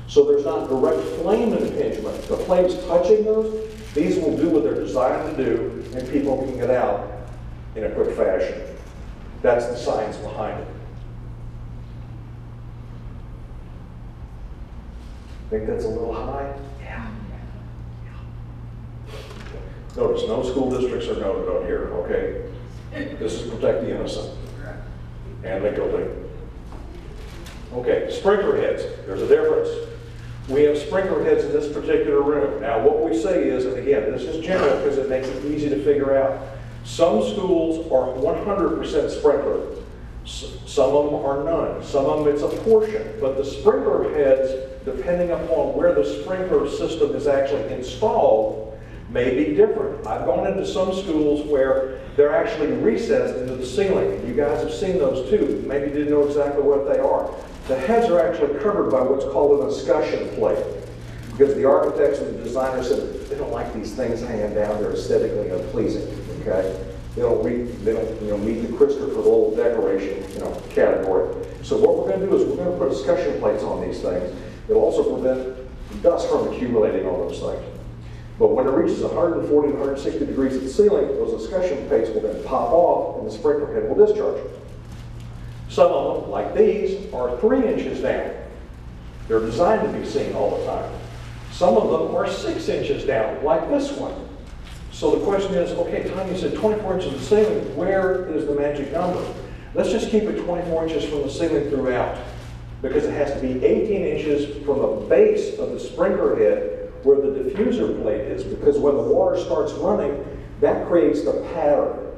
so there's not direct flame impingement, the flames touching those, these will do what they're designed to do, and people can get out in a quick fashion. That's the science behind it. Think that's a little high? Yeah. Notice no school districts are noted on here, okay? This is protect the innocent and the guilty. Okay, sprinkler heads. There's a difference. We have sprinkler heads in this particular room. Now what we say is, and again, this is general because it makes it easy to figure out, some schools are 100% sprinkler. Some of them are none. Some of them it's a portion. But the sprinkler heads, depending upon where the sprinkler system is actually installed, may be different. I've gone into some schools where they're actually recessed into the ceiling. You guys have seen those too. Maybe you didn't know exactly what they are. The heads are actually covered by what's called an escutcheon plate, because the architects and the designers said they don't like these things hanging down. They're aesthetically unpleasing. Okay, they don't meet the Christopher Lowell decoration category. So what we're going to do is we're going to put escutcheon plates on these things. It'll also prevent dust from accumulating on those things. But when it reaches 140 to 160 degrees at the ceiling, those escutcheon plates will then pop off and the sprinkler head will discharge. Some of them, like these, are 3 inches down. They're designed to be seen all the time. Some of them are 6 inches down, like this one. So the question is, okay, Tanya, you said 24 inches of ceiling, where is the magic number? Let's just keep it 24 inches from the ceiling throughout, because it has to be 18 inches from the base of the sprinkler head where the diffuser plate is, because when the water starts running, that creates the pattern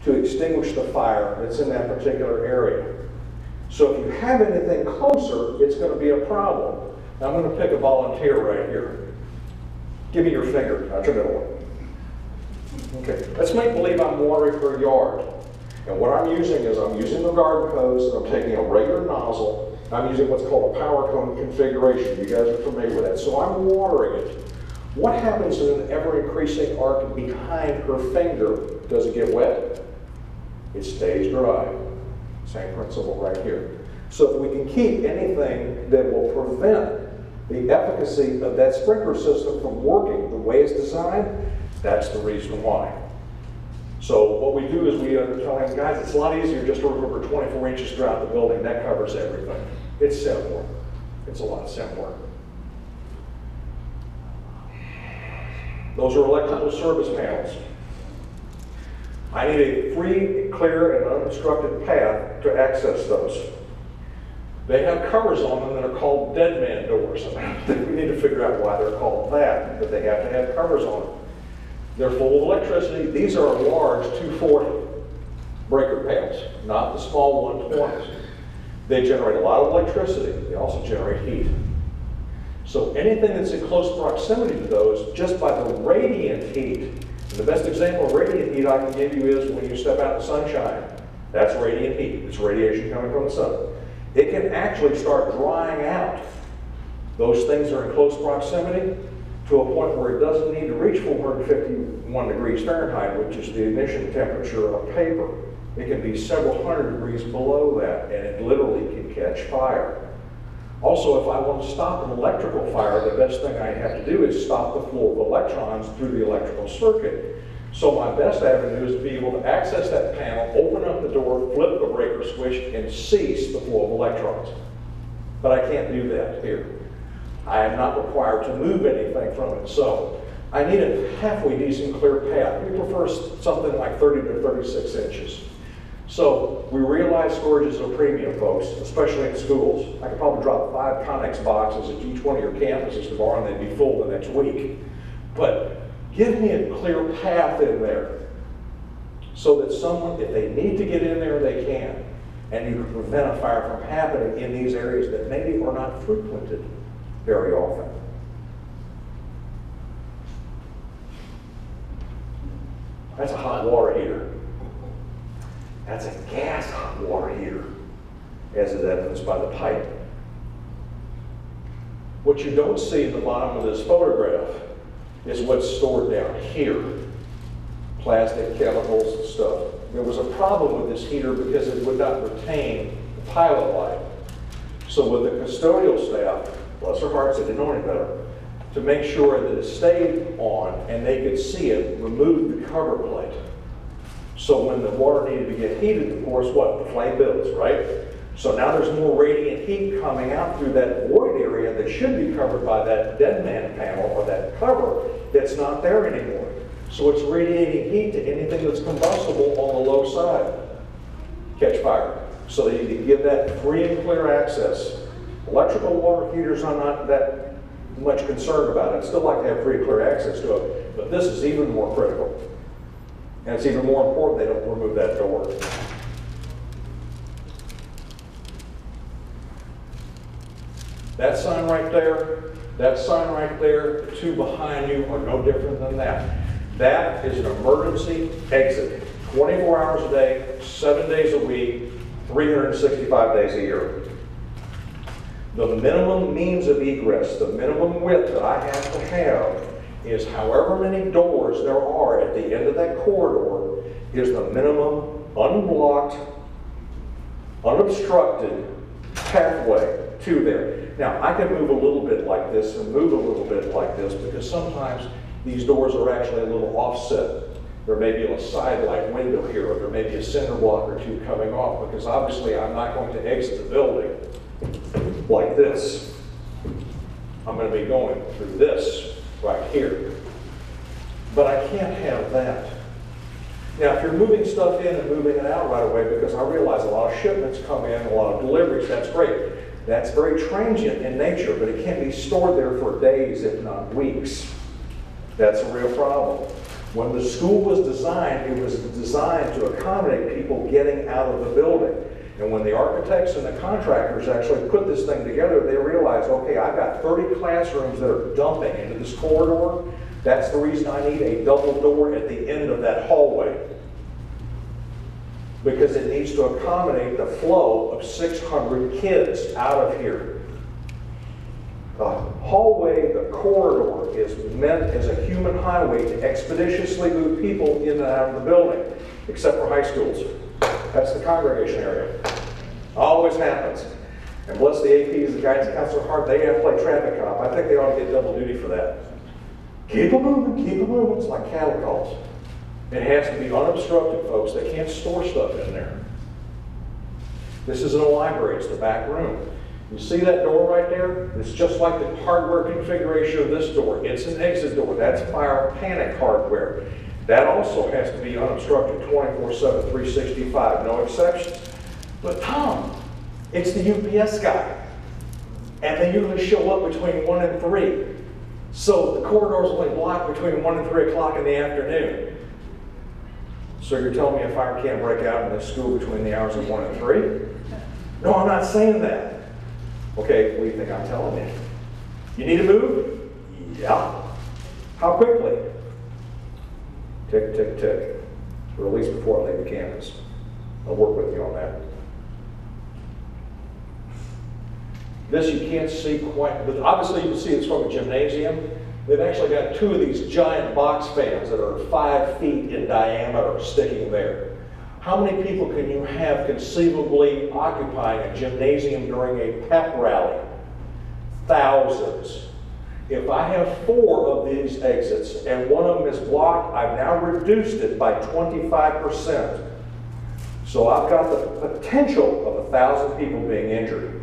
to extinguish the fire that's in that particular area. So if you have anything closer, it's going to be a problem. Now I'm going to pick a volunteer right here. Give me your finger. Now turn it on. Okay, let's make believe I'm watering for a yard. And what I'm using is I'm using the garden hose and I'm taking a regular nozzle. I'm using what's called a power cone configuration. You guys are familiar with that. So I'm watering it. What happens in an ever-increasing arc behind her finger? Does it get wet? It stays dry. Same principle right here. So if we can keep anything that will prevent the efficacy of that sprinkler system from working the way it's designed, that's the reason why. So what we do is we tell them, guys, it's a lot easier just to remember 24 inches throughout the building. That covers everything. It's simpler. It's a lot simpler. Those are electrical service panels. I need a free, clear, and unobstructed path to access those. They have covers on them that are called dead man doors. And I think we need to figure out why they're called that, but they have to have covers on them. They're full of electricity. These are large 240 breaker panels, not the small 120s. They generate a lot of electricity. They also generate heat. So anything that's in close proximity to those, just by the radiant heat, and the best example of radiant heat I can give you is when you step out in the sunshine. That's radiant heat. It's radiation coming from the sun. It can actually start drying out. Those things are in close proximity to a point where it doesn't need to reach 451 degrees Fahrenheit, which is the ignition temperature of paper. It can be several hundred degrees below that, and it literally can catch fire. Also, if I want to stop an electrical fire, the best thing I have to do is stop the flow of electrons through the electrical circuit. So my best avenue is to be able to access that panel, open up the door, flip the breaker switch, and cease the flow of electrons. But I can't do that here. I am not required to move anything from it. So I need a halfway decent clear path. We prefer something like 30 to 36 inches. So we realize storage is a premium, folks, especially in schools. I could probably drop 5 Connex boxes at each one of your campuses tomorrow and they'd be full the next week. But give me a clear path in there so that someone, if they need to get in there, they can. And you can prevent a fire from happening in these areas that maybe are not frequented very often. That's a hot water heater. That's a gas hot water heater, as is evidenced by the pipe. What you don't see in the bottom of this photograph is what's stored down here. Plastic, chemicals, and stuff. There was a problem with this heater because it would not retain the pilot light. So with the custodial staff, bless their hearts, they didn't know any better, to make sure that it stayed on and they could see it, remove the cover plate. So when the water needed to get heated, of course, what? The flame builds, right? So now there's more radiant heat coming out through that void area that should be covered by that dead man panel or that cover that's not there anymore. So it's radiating heat to anything that's combustible on the low side. Catch fire. So they need to give that free and clear access. Electrical water heaters, I'm not that much concerned about. I'd still like to have free and clear access to it. But this is even more critical. And it's even more important they don't remove that door. That sign right there, that sign right there, the two behind you are no different than that. That is an emergency exit. 24 hours a day, 7 days a week, 365 days a year. The minimum means of egress, the minimum width that I have to have is however many doors there are at the end of that corridor is the minimum unblocked, unobstructed pathway to there. Now, I can move a little bit like this and move a little bit like this because sometimes these doors are actually a little offset. There may be a side light window here, or there may be a cinder block or two coming off because obviously I'm not going to exit the building like this. I'm going to be going through this right here. But I can't have that. Now, if you're moving stuff in and moving it out right away, because I realize a lot of shipments come in, a lot of deliveries, that's great. That's very transient in nature, but it can't be stored there for days, if not weeks. That's a real problem. When the school was designed, it was designed to accommodate people getting out of the building. And when the architects and the contractors actually put this thing together, they realized, okay, I've got 30 classrooms that are dumping into this corridor. That's the reason I need a double door at the end of that hallway. Because it needs to accommodate the flow of 600 kids out of here. The hallway, the corridor, is meant as a human highway to expeditiously move people in and out of the building, except for high schools. That's the congregation area. Always happens. And bless the APs, the guidance counselor heart, they have to play traffic cop. I think they ought to get double duty for that. Keep them moving, keep them moving. It's like cattle calls. It has to be unobstructed, folks. They can't store stuff in there. This isn't a library, it's the back room. You see that door right there? It's just like the hardware configuration of this door. It's an exit door. That's fire panic hardware. That also has to be unobstructed 24/7, 365, no exceptions. But Tom, it's the UPS guy. And they usually show up between 1 and 3. So the corridor's only blocked between 1 and 3 o'clock in the afternoon. So you're telling me a fire can't break out in this school between the hours of 1 and 3? No, I'm not saying that. Okay, what do you think I'm telling you? You need to move? Yeah. How quickly? Tick, tick, tick. Or at least before I leave the campus. I'll work with you on that. This you can't see quite, but obviously you can see it's from a gymnasium. They've actually got 2 of these giant box fans that are 5 feet in diameter sticking there. How many people can you have conceivably occupying a gymnasium during a pep rally? Thousands. If I have 4 of these exits and one of them is blocked, I've now reduced it by 25%. So I've got the potential of 1,000 people being injured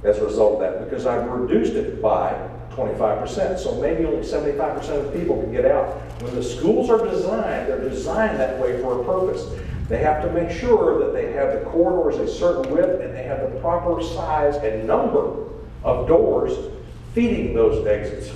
as a result of that, because I've reduced it by 25%. So maybe only 75% of the people can get out. When the schools are designed, they're designed that way for a purpose. They have to make sure that they have the corridors a certain width and they have the proper size and number of doors feeding those exits.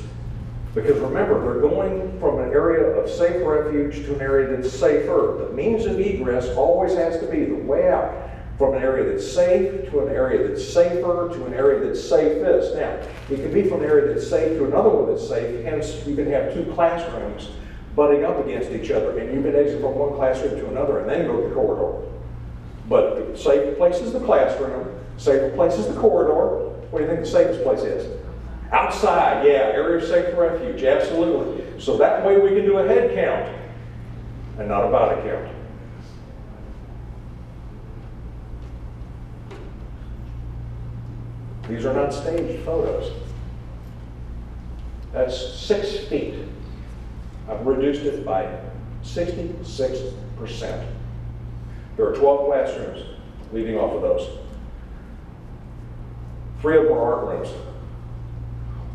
Because remember, they're going from an area of safe refuge to an area that's safer. The means of egress always has to be the way out. From an area that's safe to an area that's safer to an area that's safest. Now, it can be from an area that's safe to another one that's safe, hence you can have 2 classrooms butting up against each other, and you can exit from one classroom to another and then go to the corridor. But the safe place is the classroom, safer place is the corridor. What do you think the safest place is? Outside, yeah, area of safe refuge, absolutely. So that way we can do a head count and not a body count. These are not staged photos. That's 6 feet. I've reduced it by 66%. There are 12 classrooms leading off of those. 3 of them are art rooms.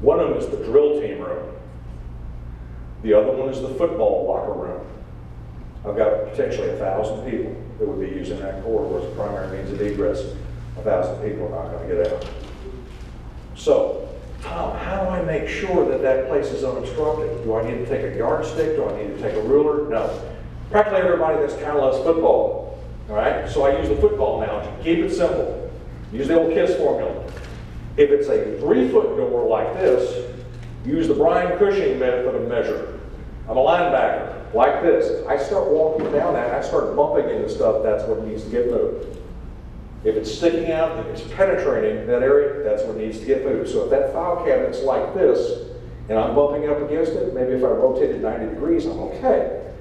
One of them is the drill team room. The other one is the football locker room. I've got potentially 1,000 people that would be using that corridor as a primary means of egress. 1,000 people are not going to get out. So, Tom, how do I make sure that that place is unobstructed? Do I need to take a yardstick? Do I need to take a ruler? No. Practically everybody in this town loves football. All right? So I use the football analogy. Keep it simple. Use the old KISS formula. If it's a 3-foot door like this, use the Brian Cushing method of measure. I'm a linebacker, like this. I start walking down that, I start bumping into stuff, that's what needs to get moved. If it's sticking out, if it's penetrating that area, that's what needs to get moved. So if that file cabinet's like this, and I'm bumping up against it, maybe if I rotate it 90 degrees, I'm okay.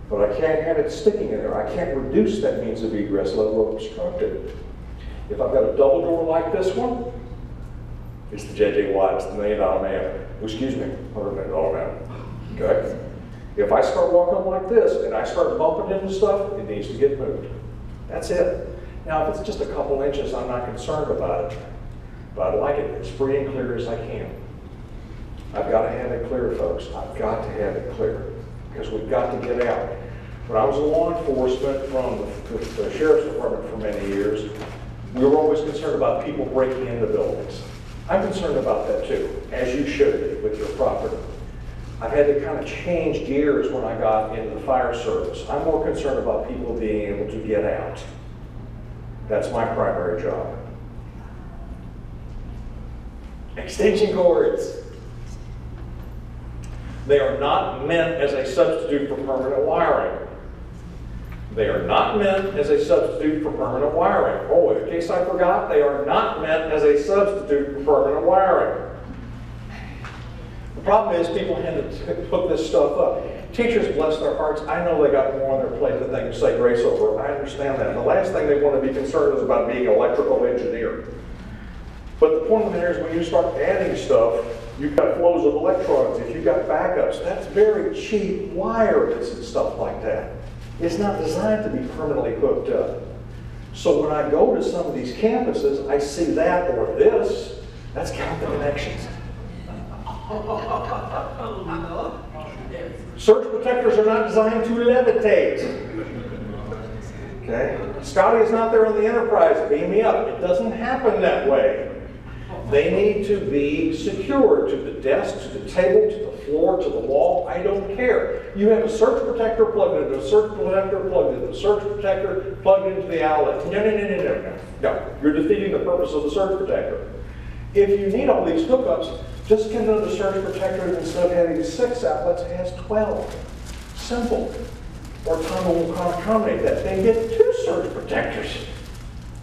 But I can't have it sticking in there. I can't reduce that means of egress, let alone obstruct it. If I've got a double door like this one, it's the J.J. Watt, it's the $1 Million Man. Excuse me, $100 Million Man. Okay? If I start walking like this and I start bumping into stuff, it needs to get moved. That's it. Now, if it's just a couple inches, I'm not concerned about it. But I like it as free and clear as I can. I've got to have it clear, folks. I've got to have it clear. Because we've got to get out. When I was in law enforcement from the Sheriff's Department for many years, we were always concerned about people breaking into buildings. I'm concerned about that too, as you should be with your property. I've had to kind of change gears when I got into the fire service. I'm more concerned about people being able to get out. That's my primary job. Extension cords. They are not meant as a substitute for permanent wiring. They are not meant as a substitute for permanent wiring. Oh, in case I forgot, they are not meant as a substitute for permanent wiring. The problem is people tend to hook this stuff up. Teachers, bless their hearts, I know they got more on their plate than they can say grace over. I understand that. The last thing they want to be concerned is about being an electrical engineer. But the point of it is when you start adding stuff, You've got flows of electrons. If you've got backups, that's very cheap wire that's and stuff like that. It's not designed to be permanently hooked up. So when I go to some of these campuses, I see that or this, that's count the connections. Surge protectors are not designed to levitate. Okay? Scotty is not there on the Enterprise, beam me up. It doesn't happen that way. They need to be secured to the desk, to the table, to the floor, to the wall. I don't care. You have a surge protector plugged into a surge protector, plugged into a surge protector, plugged into the outlet. No. No, you're defeating the purpose of the surge protector. If you need all these hookups, just get another surge protector and instead of having 6 outlets, it has 12. Simple. Or Tom will accommodate that. Then get 2 surge protectors.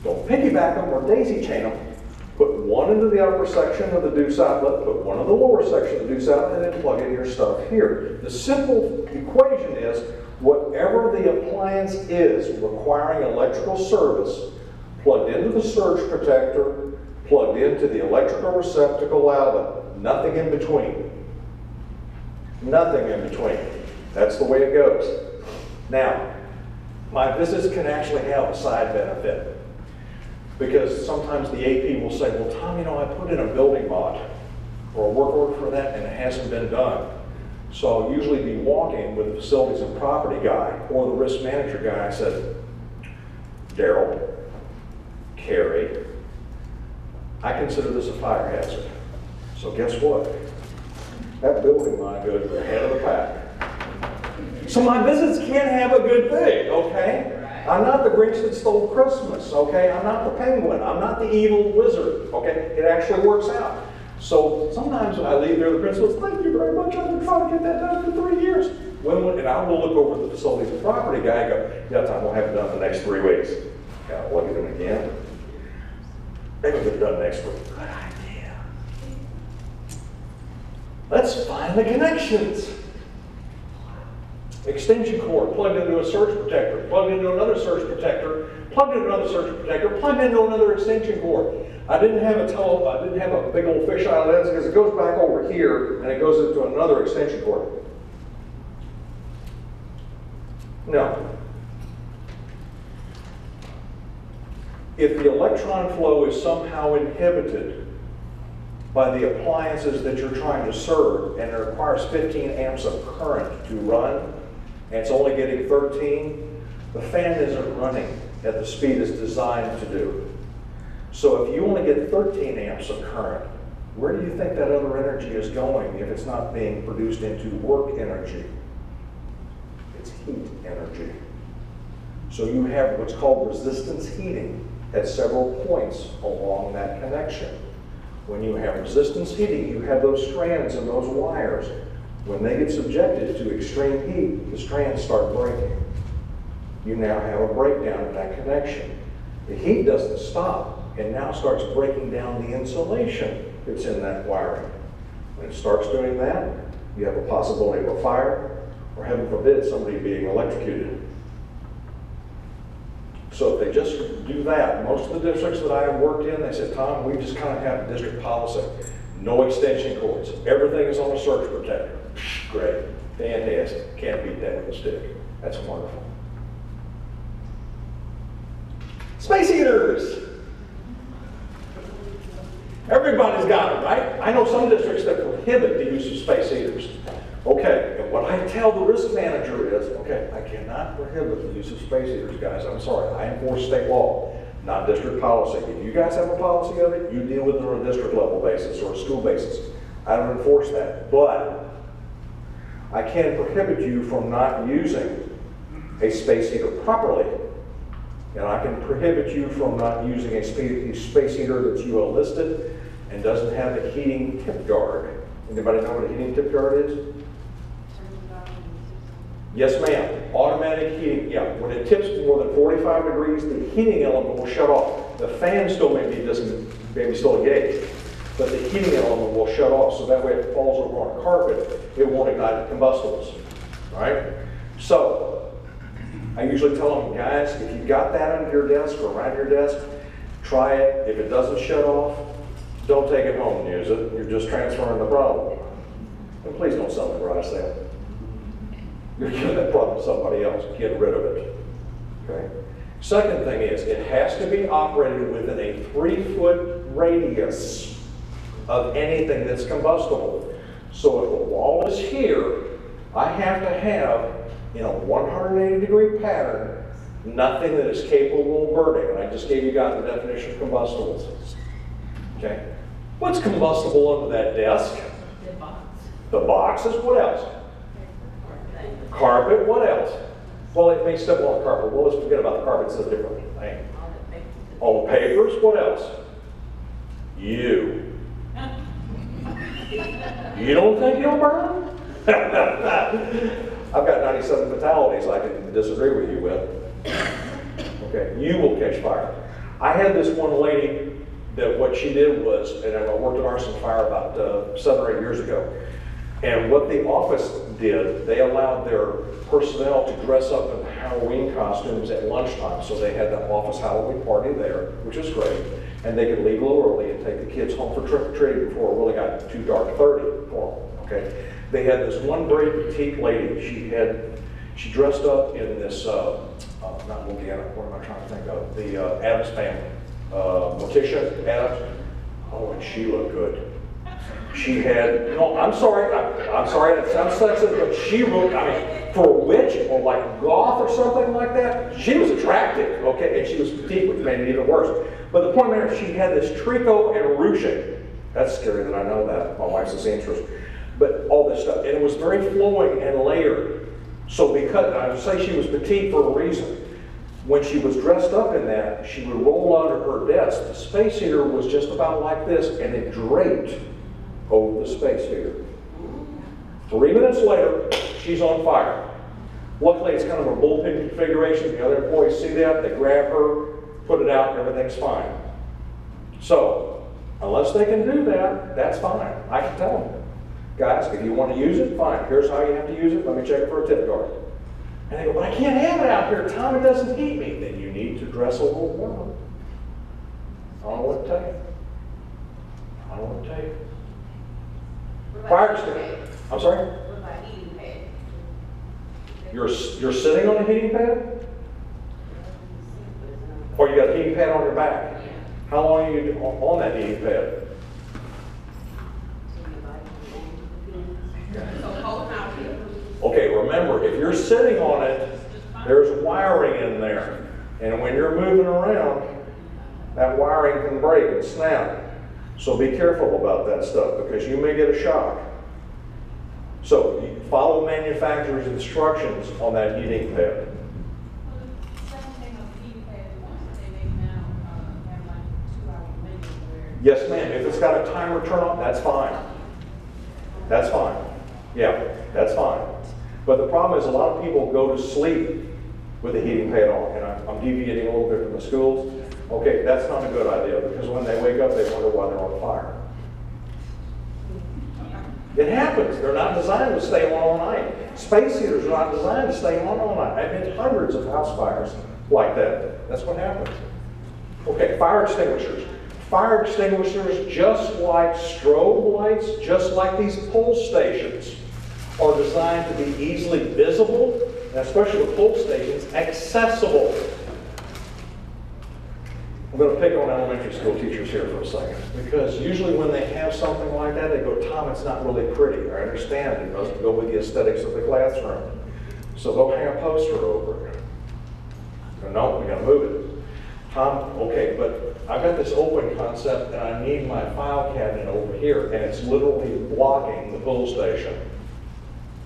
Don't piggyback them or daisy chain them. Put one into the upper section of the deuce outlet, put one in the lower section of the deuce outlet, and then plug in your stuff here. The simple equation is whatever the appliance is requiring electrical service, plugged into the surge protector, plugged into the electrical receptacle outlet. Nothing in between. Nothing in between. That's the way it goes. Now, my business can actually have a side benefit. Because sometimes the AP will say, well, Tom, you know, I put in a building mod or a work order for that and it hasn't been done. So I'll usually be walking with the facilities and property guy or the risk manager guy. I said, Daryl, Carrie, I consider this a fire hazard. So guess what? That building mod goes to the head of the pack. So my business can't have a good thing, okay? I'm not the Grinch that stole Christmas, okay? I'm not the penguin. I'm not the evil wizard, okay? It actually works out. So sometimes when I leave there, the principal says, thank you very much. I've been trying to get that done for 3 years. And I will look over at the facilities and property guy and go, yeah, Tom, we'll have it done in the next 3 weeks. Gotta look at them again. Maybe we'll get it done next week. Good idea. Let's find the connections. Extension cord plugged into a surge protector, plugged into another surge protector, plugged into another surge protector, plugged into another extension cord. I didn't have a big old fisheye lens because it goes back over here and it goes into another extension cord. No. If the electron flow is somehow inhibited by the appliances that you're trying to serve and it requires 15 amps of current to run, and it's only getting 13, the fan isn't running at the speed it's designed to do. So if you only get 13 amps of current, where do you think that other energy is going if it's not being produced into work energy? It's heat energy. So you have what's called resistance heating at several points along that connection. When you have resistance heating, you have those strands and those wires. When they get subjected to extreme heat, the strands start breaking. You now have a breakdown in that connection. The heat doesn't stop. It now starts breaking down the insulation that's in that wiring. When it starts doing that, you have a possibility of a fire, or heaven forbid, somebody being electrocuted. So if they just do that, most of the districts that I have worked in, they said, Tom, we just kind of have a district policy. No extension cords. Everything is on a surge protector. Great. Fantastic. Can't beat that with a stick. That's wonderful. Space heaters. Everybody's got them, right? I know some districts that prohibit the use of space heaters. Okay, and what I tell the risk manager is, okay, I cannot prohibit the use of space heaters, guys. I'm sorry, I enforce state law, not district policy. If you guys have a policy of it, you deal with it on a district level basis or a school basis. I don't enforce that, but I can prohibit you from not using a space heater properly. And I can prohibit you from not using a space heater that's UL listed and doesn't have a heating tip guard. Anybody know what a heating tip guard is? Yes, ma'am. Automatic heating. Yeah, when it tips more than 45 degrees, the heating element will shut off. The fan still may be still engaged, but the heating element will shut off. So that way, if it falls over on a carpet, it won't ignite the combustibles. All right? So I usually tell them, guys, if you've got that under your desk or around your desk, try it. If it doesn't shut off, don't take it home and use it. You're just transferring the problem. And please don't sell the garage sale. You're giving that problem to somebody else. Get rid of it. Okay? Second thing is, it has to be operated within a 3-foot radius of anything that's combustible. So if the wall is here, I have to have, in a 180-degree pattern, nothing that is capable of burning. And I just gave you guys the definition of combustibles. Okay? What's combustible under that desk? The box. The boxes, what else? Carpet, what else? Well, it may step on the carpet. Well, let's forget about the carpet, it's a different thing. All the papers, what else? You. You don't think you'll burn? I've got 97 fatalities I can disagree with you with. Okay, you will catch fire. I had this one lady that what she did was, and I worked at Arson Fire about 7 or 8 years ago, and what the office did, they allowed their personnel to dress up in Halloween costumes at lunchtime, so they had the office Halloween party there, which was great, and they could leave a little early and take the kids home for trick-or-treating before it really got too dark 30 for them, okay? They had this one very petite lady. She dressed up in this, not Louisiana, what am I trying to think of? The Addams family, Morticia Addams. Oh, and she looked good. She had, no, I'm sorry, that sounds sexist, but she looked, I mean, for a witch or like goth or something like that, she was attractive, okay, and she was petite, which made it even worse. But the point there, she had this tricot and ruching. That's scary that I know that. My wife's a seamstress. But all this stuff, and it was very flowing and layered. So because, I would say she was petite for a reason. When she was dressed up in that, she would roll under her desk. The space heater was just about like this, and it draped over the space heater. 3 minutes later, she's on fire. Luckily, it's kind of a bullpen configuration. The other employees see that, they grab her, put it out, and everything's fine. So, unless they can do that, that's fine. I can tell them, guys, if you want to use it, fine. Here's how you have to use it. Let me check it for a tip guard. And they go, but I can't have it out here, Tom. It doesn't heat me. Then you need to dress a little warmer. I don't know what to tell you. I don't know what to tell you. Fire extinguisher. I'm sorry? What about heating pad? You're sitting on a heating pad? Or you got a heating pad on your back? How long are you on that heating pad? So hold out here. Okay, remember, if you're sitting on it, there's wiring in there. And when you're moving around, that wiring can break and snap. So be careful about that stuff because you may get a shock. So you follow manufacturer's instructions on that heating pad. Same thing with heating pad, the ones that they make now, have like 2-hour limit where. Yes, ma'am. If it's got a timer turn on, that's fine. That's fine. Yeah, that's fine. But the problem is a lot of people go to sleep with the heating pad on. And I'm deviating a little bit from the schools. Okay, that's not a good idea because when they wake up, they wonder why they're on fire. It happens. They're not designed to stay on all night. Space heaters are not designed to stay on all night. I've had hundreds of house fires like that. That's what happens. Okay, fire extinguishers. Fire extinguishers, just like strobe lights, just like these pole stations, are designed to be easily visible, and especially with pole stations, accessible. I'm going to pick on elementary school teachers here for a second, because usually when they have something like that, they go, Tom, it's not really pretty. I understand it doesn't go with the aesthetics of the classroom. So they'll hang a poster over it. No, we got to move it. Tom, okay, but I've got this open concept and I need my file cabinet over here, and it's literally blocking the pull station.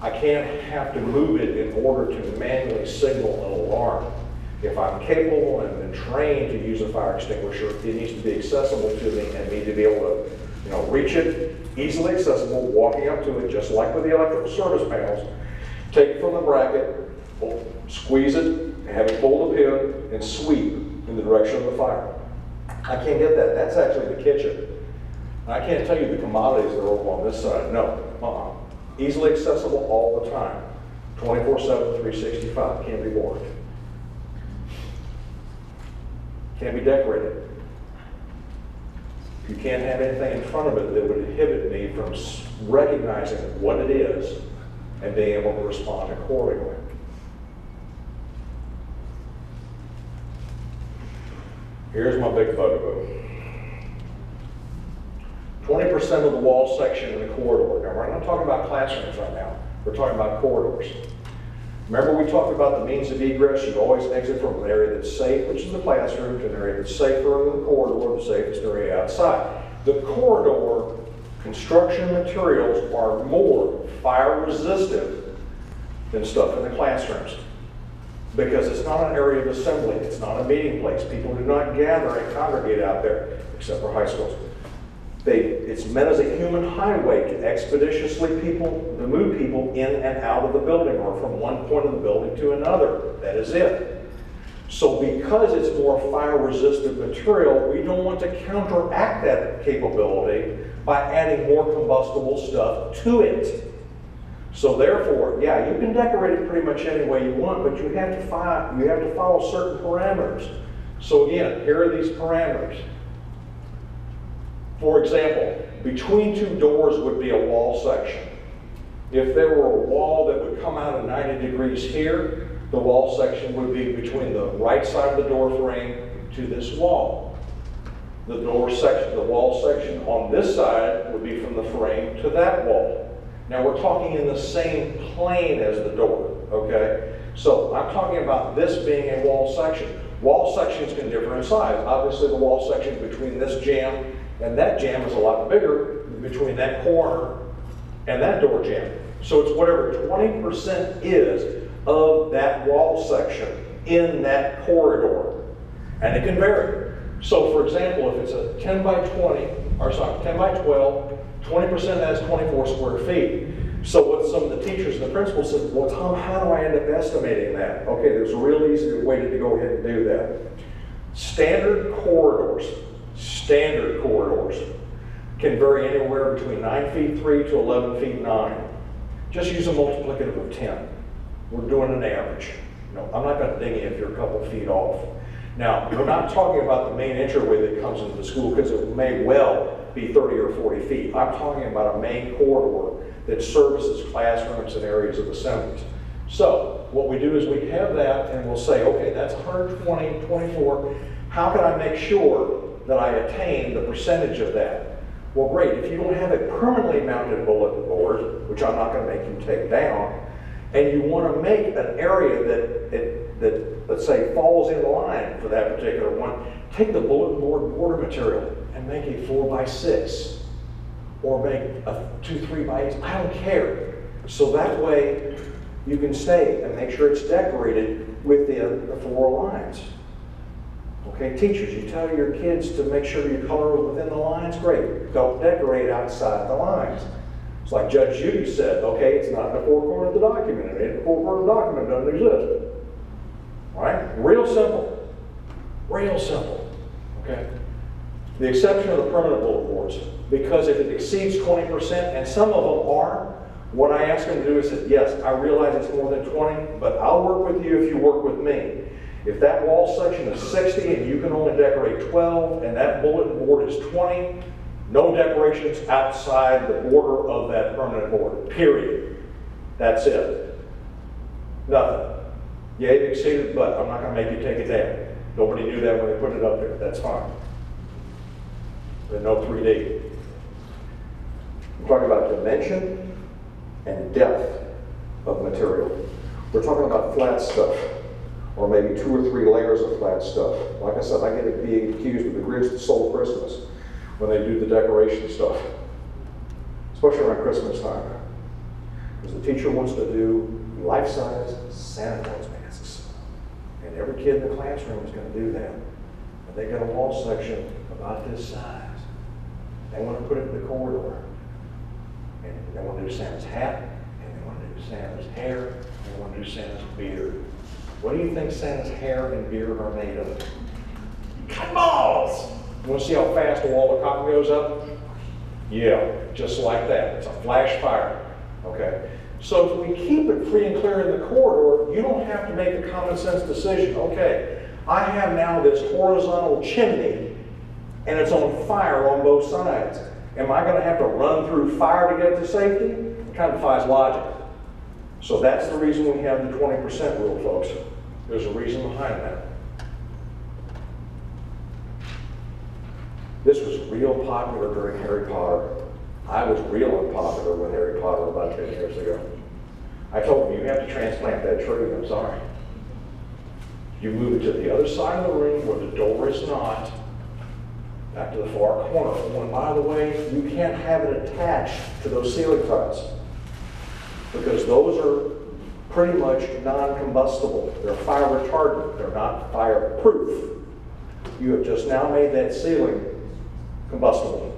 I can't have to move it in order to manually signal an alarm. If I'm capable and trained to use a fire extinguisher, it needs to be accessible to me and me to be able to, reach it, easily accessible, walking up to it, just like with the electrical service panels. Take it from the bracket, squeeze it, have it pull the pin, and sweep in the direction of the fire. I can't get that. That's actually the kitchen. I can't tell you the commodities that are over on this side. No. Easily accessible all the time. 24/7, 365. Can't be bored. Can't be decorated. You can't have anything in front of it that would inhibit me from recognizing what it is and being able to respond accordingly. Here's my big bugaboo. 20% of the wall section in the corridor. Now, we're not talking about classrooms right now. We're talking about corridors. Remember we talked about the means of egress. You always exit from an area that's safe, which is the classroom, to an area that's safer in the corridor, the safest area outside. The corridor construction materials are more fire resistant than stuff in the classrooms, because it's not an area of assembly. It's not a meeting place. People do not gather and congregate out there, except for high schools. It's meant as a human highway to expeditiously move people in and out of the building, or from one point of the building to another. That is it. So because it's more fire-resistant material, we don't want to counteract that capability by adding more combustible stuff to it. So therefore, yeah, you can decorate it pretty much any way you want, but you have to follow certain parameters. So again, here are these parameters. For example, between two doors would be a wall section. If there were a wall that would come out at 90 degrees here, the wall section would be between the right side of the door frame to this wall. The wall section on this side would be from the frame to that wall. Now we're talking in the same plane as the door, okay? So I'm talking about this being a wall section. Wall sections can differ in size. Obviously the wall section between this jamb and that jamb is a lot bigger than between that corner and that door jamb. So it's whatever 20% is of that wall section in that corridor. And it can vary. So for example, if it's a 10 by 12, 20% of that is 24 square feet. So what some of the teachers and the principals said, well, Tom, how do I end up estimating that? Okay, there's a real easy way to go ahead and do that. Standard corridors can vary anywhere between 9 feet 3 to 11 feet 9. Just use a multiplicative of 10. We're doing an average. No, I'm not going to ding you if you're a couple feet off. Now, we're not talking about the main entryway that comes into the school, because it may well be 30 or 40 feet. I'm talking about a main corridor that services classrooms and areas of assemblies. So what we do is we have that and we'll say, okay, that's 120, 24. How can I make sure that I attain the percentage of that? Well, great. If you don't have a permanently mounted bulletin board, which I'm not going to make you take down, and you want to make an area that let's say falls in line for that particular one, take the bulletin board border material and make a 4x6, or make a 2 3x8. I don't care. So that way you can stay and make sure it's decorated within the 4 lines. Okay, teachers, you tell your kids to make sure you color within the lines, great. Don't decorate outside the lines. It's like Judge Judy said, okay, it's not in the 4 corners of the document. The 4 corners of the document doesn't exist. All right, real simple. Real simple, okay? The exception of the permanent bulletin boards, because if it exceeds 20%, and some of them are, what I ask them to do is say, yes, I realize it's more than 20, but I'll work with you if you work with me. If that wall section is 60 and you can only decorate 12 and that bulletin board is 20, no decorations outside the border of that permanent board, period. That's it. Nothing. Yeah, it exceeded, but I'm not going to make you take it down. Nobody knew that when they put it up there. That's fine. But no 3D. We're talking about dimension and depth of material. We're talking about flat stuff, or maybe 2 or 3 layers of flat stuff. Like I said, I get being accused of the Grinch that stole Christmas when they do the decoration stuff, especially around Christmas time. Because the teacher wants to do life-size Santa Claus masks. And every kid in the classroom is going to do that. And they got a wall section about this size. They want to put it in the corridor. And they want to do Santa's hat, and they want to do Santa's hair, and they want to do Santa's beard. What do you think Santa's hair and beard are made of? Cotton balls! You want to see how fast a wall of cotton goes up? Yeah, just like that. It's a flash fire. Okay? So if we keep it free and clear in the corridor, you don't have to make a common sense decision. Okay, I have now this horizontal chimney, and it's on fire on both sides. Am I gonna have to run through fire to get to safety? It kind of defies logic. So that's the reason we have the 20% rule, folks. There's a reason behind that. This was real popular during Harry Potter. I was real unpopular with Harry Potter about 10 years ago. I told him, you have to transplant that tree, I'm sorry. You move it to the other side of the room where the door is not, back to the far corner. Oh, and by the way, you can't have it attached to those ceiling tiles because those are pretty much non-combustible. They're fire retardant, they're not fireproof. You have just now made that ceiling combustible.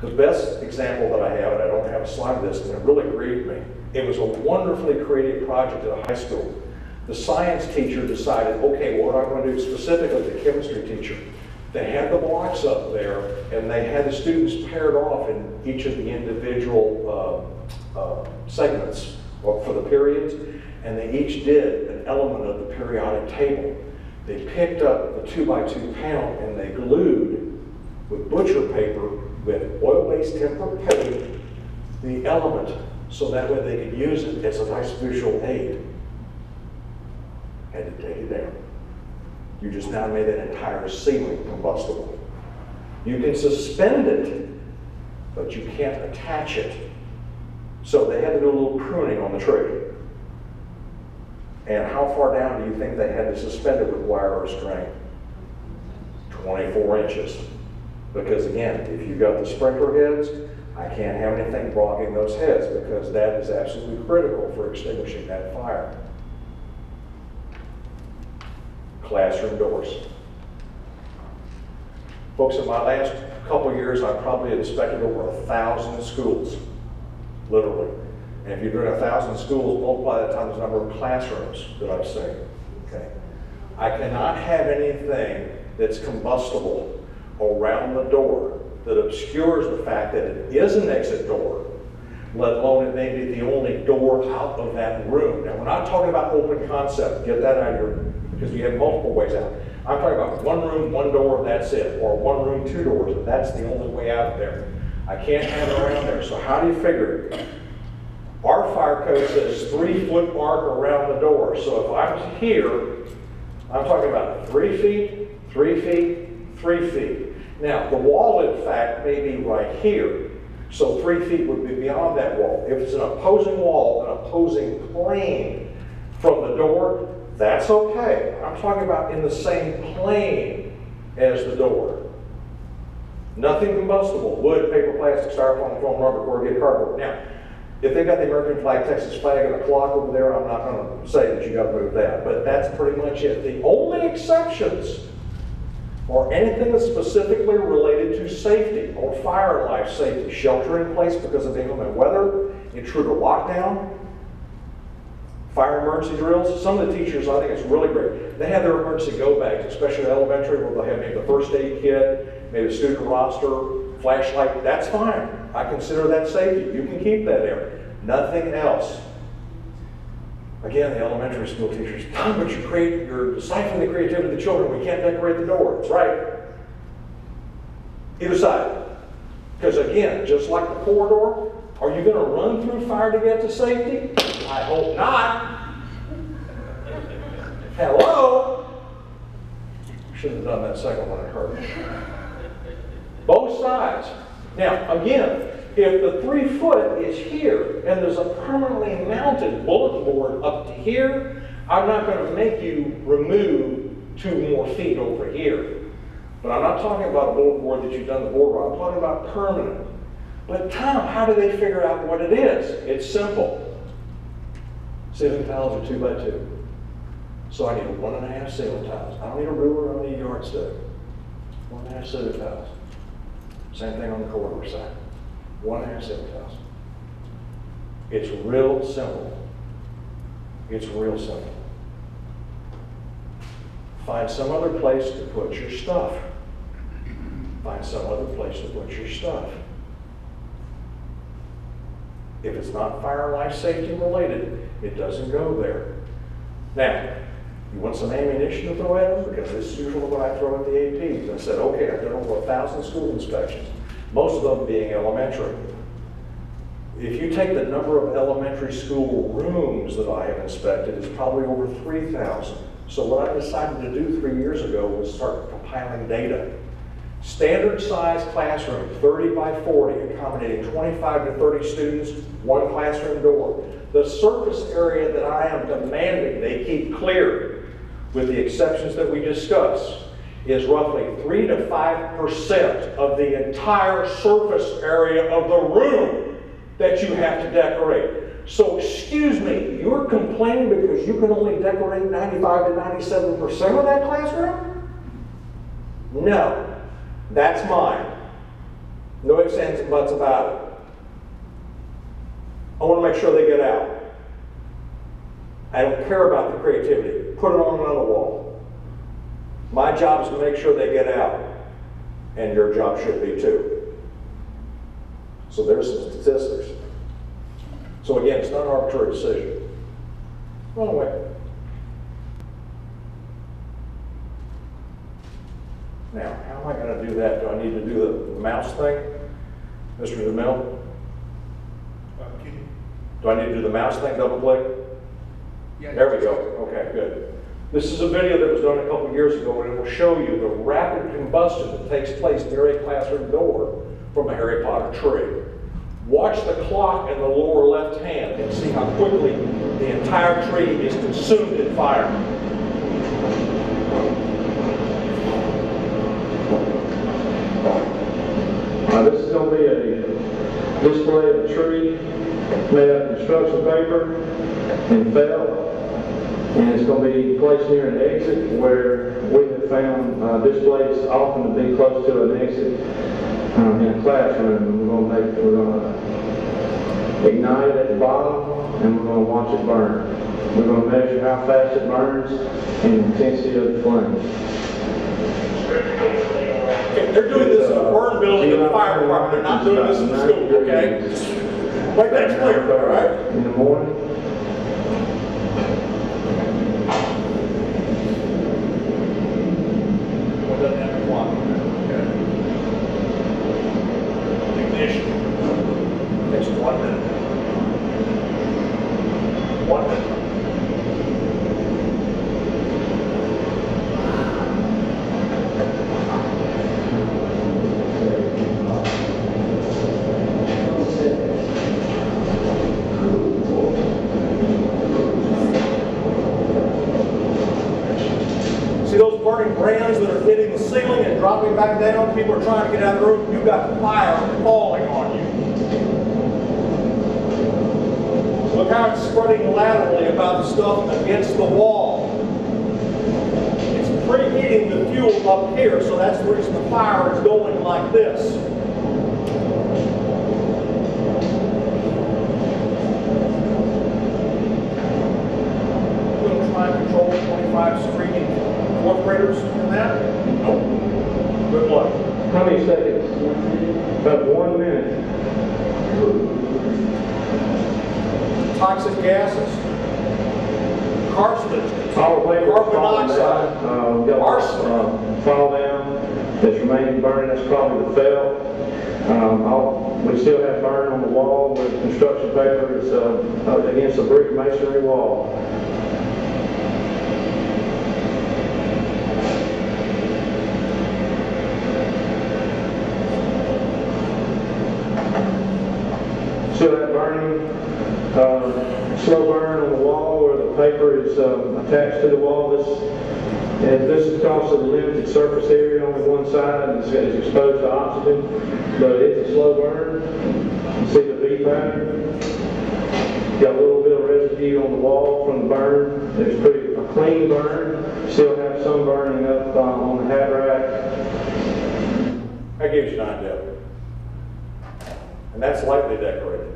The best example that I have, and I don't have a slide of this, and it really grieved me, it was a wonderfully creative project at a high school. The science teacher decided, okay, what am I going to do specifically, the chemistry teacher? They had the blocks up there, and they had the students paired off in each of the individual segments for the periods, and they each did an element of the periodic table. They picked up the 2x2 panel and they glued with butcher paper with oil-based tempered paint the element so that way they could use it as a nice visual aid. Had to take it down. You just now made that entire ceiling combustible. You can suspend it, but you can't attach it. So they had to do a little pruning on the tree. And how far down do you think they had to suspend it with wire or string? 24 inches. Because again, if you've got the sprinkler heads, I can't have anything blocking those heads because that is absolutely critical for extinguishing that fire. Classroom doors. Folks, in my last couple of years, I've probably inspected over 1,000 schools, literally. And if you're doing 1,000 schools, multiply that times the number of classrooms that I've seen, okay? I cannot have anything that's combustible around the door that obscures the fact that it is an exit door, let alone it may be the only door out of that room. Now, we're not talking about open concept. Get that out of your, because you have multiple ways out. I'm talking about one room, one door, that's it. Or one room, two doors, and that's the only way out of there. I can't have it around there. So how do you figure it? Our fire code says 3-foot mark around the door. So if I'm here, I'm talking about 3 feet, 3 feet, 3 feet. Now, the wall, in fact, may be right here. So 3 feet would be beyond that wall. If it's an opposing wall, an opposing plane from the door, that's okay. I'm talking about in the same plane as the door. Nothing combustible. Wood, paper, plastic, styrofoam, foam, rubber, corrugated cardboard. Now, if they've got the American flag, Texas flag, and a clock over there, I'm not going to say that you got to move that. But that's pretty much it. The only exceptions are anything that's specifically related to safety or fire and life safety, shelter in place because of inclement weather, intruder lockdown, fire emergency drills. Some of the teachers, I think it's really great. They have their emergency go bags, especially elementary, where they'll have maybe the first aid kit, maybe the student roster, flashlight. That's fine. I consider that safety. You can keep that there. Nothing else. Again, the elementary school teachers, Tom, but you're stifling the creativity of the children. We can't decorate the door. That's right. Either side. Because again, just like the corridor, are you going to run through fire to get to safety? I hope not. Hello? Shouldn't have done that second one, it hurt. Both sides. Now, again, if the 3 foot is here and there's a permanently mounted bulletin board up to here, I'm not going to make you remove 2 more feet over here. But I'm not talking about a bulletin board that you've done the board on. I'm talking about permanent. But Tom, how do they figure out what it is? It's simple. Ceiling tiles are 2 by 2. So I need 1.5 ceiling tiles. I don't need a ruler, I don't need a yardstick. 1.5 ceiling tiles. Same thing on the corridor side. 1.5 ceiling tiles. It's real simple. It's real simple. Find some other place to put your stuff. Find some other place to put your stuff. If it's not fire and life safety related, it doesn't go there. Now, You want some ammunition to throw at them? Because this is usually what I throw at the APs. I said, okay, I've done over 1,000 school inspections, most of them being elementary. If you take the number of elementary school rooms that I have inspected, it's probably over 3,000. So what I decided to do 3 years ago was start compiling data. Standard size classroom, 30 by 40, accommodating 25 to 30 students, one classroom door. The surface area that I am demanding they keep clear, with the exceptions that we discussed, is roughly 3 to 5% of the entire surface area of the room that you have to decorate. So excuse me, you're complaining because you can only decorate 95 to 97% of that classroom? No, that's mine. No ifs, ands, and buts about it. I want to make sure they get out. I don't care about the creativity. Put it on another wall. My job is to make sure they get out, and your job should be too. So there's some statistics. So again, it's not an arbitrary decision. Run away. Now, how am I going to do that? Do I need to do the mouse thing? Mr. DeMille? Do I need to do the mouse thing, double click? Yeah. There we go. Okay, good. This is a video that was done a couple years ago, and it will show you the rapid combustion that takes place near a classroom door from a Harry Potter tree. Watch the clock in the lower left hand and see how quickly the entire tree is consumed in fire. This is going to be a display of a tree made out of construction paper and felt, and it's going to be placed near an exit where we have found displays often to be close to an exit in a classroom. We're going to ignite it at the bottom, and we're going to watch it burn. We're going to measure how fast it burns and the intensity of the flame. Okay, they're doing this in a burn building in the fire department. They're not doing this in the school, okay? Just make that clear, all right? In the morning. What doesn't have to clock? Okay. Ignition. Takes 1 minute. 1 minute. See those burning brands that are hitting the ceiling and dropping back down? People are trying to get out of the room. You've got fire falling on you. Look how it's spreading laterally about the stuff against the wall. It's preheating the fuel up here, so that's the reason the fire is going like this. You're going to try and control 25 screening fourth graders in that? Nope. Good luck. How many seconds? About 1 minute. Toxic gases, carcinogens, Carbon carbon monoxide, arsenic. Fall down that's remaining burning. That's probably the felt. We still have burn on the wall with construction paper. It's against a brick masonry wall. Still have burning, slow burn on the wall where the paper is attached to the wall. This is because of the limited surface area on one side is exposed to oxygen, but it's a slow burn. You see the V pattern. Got a little bit of residue on the wall from the burn. It's a clean burn. Still have some burning up on the hat rack. That gives you an idea. And that's lightly decorated.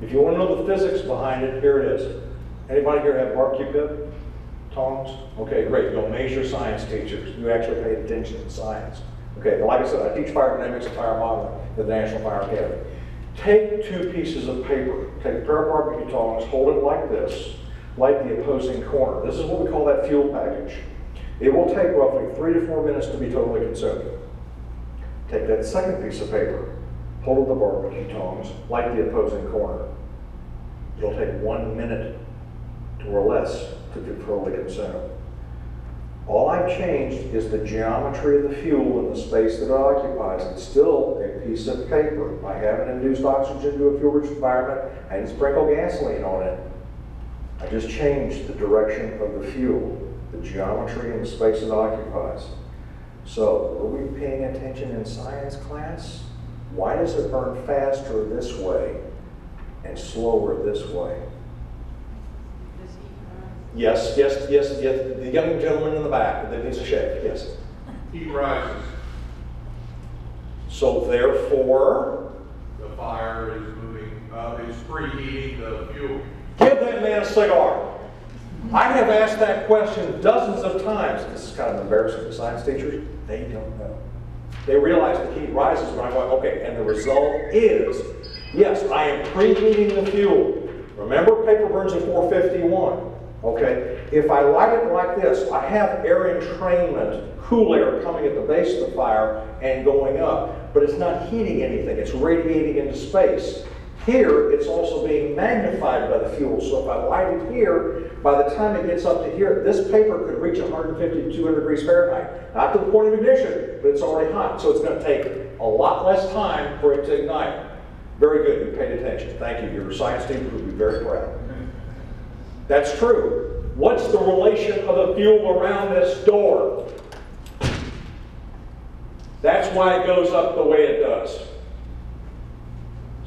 If you want to know the physics behind it, here it is. Anybody here have barbecue pit? Tongs? Okay, great. You'll measure science teachers. You actually pay attention to science. Okay, like I said, I teach fire dynamics and fire modeling at the National Fire Academy. Take 2 pieces of paper. Take a pair of barbecue tongs, hold it like this. light the opposing corner. This is what we call that fuel package. It will take roughly 3 to 4 minutes to be totally consumed. Take that second piece of paper, hold the barbecue tongs, light the opposing corner. It'll take 1 minute or less to be totally consumed. All I've changed is the geometry of the fuel and the space that it occupies. It's still a piece of paper. I haven't induced oxygen to a fuel-rich environment. I didn't sprinkle gasoline on it. I just changed the direction of the fuel, the geometry and the space it occupies. So, were we paying attention in science class? Why does it burn faster this way and slower this way? Yes, yes, yes, yes. The young gentleman in the back that needs a shake, yes. Heat rises. So therefore, The fire is moving, is preheating the fuel. give that man a cigar. I have asked that question dozens of times. This is kind of embarrassing to science teachers. They don't know. They realize the heat rises when I'm going, okay, and the result is, yes, I am preheating the fuel. Remember, paper burns at 451. Okay, if I light it like this, I have air entrainment, cool air coming at the base of the fire and going up, but it's not heating anything, it's radiating into space. Here, it's also being magnified by the fuel, so if I light it here, by the time it gets up to here, this paper could reach 150 to 200 degrees Fahrenheit. Not to the point of ignition, but it's already hot, so it's going to take a lot less time for it to ignite. Very good, you paid attention. Thank you. Your science teacher would be very proud. That's true. What's the relation of the fuel around this door? That's why it goes up the way it does.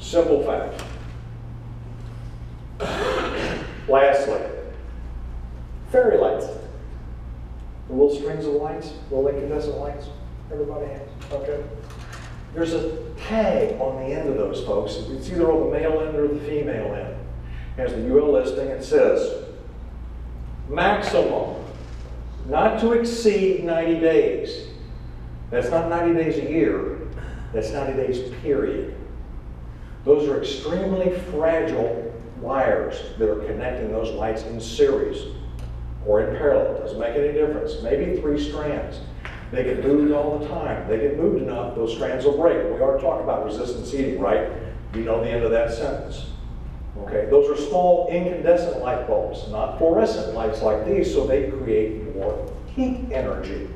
Simple fact. Lastly, fairy lights. The little strings of lights, little incandescent lights, everybody has, okay? There's a tag on the end of those, folks. It's either on the male end or the female end. Has the UL listing, it says, maximum, not to exceed 90 days. That's not 90 days a year, that's 90 days period. Those are extremely fragile wires that are connecting those lights in series or in parallel. It doesn't make any difference. Maybe 3 strands. They get moved all the time. They get moved enough, those strands will break. We already talked about resistance heating, right? You know the end of that sentence. Okay, those are small incandescent light bulbs, not fluorescent lights like these, so they create more heat energy.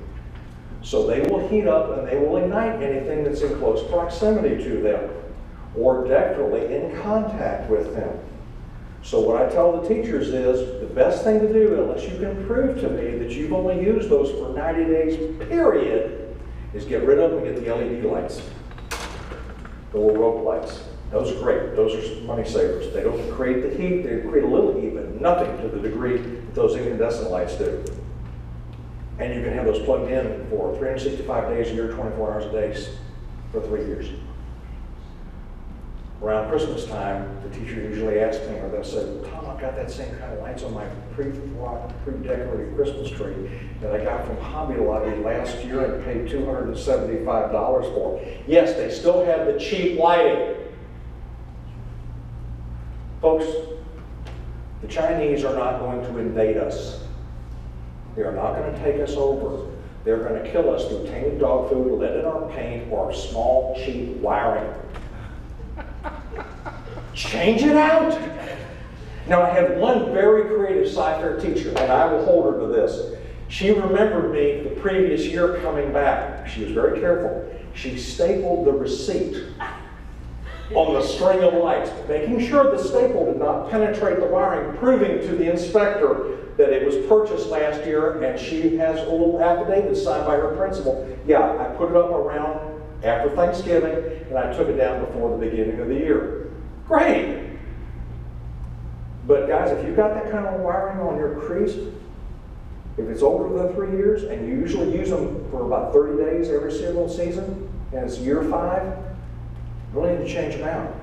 So they will heat up and they will ignite anything that's in close proximity to them, or definitely in contact with them. So what I tell the teachers is, the best thing to do, unless you can prove to me that you've only used those for 90 days, period, is get rid of them and get the LED lights, the little rope lights. Those are great. Those are money savers. They don't create the heat. They create a little heat, but nothing to the degree that those incandescent lights do. And you can have those plugged in for 365 days a year, 24 hours a day for 3 years. Around Christmas time, the teacher usually asks me, or they'll say, Tom, I've got that same kind of lights on my pre-decorated Christmas tree that I got from Hobby Lobby last year and paid $275 for. Yes, they still have the cheap lighting. Folks, the Chinese are not going to invade us. They are not going to take us over. They're going to kill us through tainted dog food, lead in our paint, or small, cheap wiring. Change it out. Now, I had one very creative sci-fair teacher, and I will hold her to this. She remembered me the previous year coming back. She was very careful. She stapled the receipt on the string of lights, making sure the staple did not penetrate the wiring, proving to the inspector that it was purchased last year, and she has a little affidavit signed by her principal. Yeah, I put it up around after Thanksgiving, and I took it down before the beginning of the year. Great! But guys, if you've got that kind of wiring on your crease, if it's older than 3 years, and you usually use them for about 30 days every single season, and it's year 5, you really need to change them out.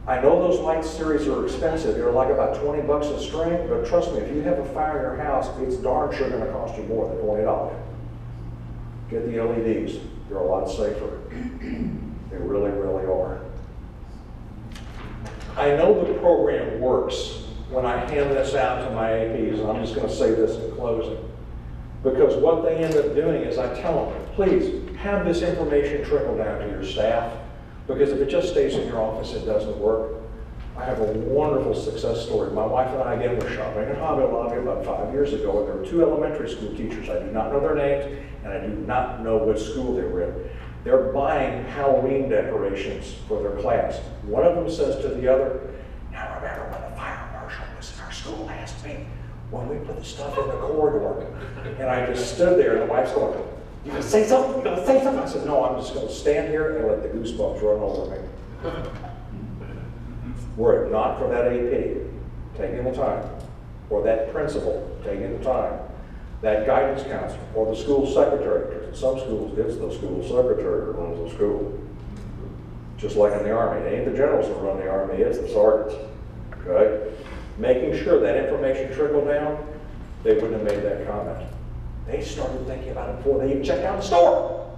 I know those light series are expensive. They're like about 20 bucks a string, but trust me, if you have a fire in your house, it's darn sure going to cost you more than $20. Get the LEDs. They're a lot safer. They really, really are. I know the program works. when I hand this out to my APs, and I'm just going to say this in closing, because what they end up doing is I tell them, please have this information trickle down to your staff, because if it just stays in your office, it doesn't work. I have a wonderful success story. My wife and I, again, were shopping at Hobby Lobby about 5 years ago, and there were 2 elementary school teachers. I do not know their names, and I do not know what school they were in. They're buying Halloween decorations for their class. One of them says to the other, now remember when the fire marshal was in our school last week, when we put the stuff in the corridor. And I just stood there, and the wife's going, you gonna say something? You gonna say something? I said, no, I'm just gonna stand here and let the goosebumps run over me. Were it not for that AP taking the time, or that principal taking the time, that guidance counselor, or the school secretary, because in some schools, it's the school secretary who runs the school. Just like in the Army. It ain't the generals who run the Army, it's the sergeants. Okay? Making sure that information trickled down, they wouldn't have made that comment. They started thinking about it before they even checked out the store.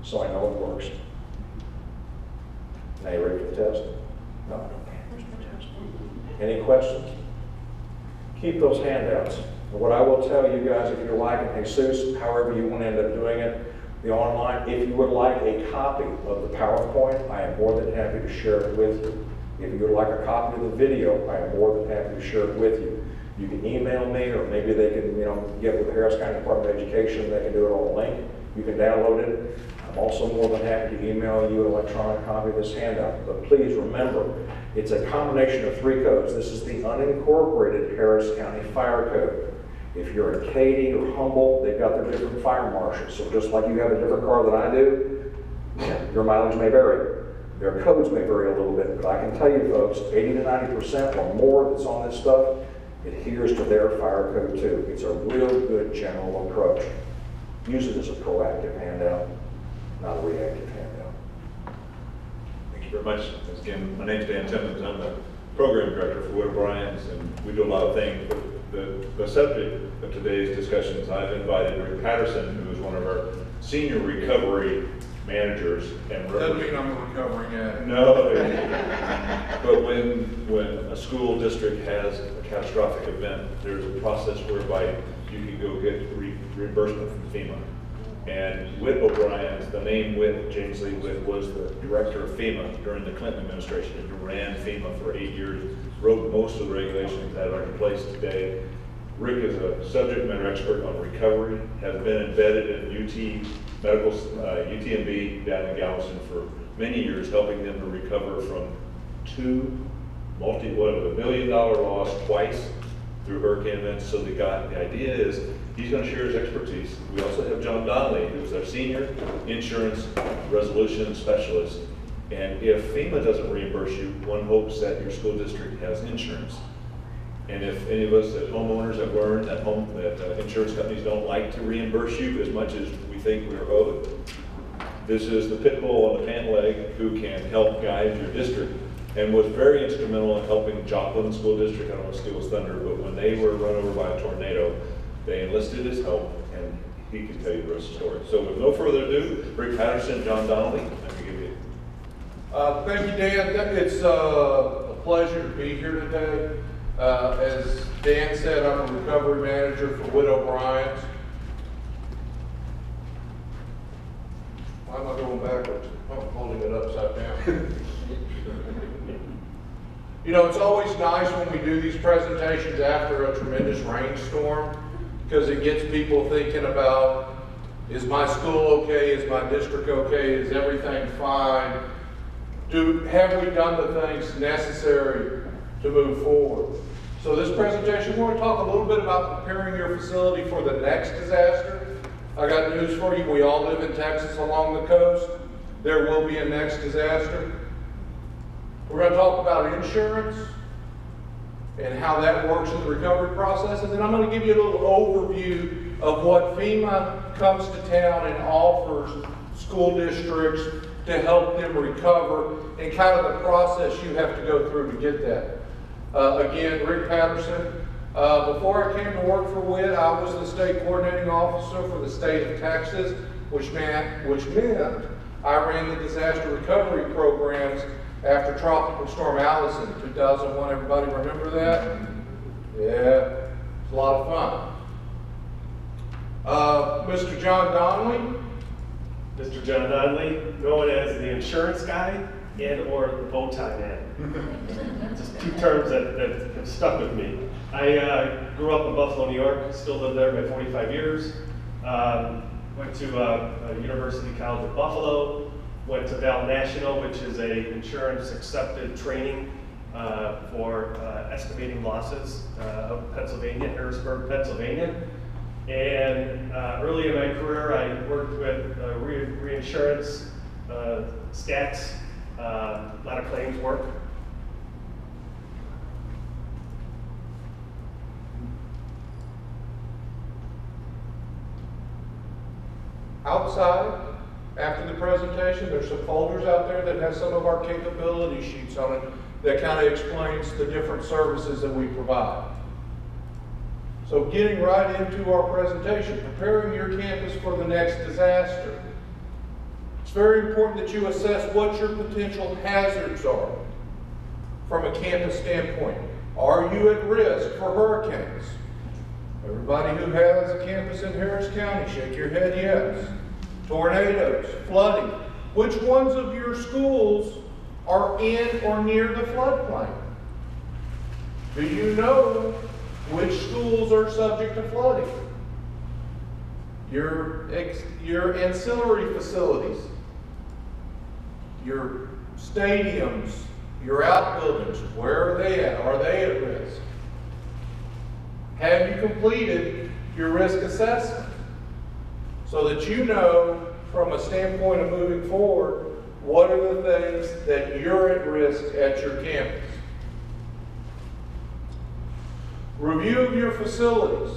So I know it works. Now you ready for the test? No, I don't care. Where's the test? Any questions? Keep those handouts. And what I will tell you guys, if you're liking Jesus, however you want to end up doing it, the online, if you would like a copy of the PowerPoint, I am more than happy to share it with you. If you would like a copy of the video, I am more than happy to share it with you. You can email me, or maybe they can, get with the Harris County Department of Education. They can do it on a link. You can download it. I'm also more than happy to email you an electronic copy of this handout. But please remember, it's a combination of 3 codes. This is the unincorporated Harris County Fire Code. If you're in Katy or Humboldt, they've got their different fire marshals. So just like you have a different car than I do, your mileage may vary. Their codes may vary a little bit, but I can tell you folks, 80 to 90% or more that's on this stuff adheres to their fire code too. It's a real good general approach. Use it as a proactive handout, not a reactive handout. Thank you very much. Again, my name's Dan Timmons. I'm the program director for Wood O'Brien's, and we do a lot of things. But the subject of today's discussions, I've invited Rick Patterson, who is one of our senior recovery managers. And doesn't mean I'm a recovering addict. No, but when a school district has a catastrophic event, there's a process whereby you can go get reimbursement from FEMA. And Whit O'Brien's, the name Whit, James Lee Whit, was the director of FEMA during the Clinton administration. He ran FEMA for 8 years, wrote most of the regulations that are in place today. Rick is a subject matter expert on recovery, has been embedded in UTMB down in Galveston for many years, helping them to recover from 2 $1 billion loss twice through hurricane events. So the idea is he's going to share his expertise. We also have John Donnelly, who's our senior insurance resolution specialist. And if FEMA doesn't reimburse you, one hopes that your school district has insurance. And if any of us as homeowners have learned that insurance companies don't like to reimburse you as much as we think we're owed, this is the pit bull on the pant leg who can help guide your district, and was very instrumental in helping Joplin School District. I don't want to steal his thunder, but when they were run over by a tornado, they enlisted his help, and he can tell you the rest of the story. So with no further ado, Rick Patterson, John Donnelly, let me give you. Thank you, Dan. It's a pleasure to be here today. As Dan said, I'm a recovery manager for Whit O'Brien's. Why am I going backwards? I'm holding it upside down. It's always nice when we do these presentations after a tremendous rainstorm, because it gets people thinking about, is my school okay? Is my district okay? Is everything fine? Have we done the things necessary to move forward? So this presentation, we're going to talk a little bit about preparing your facility for the next disaster. I got news for you. We all live in Texas along the coast. There will be a next disaster. We're going to talk about insurance and how that works in the recovery process. And then I'm going to give you a little overview of what FEMA comes to town and offers school districts to help them recover, and kind of the process you have to go through to get that. Again, Rick Patterson. Before I came to work for WIT, I was the state coordinating officer for the state of Texas, which meant I ran the disaster recovery programs after Tropical Storm Allison, 2001, everybody remember that? Yeah, it's a lot of fun. Mr. John Donnelly. Mr. John Donnelly, known as the insurance guy and or the bow tie man. Just two terms that have stuck with me. I grew up in Buffalo, New York, still live there by 45 years. Went to University College of Buffalo, went to Val National, which is a insurance accepted training for estimating losses of Pennsylvania, Harrisburg, Pennsylvania. And early in my career, I worked with reinsurance, stats, a lot of claims work. Outside, after the presentation, there's some folders out there that has some of our capability sheets on it that kind of explains the different services that we provide. So getting right into our presentation, preparing your campus for the next disaster. It's very important that you assess what your potential hazards are from a campus standpoint. Are you at risk for hurricanes? Everybody who has a campus in Harris County, shake your head yes. Tornadoes, flooding. Which ones of your schools are in or near the floodplain? Do you know which schools are subject to flooding? Your ancillary facilities, your stadiums, your outbuildings, where are they at? Are they at risk? Have you completed your risk assessment so that you know from a standpoint of moving forward what are the things that you're at risk at your campus? Review of your facilities.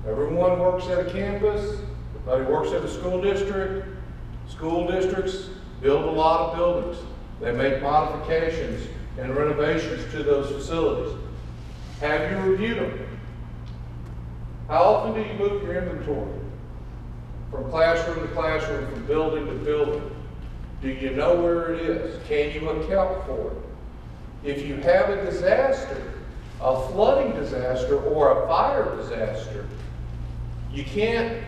Everyone works at a campus, everybody works at a school district. School districts build a lot of buildings. They make modifications and renovations to those facilities. Have you reviewed them? How often do you move your inventory? From classroom to classroom, from building to building. Do you know where it is? Can you account for it? If you have a disaster, a flooding disaster or a fire disaster, you can't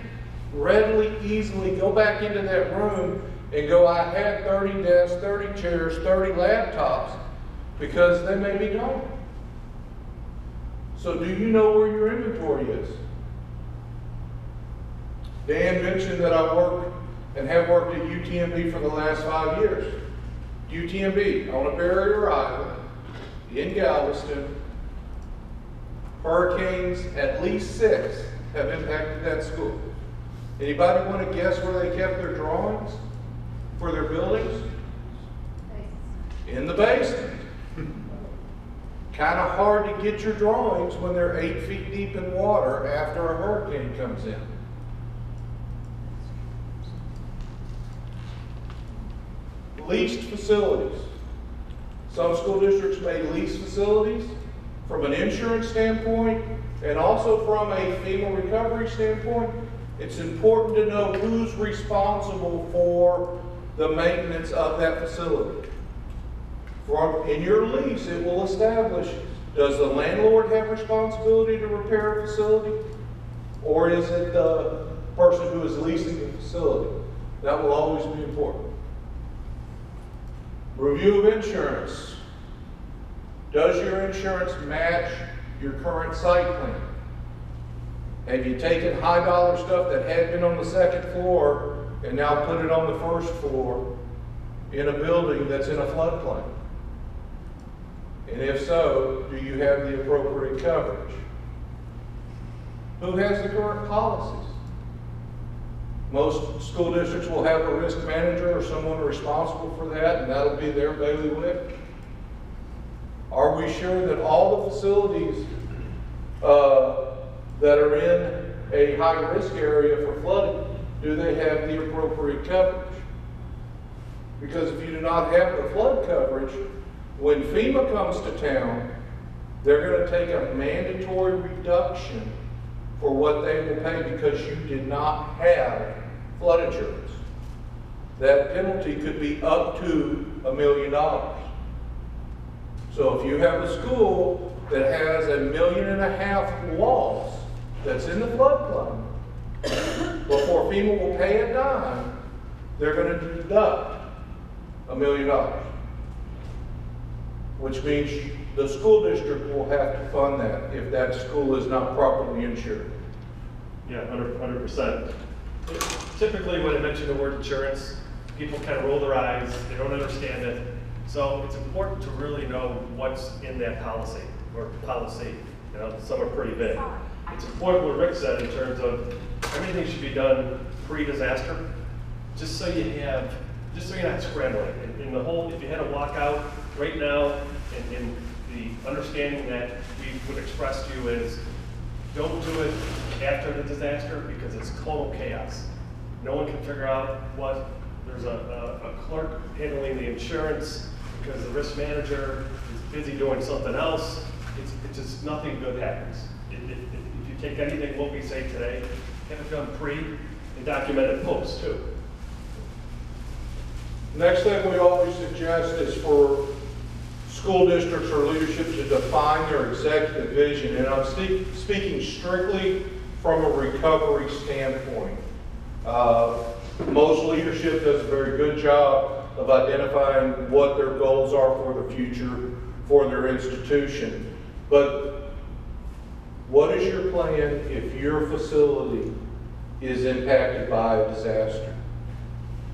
readily, easily go back into that room and go, I had 30 desks, 30 chairs, 30 laptops, because they may be gone. So do you know where your inventory is? Dan mentioned that I work and have worked at UTMB for the last 5 years. UTMB on a barrier island in Galveston. Hurricanes, at least 6, have impacted that school. Anybody want to guess where they kept their drawings for their buildings? In the basement. Kind of hard to get your drawings when they're 8 feet deep in water after a hurricane comes in. Leased facilities. Some school districts may lease facilities from an insurance standpoint and also from a FEMA recovery standpoint. It's important to know who's responsible for the maintenance of that facility. In your lease, it will establish, does the landlord have responsibility to repair a facility? Or is it the person who is leasing the facility? That will always be important. Review of insurance. Does your insurance match your current site plan? Have you taken high dollar stuff that had been on the second floor and now put it on the first floor in a building that's in a floodplain? And if so, do you have the appropriate coverage? Who has the current policies? Most school districts will have a risk manager or someone responsible for that, and that'll be their bailiwick. Are we sure that all the facilities that are in a high-risk area for flooding, do they have the appropriate coverage? Because if you do not have the flood coverage, when FEMA comes to town, they're going to take a mandatory reduction for what they will pay because you did not have flood insurance. That penalty could be up to $1 million. So if you have a school that has $1.5 million loss that's in the floodplain, before FEMA will pay a dime, they're going to deduct $1 million, which means the school district will have to fund that if that school is not properly insured. Yeah, 100%. Typically, when I mention the word insurance, people kind of roll their eyes, they don't understand it. So it's important to really know what's in that policy, or policy. You know, some are pretty big. It's important what Rick said in terms of everything should be done pre-disaster, just so you're not scrambling. In the whole, if you had a walkout right now, in the understanding that we would express to you is, don't do it after the disaster because it's total chaos. No one can figure out what, there's a clerk handling the insurance because the risk manager is busy doing something else. It's just nothing good happens. If you take anything what we say today, have it done pre and document it post too. Next thing we always suggest is for school districts or leadership to define their executive vision, and I'm speaking strictly from a recovery standpoint. Most leadership does a very good job of identifying what their goals are for the future for their institution. But what is your plan if your facility is impacted by a disaster?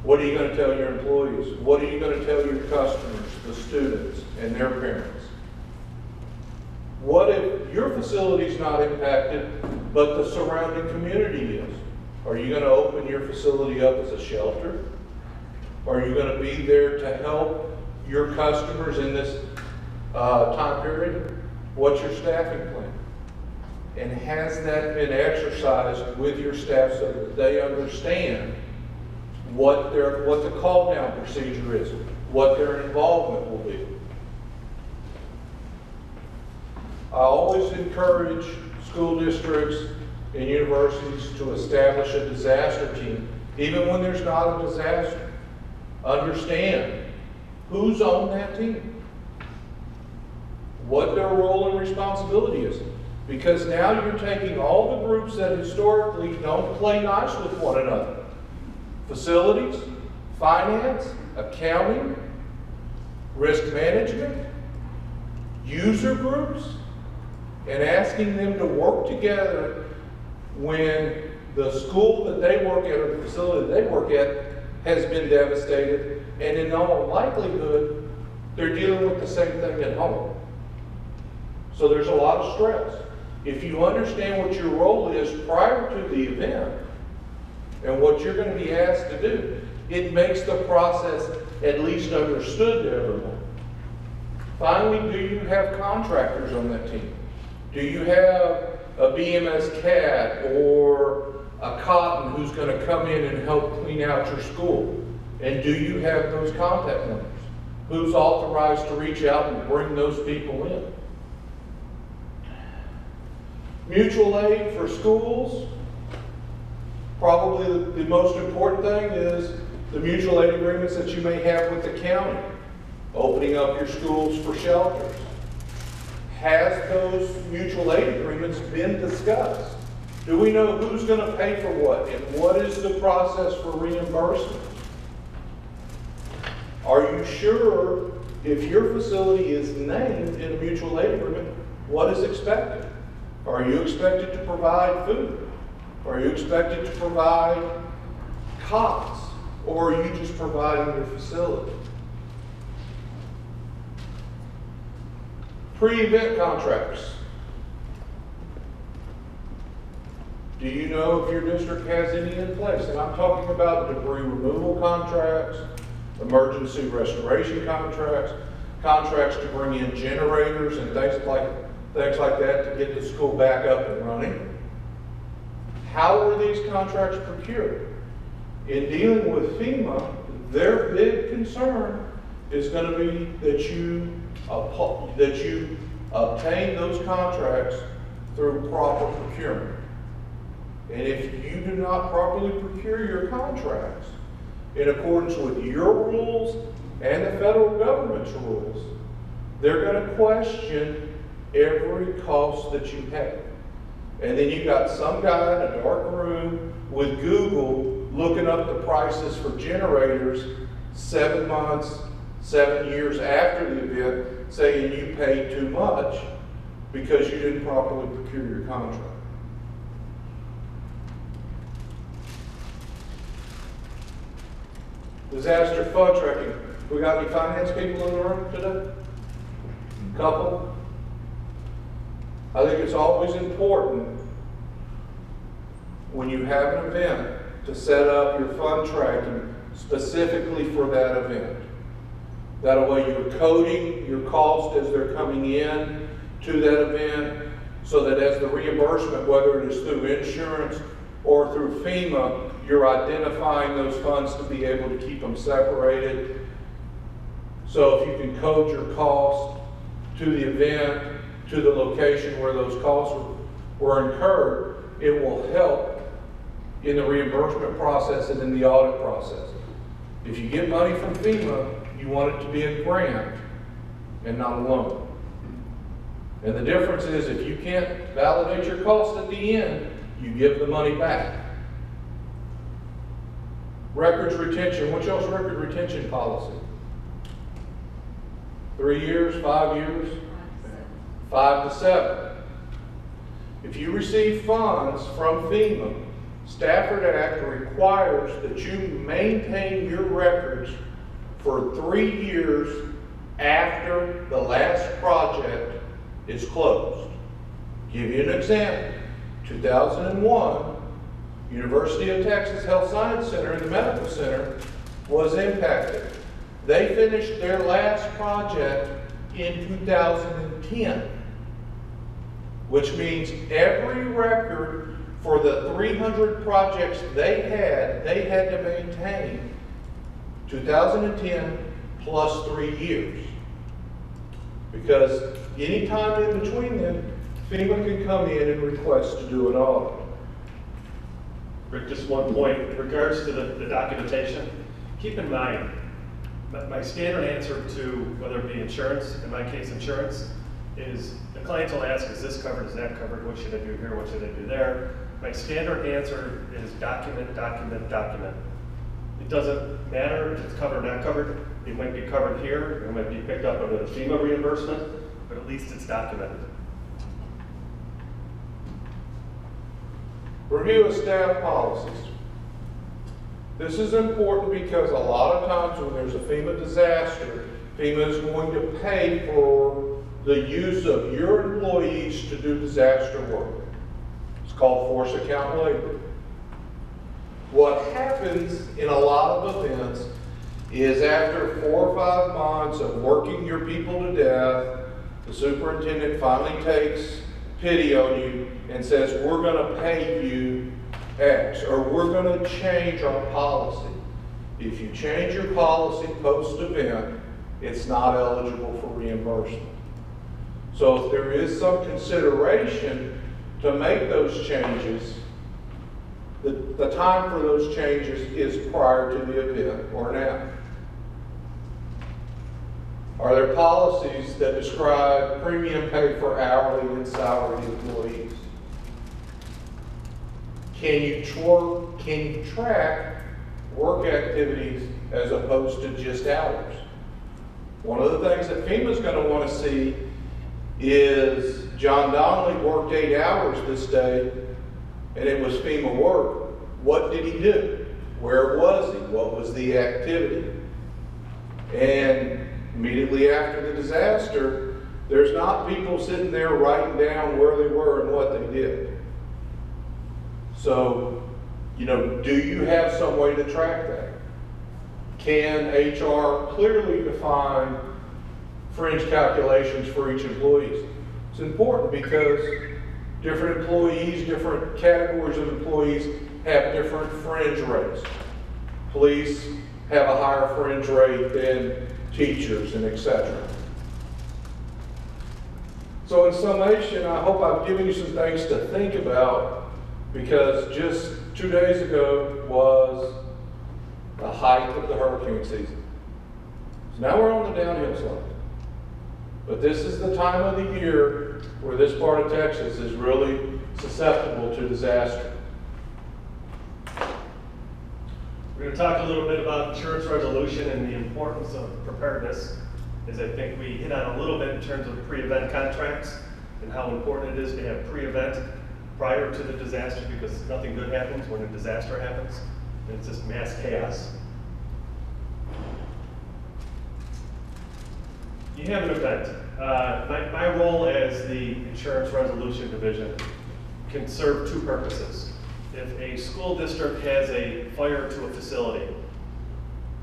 What are you going to tell your employees? What are you going to tell your customers, the students, and their parents? What if your facility is not impacted, but the surrounding community is? Are you going to open your facility up as a shelter? Are you going to be there to help your customers in this time period? What's your staffing plan? And has that been exercised with your staff so that they understand what the call down procedure is, what their involvement will be? I always encourage school districts and universities to establish a disaster team, even when there's not a disaster. Understand who's on that team, what their role and responsibility is. Because now you're taking all the groups that historically don't play nice with one another. Facilities, finance, accounting, risk management, user groups, and asking them to work together when the school that they work at or the facility they work at has been devastated, and in all likelihood, they're dealing with the same thing at home. So there's a lot of stress. If you understand what your role is prior to the event and what you're going to be asked to do, it makes the process at least understood to everyone. Finally, do you have contractors on that team? Do you have a BMS CAD or a Cotton who's going to come in and help clean out your school? And do you have those contact numbers? Who's authorized to reach out and bring those people in? Mutual aid for schools. Probably the most important thing is the mutual aid agreements that you may have with the county. Opening up your schools for shelters. Has those mutual aid agreements been discussed? Do we know who's going to pay for what, and what is the process for reimbursement? Are you sure if your facility is named in a mutual aid agreement, what is expected? Are you expected to provide food? Are you expected to provide cots? Or are you just providing your facility? Pre-event contracts. Do you know if your district has any in place? And I'm talking about debris removal contracts, emergency restoration contracts, contracts to bring in generators and things like that to get the school back up and running. How were these contracts procured? In dealing with FEMA, their big concern is going to be that you obtain those contracts through proper procurement. And if you do not properly procure your contracts in accordance with your rules and the federal government's rules, they're going to question every cost that you have. And then you got some guy in a dark room with Google looking up the prices for generators 7 months, 7 years after the event, saying you paid too much because you didn't properly procure your contract. Disaster fund tracking. We got any finance people in the room today? Couple? I think it's always important when you have an event to set up your fund tracking specifically for that event. That way you're coding your cost as they're coming in to that event, so that as the reimbursement, whether it is through insurance or through FEMA, you're identifying those funds to be able to keep them separated. So if you can code your cost to the event, to the location where those costs were incurred, it will help in the reimbursement process and in the audit process. If you get money from FEMA, you want it to be a grant and not a loan. And the difference is, if you can't validate your cost at the end, you give the money back. Records retention. What's y'all's record retention policy? 3 years, 5 years? 5 to 7. If you receive funds from FEMA, Stafford Act requires that you maintain your records for 3 years after the last project is closed. Give you an example. 2001, University of Texas Health Science Center and the Medical Center was impacted. They finished their last project in 2010, which means every record for the 300 projects they had to maintain 2010 plus 3 years. Because any time in between them, FEMA can come in and request to do an audit. Rick, just one point, in regards to the documentation, keep in mind, my standard answer to whether it be insurance, in my case insurance, is the clients will ask, is this covered, is that covered, what should I do here, what should I do there? My standard answer is document, document, document. It doesn't matter if it's covered or not covered. It might be covered here, it might be picked up under the FEMA reimbursement, but at least it's documented. Review of staff policies. This is important because a lot of times when there's a FEMA disaster, FEMA is going to pay for the use of your employees to do disaster work. It's called force account labor. What happens in a lot of events is after 4 or 5 months of working your people to death, the superintendent finally takes pity on you and says, we're going to pay you X, or we're going to change our policy. If you change your policy post-event, it's not eligible for reimbursement. So if there is some consideration to make those changes, the time for those changes is prior to the event or now. Are there policies that describe premium pay for hourly and salaried employees? Can you track work activities as opposed to just hours? One of the things that FEMA's going to want to see is John Donnelly worked 8 hours this day and it was FEMA work. What did he do? Where was he? What was the activity? And immediately after the disaster, there's not people sitting there writing down where they were and what they did. So, do you have some way to track that? Can HR clearly define fringe calculations for each employee? It's important because different employees, different categories of employees have different fringe rates. Police have a higher fringe rate than teachers and etc. So in summation, I hope I've given you some things to think about, because just 2 days ago was the height of the hurricane season. So now we're on the downhill slide. But this is the time of the year where this part of Texas is really susceptible to disaster. We're going to talk a little bit about insurance resolution and the importance of preparedness, as I think we hit on a little bit in terms of pre-event contracts and how important it is to have pre-event prior to the disaster, because nothing good happens when a disaster happens, and it's just mass chaos. You have an event. My role as the insurance resolution division can serve two purposes. If a school district has a fire to a facility,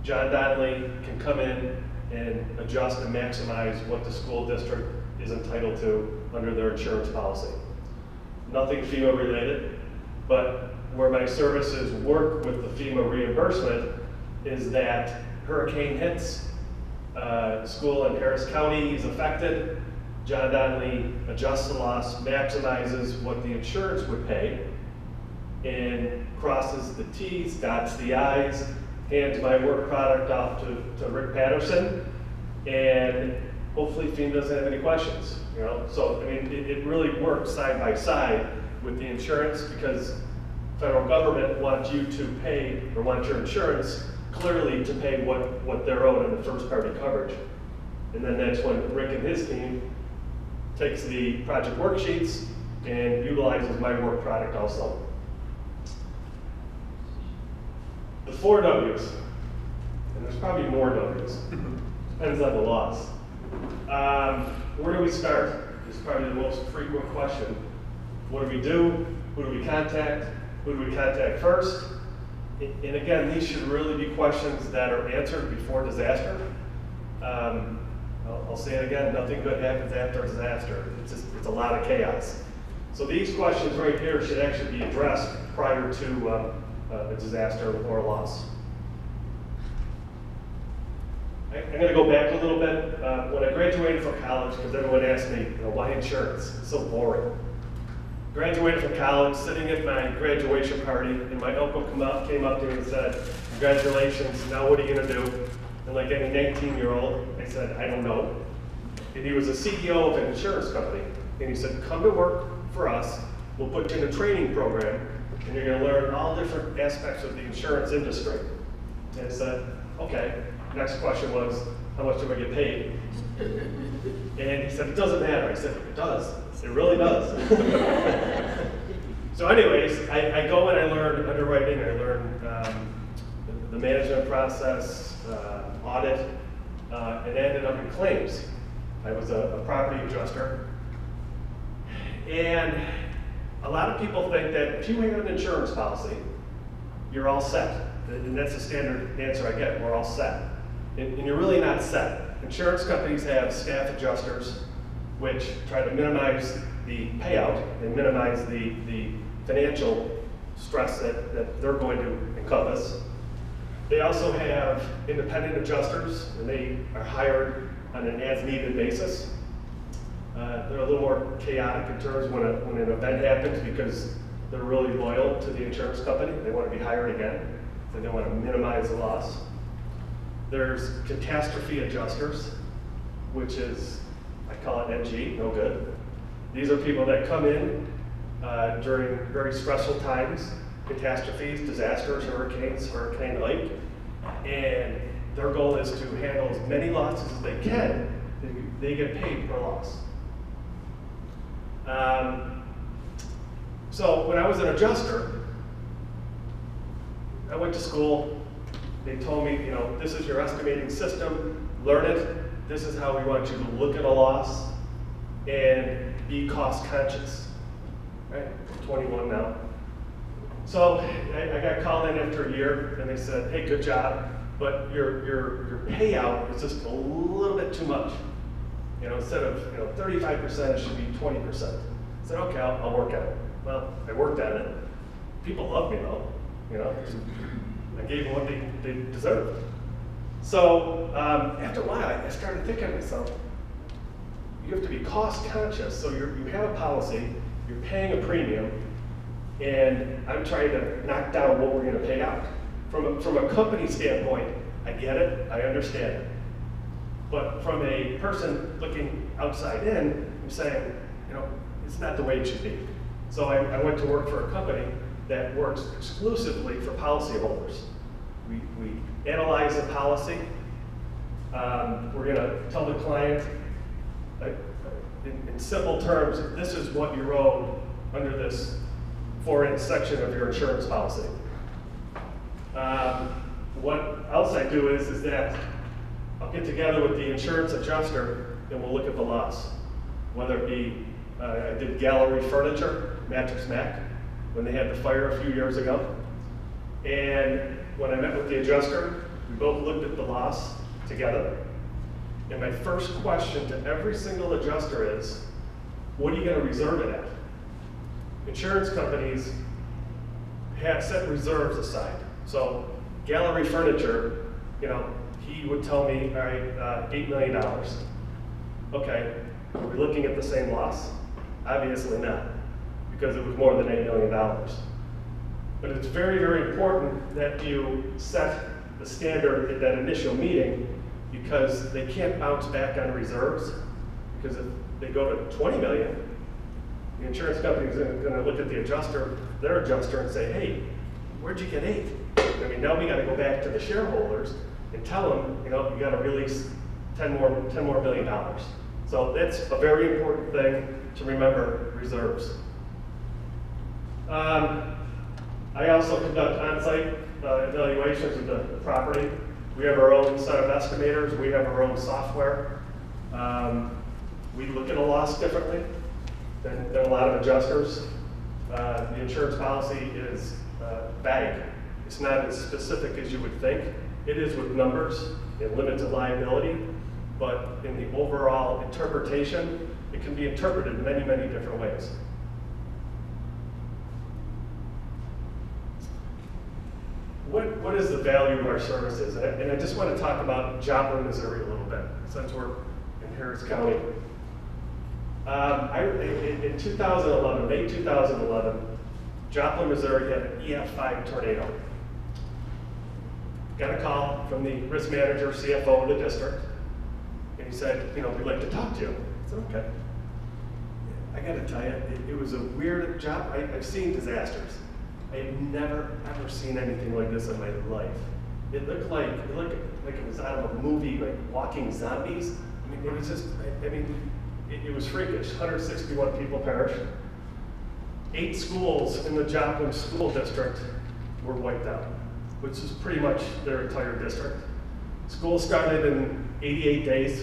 John Donnelly can come in and adjust and maximize what the school district is entitled to under their insurance policy. Nothing FEMA related, but where my services work with the FEMA reimbursement is that hurricane hits, school in Harris County is affected, John Donnelly adjusts the loss, maximizes what the insurance would pay, and crosses the T's, dots the I's, hands my work product off to Rick Patterson, and hopefully FEMA doesn't have any questions. You know, so I mean, it really works side by side with the insurance, because federal government wants you to pay, or wants your insurance clearly to pay what they're owed in the first party coverage. And then that's when Rick and his team takes the project worksheets and utilizes my work product also. The 4 W's, and there's probably more W's, depends on the loss. Where do we start? This is probably the most frequent question. What do we do? Who do we contact? Who do we contact first? And again, these should really be questions that are answered before disaster. I'll say it again, nothing good happens after a disaster. It's a lot of chaos. So these questions right here should actually be addressed prior to a disaster or a loss. I'm going to go back a little bit. When I graduated from college, because everyone asked me, why insurance? It's so boring. Graduated from college, sitting at my graduation party, and my uncle came up to me and said, congratulations, now what are you going to do? And like any 19-year-old, I said, I don't know. And he was a CEO of an insurance company, and he said, come to work for us, we'll put you in a training program, and you're going to learn all different aspects of the insurance industry. And I said, okay. Next question was, how much do I get paid? And he said, it doesn't matter. I said, it does. It really does. So anyways, I go and I learn underwriting, I learn the management process, audit, and ended up in claims. I was a property adjuster. And a lot of people think that if you have an insurance policy, you're all set. And that's the standard answer I get, we're all set. And you're really not set. Insurance companies have staff adjusters, which try to minimize the payout and minimize the financial stress that they're going to encompass. They also have independent adjusters, and they are hired on an as-needed basis. They're a little more chaotic in terms when an event happens, because they're really loyal to the insurance company. They want to be hired again, so they want to minimize the loss. There's catastrophe adjusters, which is, I call it NG, no good. These are people that come in during very stressful times, catastrophes, disasters, hurricanes, Hurricane Ike, and their goal is to handle as many losses as they can. They get paid per loss. So when I was an adjuster, I went to school. They told me, this is your estimating system, learn it. This is how we want you to look at a loss and be cost conscious. Right? I'm 21 now. So I got called in after a year, and they said, hey, good job, but your payout is just a little bit too much. Instead of 35%, it should be 20%. I said, okay, I'll work on it. Well, I worked on it. People love me though, I gave them what they deserved. So after a while, I started thinking to myself, you have to be cost conscious. So you have a policy, you're paying a premium, and I'm trying to knock down what we're going to pay out. From a company standpoint, I get it, I understand it. But from a person looking outside in, I'm saying, you know, it's not the way it should be. So I went to work for a company that works exclusively for policyholders. We analyze the policy. We're going to tell the client, in simple terms, this is what you owe under this 4-inch section of your insurance policy. What else I do is that I'll get together with the insurance adjuster and we'll look at the loss. Whether it be, I did gallery furniture, Mattress Mac, when they had the fire a few years ago. And when I met with the adjuster, we both looked at the loss together. And my first question to every single adjuster is, what are you going to reserve it at? Insurance companies have set reserves aside. So gallery furniture, you know, he would tell me, all right, $8 million. Okay, are we looking at the same loss? Obviously not, because it was more than $8 million. But it's very, very important that you set the standard at that initial meeting, because they can't bounce back on reserves. Because if they go to 20 million, the insurance company is going to look at the adjuster, their adjuster, and say, hey, where'd you get 8? I mean, now we got to go back to the shareholders and tell them, you know, you got to release $10 more million. So that's a very important thing to remember, reserves. I also conduct on-site evaluations of the property. We have our own set of estimators. We have our own software. We look at a loss differently than a lot of adjusters. The insurance policy is vague. It's not as specific as you would think. It is with numbers and limits of liability, but in the overall interpretation, it can be interpreted in many, many different ways. What is the value of our services? And I just want to talk about Joplin, Missouri a little bit, since we're in Harris County. In 2011, May 2011, Joplin, Missouri had an EF5 tornado. Got a call from the risk manager, CFO of the district, and he said, you know, we'd like to talk to you. I said, okay. I got to tell you, it was a weird job. I've seen disasters. I had never, ever seen anything like this in my life. It looked like it was out of a movie, like Walking Zombies. I mean, it was just, it was freakish. 161 people perished. 8 schools in the Joplin School District were wiped out, which is pretty much their entire district. School started in 88 days.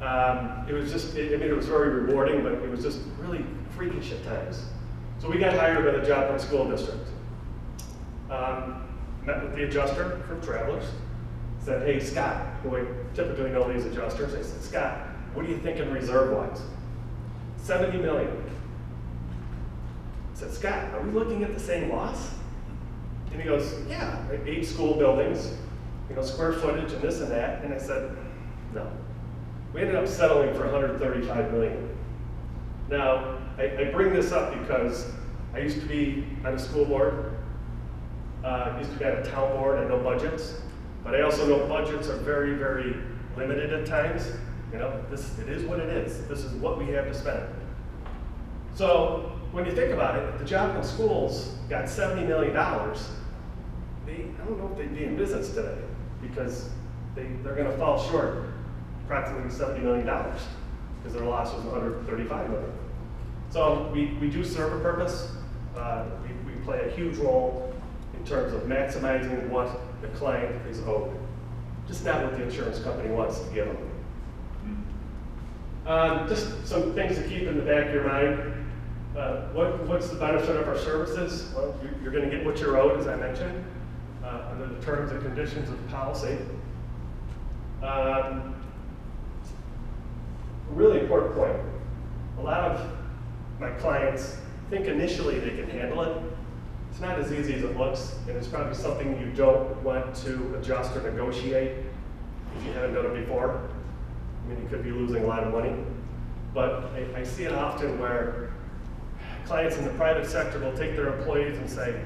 It was just, it was very rewarding, but it was just really freakish at times. So we got hired by the Joplin School District. Met with the adjuster from Travelers. Said, hey, Scott, who I typically know these adjusters. I said, Scott, what are you thinking reserve-wise? 70 million. I said, Scott, are we looking at the same loss? And he goes, yeah, 8 school buildings, you know, square footage and this and that. And I said, no. We ended up settling for 135 million. Now, I bring this up because I used to be on a school board, used to be on a town board. I know budgets, but I also know budgets are very, very limited at times. You know, it is what it is. This is what we have to spend. So when you think about it, if the Joplin schools got $70 million, I don't know if they'd be in business today, because they're going to fall short approximately $70 million because their loss was $135 million. So we do serve a purpose. We play a huge role in terms of maximizing what the client is owed, just not what the insurance company wants to give them. Just some things to keep in the back of your mind. What's the benefit of our services? Well, you're going to get what you're owed, as I mentioned, under the terms and conditions of the policy. A really important point. A lot of my clients think initially they can handle it. It's not as easy as it looks, and it's probably something you don't want to adjust or negotiate if you haven't done it before. I mean, you could be losing a lot of money. But I see it often where clients in the private sector will take their employees and say,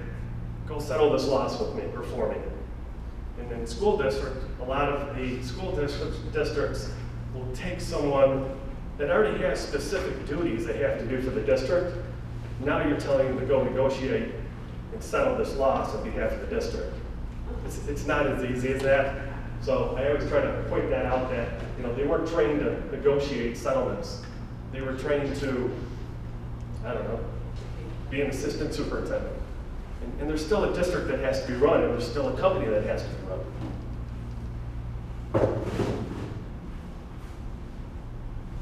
go settle this loss with me or for me. And in school district, a lot of the school districts will take someone that already has specific duties they have to do for the district. Now you're telling them to go negotiate and settle this loss on behalf of the district. It's not as easy as that. So I always try to point that out that, you know, they weren't trained to negotiate settlements. They were trained to, I don't know, be an assistant superintendent. And there's still a district that has to be run, and there's still a company that has to be run.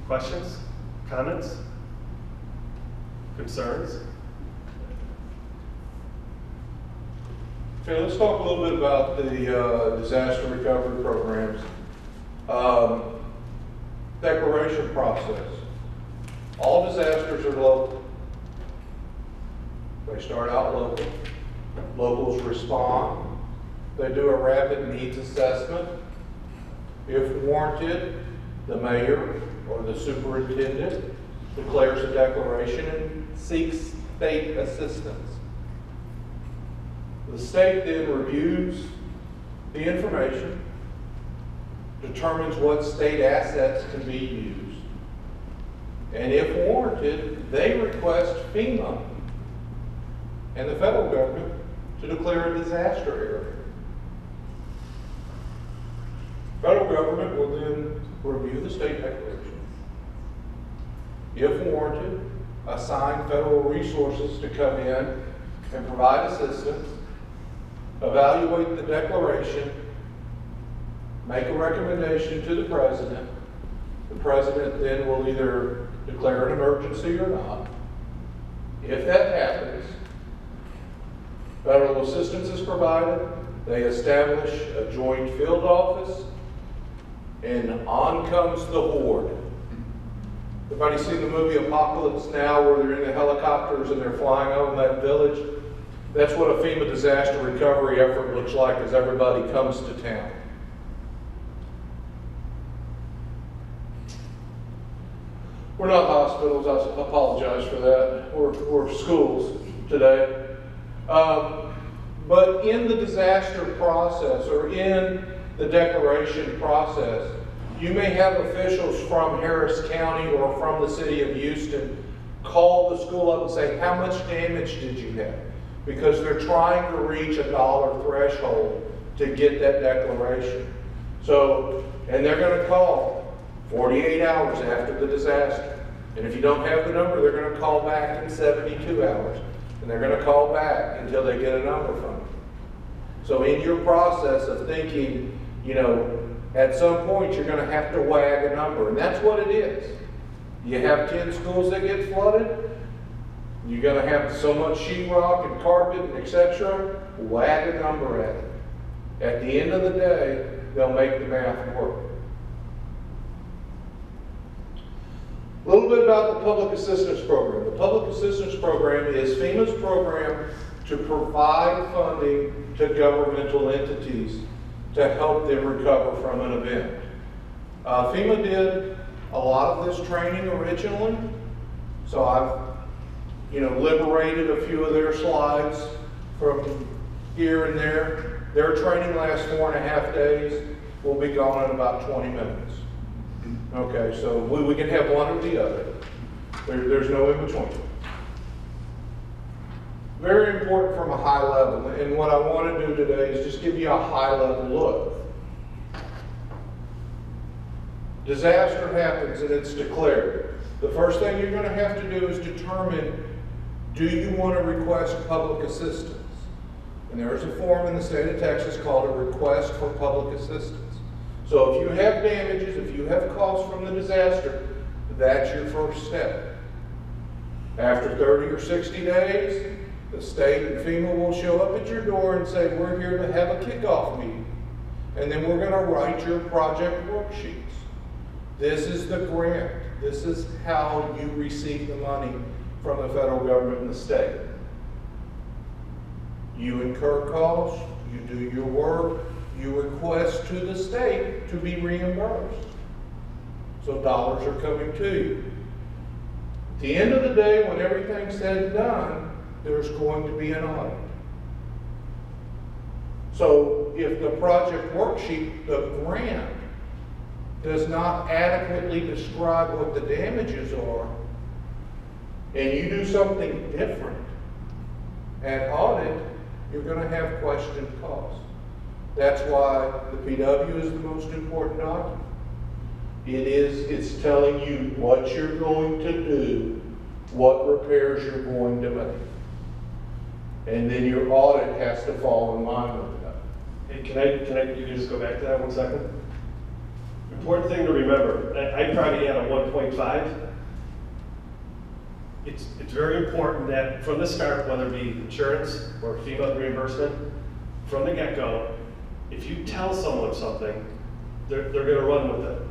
Questions? Comments? Concerns? Okay, let's talk a little bit about the disaster recovery programs. Declaration process. All disasters are local. They start out local. Locals respond. They do a rapid needs assessment. If warranted, the mayor or the superintendent declares a declaration and seeks state assistance. The state then reviews the information, determines what state assets can be used, and if warranted, they request FEMA and the federal government to declare a disaster area. Federal government will then review the state declaration. If warranted, assign federal resources to come in and provide assistance, evaluate the declaration, make a recommendation to the president. The president then will either declare an emergency or not. If that happens, federal assistance is provided. They establish a joint field office, and on comes the horde. Everybody seen the movie Apocalypse Now, where they're in the helicopters and they're flying over that village? That's what a FEMA disaster recovery effort looks like as everybody comes to town. We're not hospitals, I apologize for that. We're schools today. But in the disaster process, or in the declaration process, you may have officials from Harris County or from the city of Houston call the school up and say, how much damage did you have? Because they're trying to reach a dollar threshold to get that declaration. So, and they're going to call 48 hours after the disaster. And if you don't have the number, they're going to call back in 72 hours. And they're going to call back until they get a number from you. So in your process of thinking, you know, at some point you're going to have to wag a number. And that's what it is. You have 10 schools that get flooded. You're going to have so much sheetrock and carpet and etc. Wag a number at it. At the end of the day, they'll make the math work. A little bit about the Public Assistance Program. The Public Assistance Program is FEMA's program to provide funding to governmental entities to help them recover from an event. FEMA did a lot of this training originally, so I've liberated a few of their slides from here and there. Their training lasts 4.5 days. We'll be gone in about 20 minutes. Okay, so we can have one or the other. There's no in between. Very important from a high level, and what I want to do today is just give you a high level look. Disaster happens and it's declared. The first thing you're going to have to do is determine, do you want to request public assistance? And there's a form in the state of Texas called a request for public assistance. So if you have damages, if you have costs from the disaster, that's your first step. After 30 or 60 days, the state and FEMA will show up at your door and say, we're here to have a kickoff meeting. And then we're going to write your project worksheets. This is the grant. This is how you receive the money from the federal government and the state. You incur costs, you do your work, you request to the state to be reimbursed. So dollars are coming to you. At the end of the day, when everything's said and done, there's going to be an audit. So if the project worksheet, the grant, does not adequately describe what the damages are, and you do something different at audit, you're gonna have questioned costs. That's why the PW is the most important document. It's telling you what you're going to do, what repairs you're going to make. And then your audit has to fall in line with that. Hey, you can just go back to that 1 second? Important thing to remember, I probably had a 1.5. It's very important that from the start, whether it be insurance or FEMA reimbursement, from the get-go, if you tell someone something, they're gonna run with it.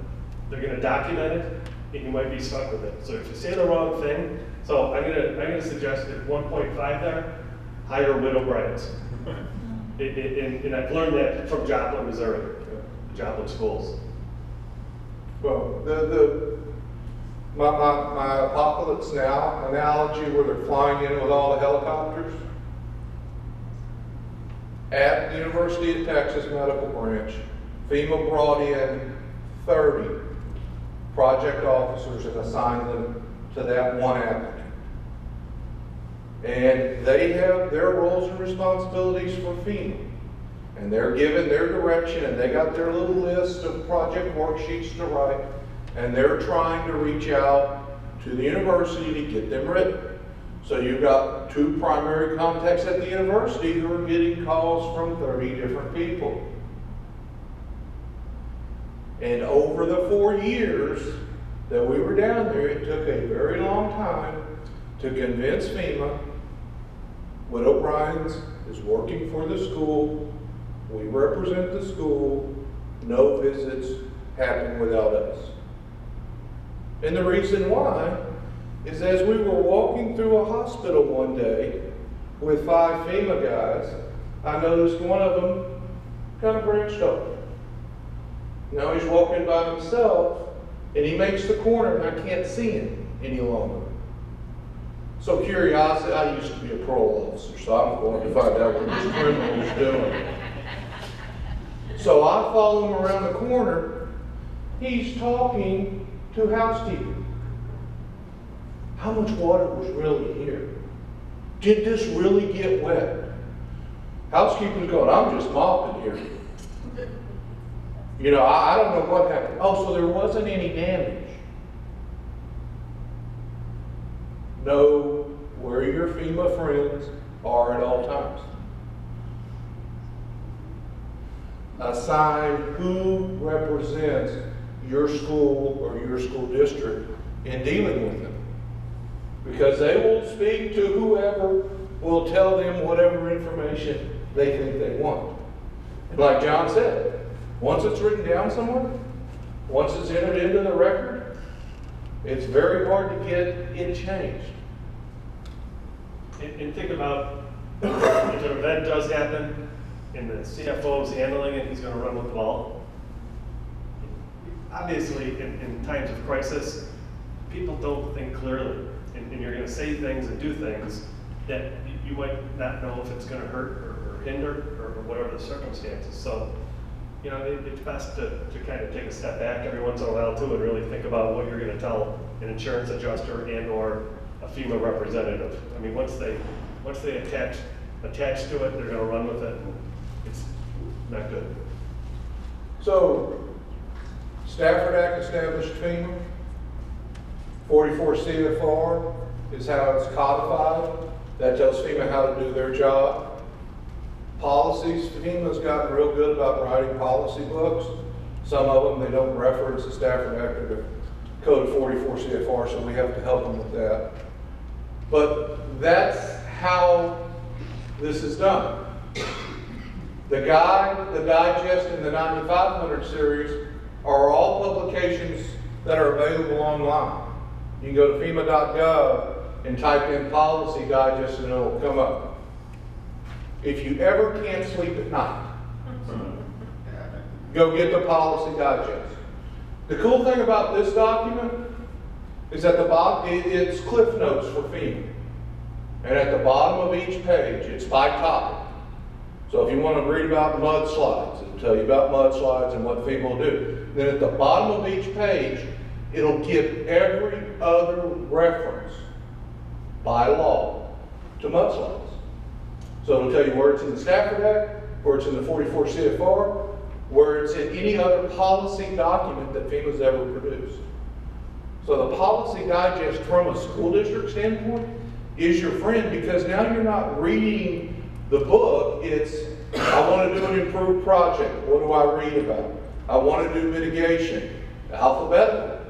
They're gonna document it, and you might be stuck with it. So if you say the wrong thing, so I'm gonna suggest at 1.5 there, hire Widow Bryant's. And I've learned that from Joplin, Missouri, Joplin schools. Well, my Apocalypse Now analogy where they're flying in with all the helicopters. At the University of Texas Medical Branch, FEMA brought in 30 project officers and assigned them to that one applicant. And they have their roles and responsibilities for FEMA. And they're given their direction, and they got their little list of project worksheets to write, and they're trying to reach out to the university to get them written. So you've got 2 primary contacts at the university who are getting calls from 30 different people. And over the 4 years that we were down there, it took a very long time to convince FEMA, Widow Bryan's is working for the school, we represent the school, no visits happen without us. And the reason why is as we were walking through a hospital one day with 5 FEMA guys, I noticed one of them kind of branched off. Now he's walking by himself, and he makes the corner, and I can't see him any longer. So curiosity, I used to be a parole officer, so I'm going to find out what this criminal is doing. So I follow him around the corner. He's talking to housekeeping. How much water was really here? Did this really get wet? Housekeeping's going, I'm just mopping here. You know, I don't know what happened. Oh, so there wasn't any damage. Know where your FEMA friends are at all times. Assign who represents your school or your school district in dealing with them. Because they will speak to whoever will tell them whatever information they think they want. And like John said, once it's written down somewhere, once it's entered into the record, it's very hard to get it changed. And think about if an event does happen and the CFO is handling it, he's going to run with the ball. Obviously, in times of crisis, people don't think clearly, and you're going to say things and do things that you might not know if it's going to hurt or hinder or whatever the circumstances. So, you know, it's best to kind of take a step back every once in a while too and really think about what you're going to tell an insurance adjuster and or a FEMA representative. I mean, once they attach to it, they're going to run with it, and it's not good. So, Stafford Act established FEMA. 44 CFR is how it's codified. That tells FEMA how to do their job. Policies, FEMA's gotten real good about writing policy books. Some of them, they don't reference the Stafford Act or the Code of 44 CFR, so we have to help them with that. But that's how this is done. The guide, the digest, and the 9500 series are all publications that are available online. You can go to FEMA.gov and type in policy digest and it'll come up. If you ever can't sleep at night, go get the policy digest. The cool thing about this document is at the bottom, it's cliff notes for FEMA. And at the bottom of each page, it's by topic. So if you want to read about mudslides, it'll tell you about mudslides and what FEMA will do. Then at the bottom of each page, it'll give every other reference by law to mudslides. So it'll tell you where it's in the Stafford Act, where it's in the 44 CFR, where it's in any other policy document that FEMA's ever produced. So the policy digest from a school district standpoint is your friend, because now you're not reading the book. It's, I want to do an improved project. What do I read about? I want to do mitigation. Alphabetical.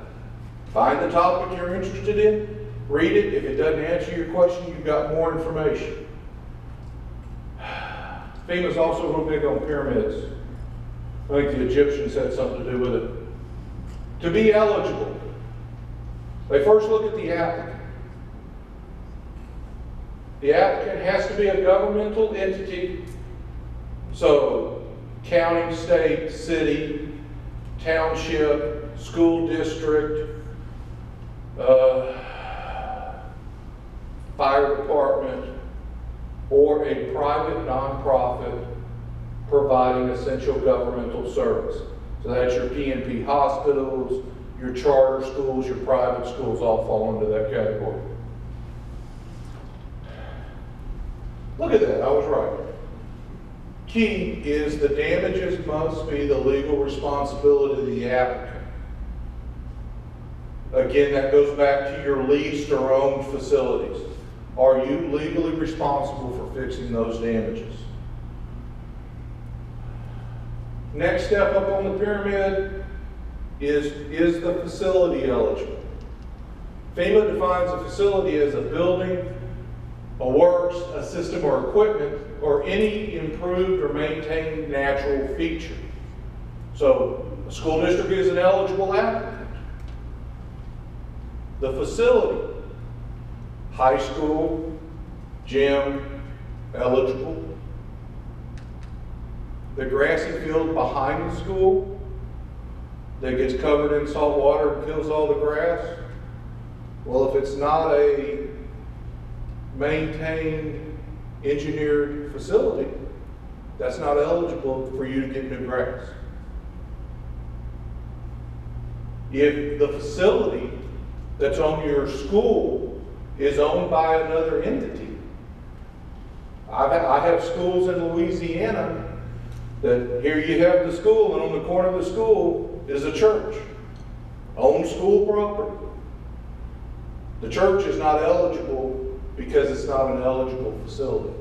Find the topic you're interested in, read it. If it doesn't answer your question, you've got more information. FEMA's also real big on pyramids. I think the Egyptians had something to do with it. To be eligible, they first look at the applicant. The applicant has to be a governmental entity, so county, state, city, township, school district, fire department, or a private nonprofit providing essential governmental service. So that's your PNP hospitals, your charter schools, your private schools all fall into that category. Look at that, I was right. Key is the damages must be the legal responsibility of the applicant. Again, that goes back to your leased or owned facilities. Are you legally responsible for fixing those damages? Next step up on the pyramid is the facility eligible? FEMA defines a facility as a building, a works, a system or equipment, or any improved or maintained natural feature. So a school district is an eligible applicant. The facility, high school, gym, eligible. The grassy field behind the school that gets covered in salt water and kills all the grass. Well, if it's not a maintained, engineered facility, that's not eligible for you to get new grass. If the facility that's on your school is owned by another entity, I have schools in Louisiana that here you have the school, and on the corner of the school is a church, owned school property. The church is not eligible because it's not an eligible facility.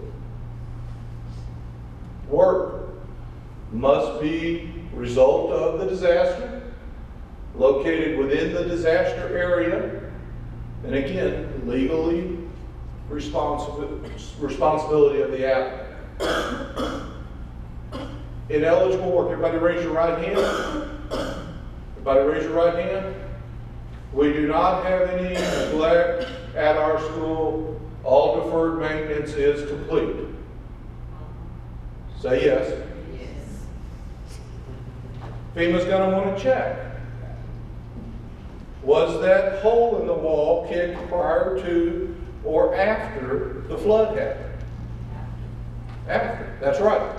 Work must be result of the disaster, located within the disaster area, and again, legally responsibility of the applicant. Ineligible work, everybody raise your right hand. Everybody raise your right hand. We do not have any neglect at our school. All deferred maintenance is complete. Say yes. Yes. FEMA's going to want to check. Was that hole in the wall kicked prior to or after the flood happened? After. That's right.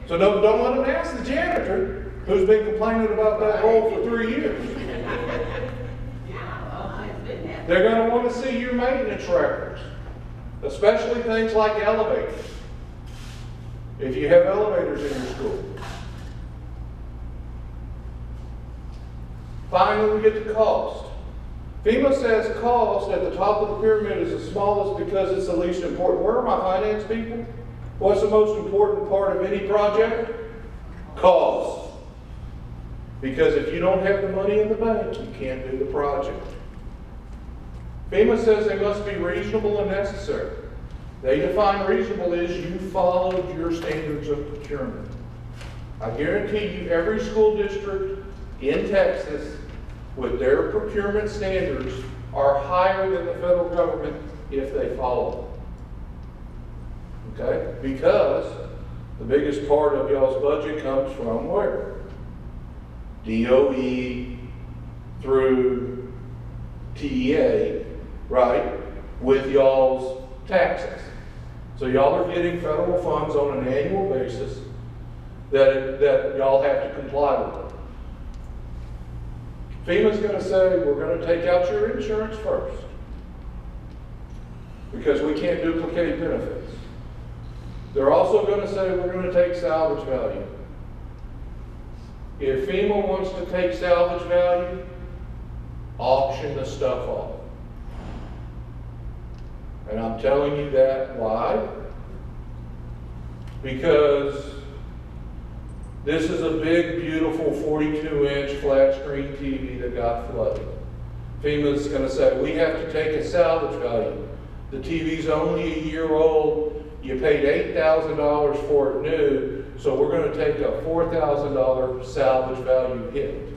So don't let them ask the janitor who's been complaining about that hole for 3 years. They're going to want to see your maintenance records, especially things like elevators, if you have elevators in your school. Finally, we get to cost. FEMA says cost at the top of the pyramid is the smallest because it's the least important. Where are my finance people? What's the most important part of any project? Cost. Because if you don't have the money in the bank, you can't do the project. FEMA says they must be reasonable and necessary. They define reasonable as you followed your standards of procurement. I guarantee you every school district in Texas with their procurement standards are higher than the federal government if they follow them. Okay? Because the biggest part of y'all's budget comes from where? DOE through TEA, right? With y'all's taxes. So y'all are getting federal funds on an annual basis that y'all have to comply with. FEMA's gonna say, we're gonna take out your insurance first, because we can't duplicate benefits. They're also gonna say, we're gonna take salvage value. If FEMA wants to take salvage value, auction the stuff off. And I'm telling you that, why? Because this is a big, beautiful 42-inch flat screen TV that got flooded. FEMA's gonna say, we have to take a salvage value. The TV's only a year old, you paid $8,000 for it new, so we're gonna take a $4,000 salvage value hit.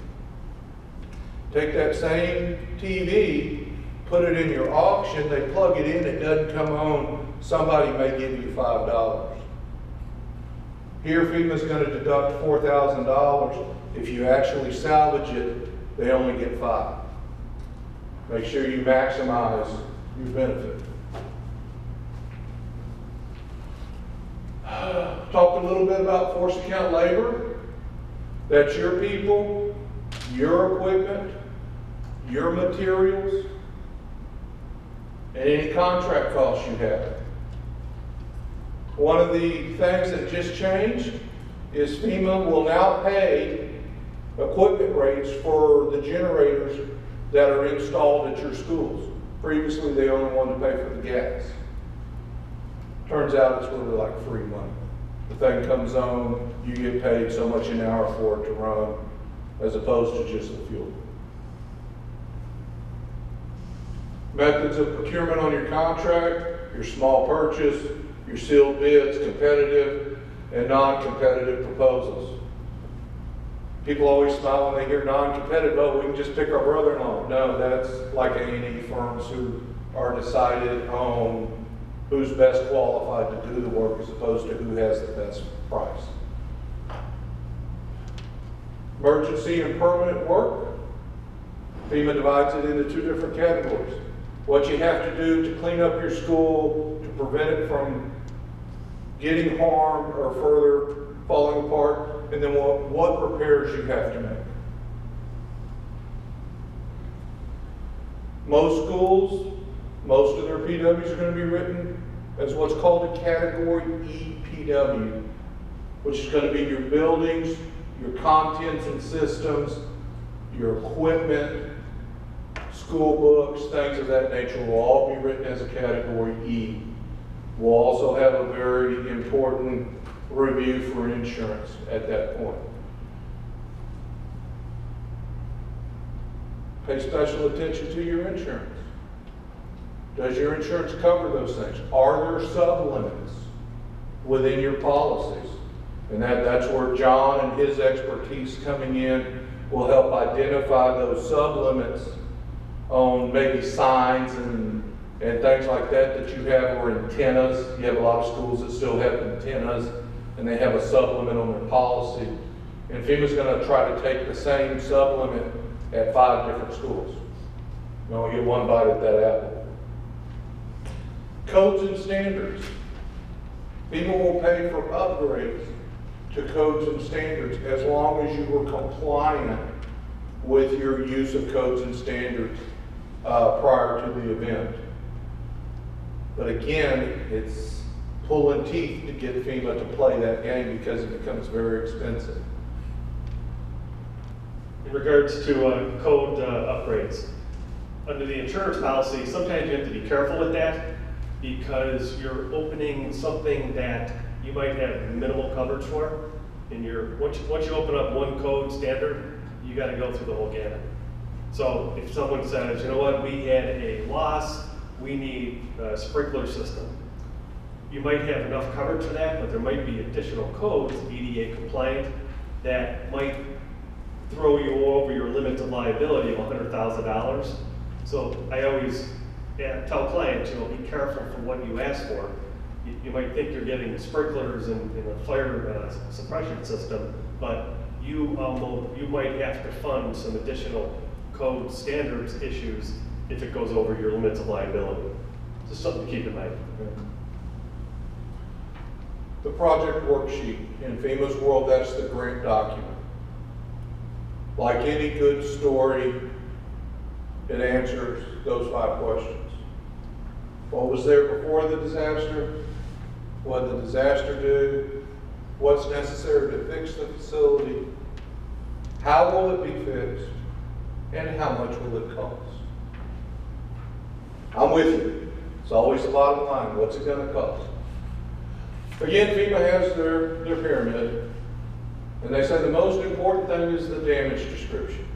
Take that same TV, put it in your auction, they plug it in, it doesn't come on, somebody may give you $5. Here, FEMA's gonna deduct $4,000. If you actually salvage it, they only get $5. Make sure you maximize your benefit. Talked a little bit about force account labor. That's your people, your equipment, your materials, and any contract costs you have. One of the things that just changed is FEMA will now pay equipment rates for the generators that are installed at your schools. Previously, they only wanted to pay for the gas. Turns out it's really like free money. The thing comes on, you get paid so much an hour for it to run, as opposed to just the fuel. Methods of procurement on your contract, your small purchase, your sealed bids, competitive and non-competitive proposals. People always smile when they hear non-competitive, oh, we can just pick our brother-in-law. No, that's like A&E firms who are decided on who's best qualified to do the work as opposed to who has the best price. Emergency and permanent work. FEMA divides it into two different categories. What you have to do to clean up your school, to prevent it from getting harmed or further falling apart, and then what repairs you have to make. Most schools, most of their PWs are going to be written as what's called a Category E PW, which is going to be your buildings, your contents and systems, your equipment, school books, things of that nature will all be written as a Category E. We'll also have a very important review for insurance at that point. Pay special attention to your insurance. Does your insurance cover those things? Are there sub-limits within your policies? And that's where John and his expertise coming in will help identify those sub-limits on maybe signs and things like that you have, or antennas. You have a lot of schools that still have antennas and they have a sub-limit on their policy. And FEMA's going to try to take the same sub-limit at 5 different schools. You only get one bite at that apple. Codes and standards. FEMA will pay for upgrades to codes and standards as long as you were compliant with your use of codes and standards prior to the event. But again, it's pulling teeth to get FEMA to play that game because it becomes very expensive. In regards to code upgrades, under the insurance policy, sometimes you have to be careful with that because you're opening something that you might have minimal coverage for. And once you open up one code standard, you got to go through the whole gamut. So if someone says, you know what, we had a loss, we need a sprinkler system. You might have enough coverage for that, but there might be additional codes, EDA compliant, that might throw you over your limit of liability of $100,000. So I always tell clients, be careful for what you ask for. You might think you're getting sprinklers and a fire suppression system, but you might have to fund some additional code standards issues if it goes over your limits of liability. Just something to keep in mind. the project worksheet. In FEMA's world, that's the grant document. Like any good story, it answers those 5 questions. What was there before the disaster? What did the disaster do? What's necessary to fix the facility? How will it be fixed? And how much will it cost? I'm with you. It's always the bottom line. What's it going to cost? Again, FEMA has their pyramid, and they say the most important thing is the damage description,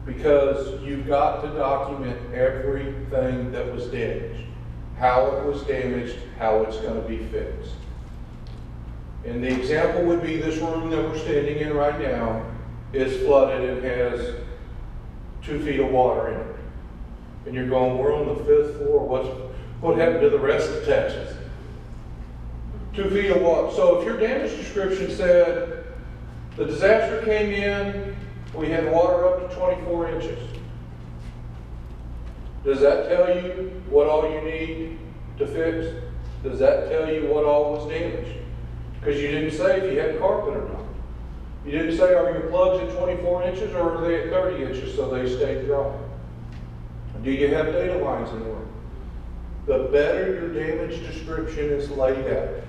because you've got to document everything that was damaged, how it was damaged, how it's going to be fixed. And the example would be this room that we're standing in right now is flooded and has 2 feet of water in it. And you're going, we're on the 5th floor, what happened to the rest of Texas? 2 feet of water. So if your damage description said the disaster came in, we had water up to 24 inches. Does that tell you what all you need to fix? Does that tell you what all was damaged? Because you didn't say if you had carpet or not. You didn't say, are your plugs at 24 inches or are they at 30 inches so they stay dry? Do you have data lines in the room? The better your damage description is laid out,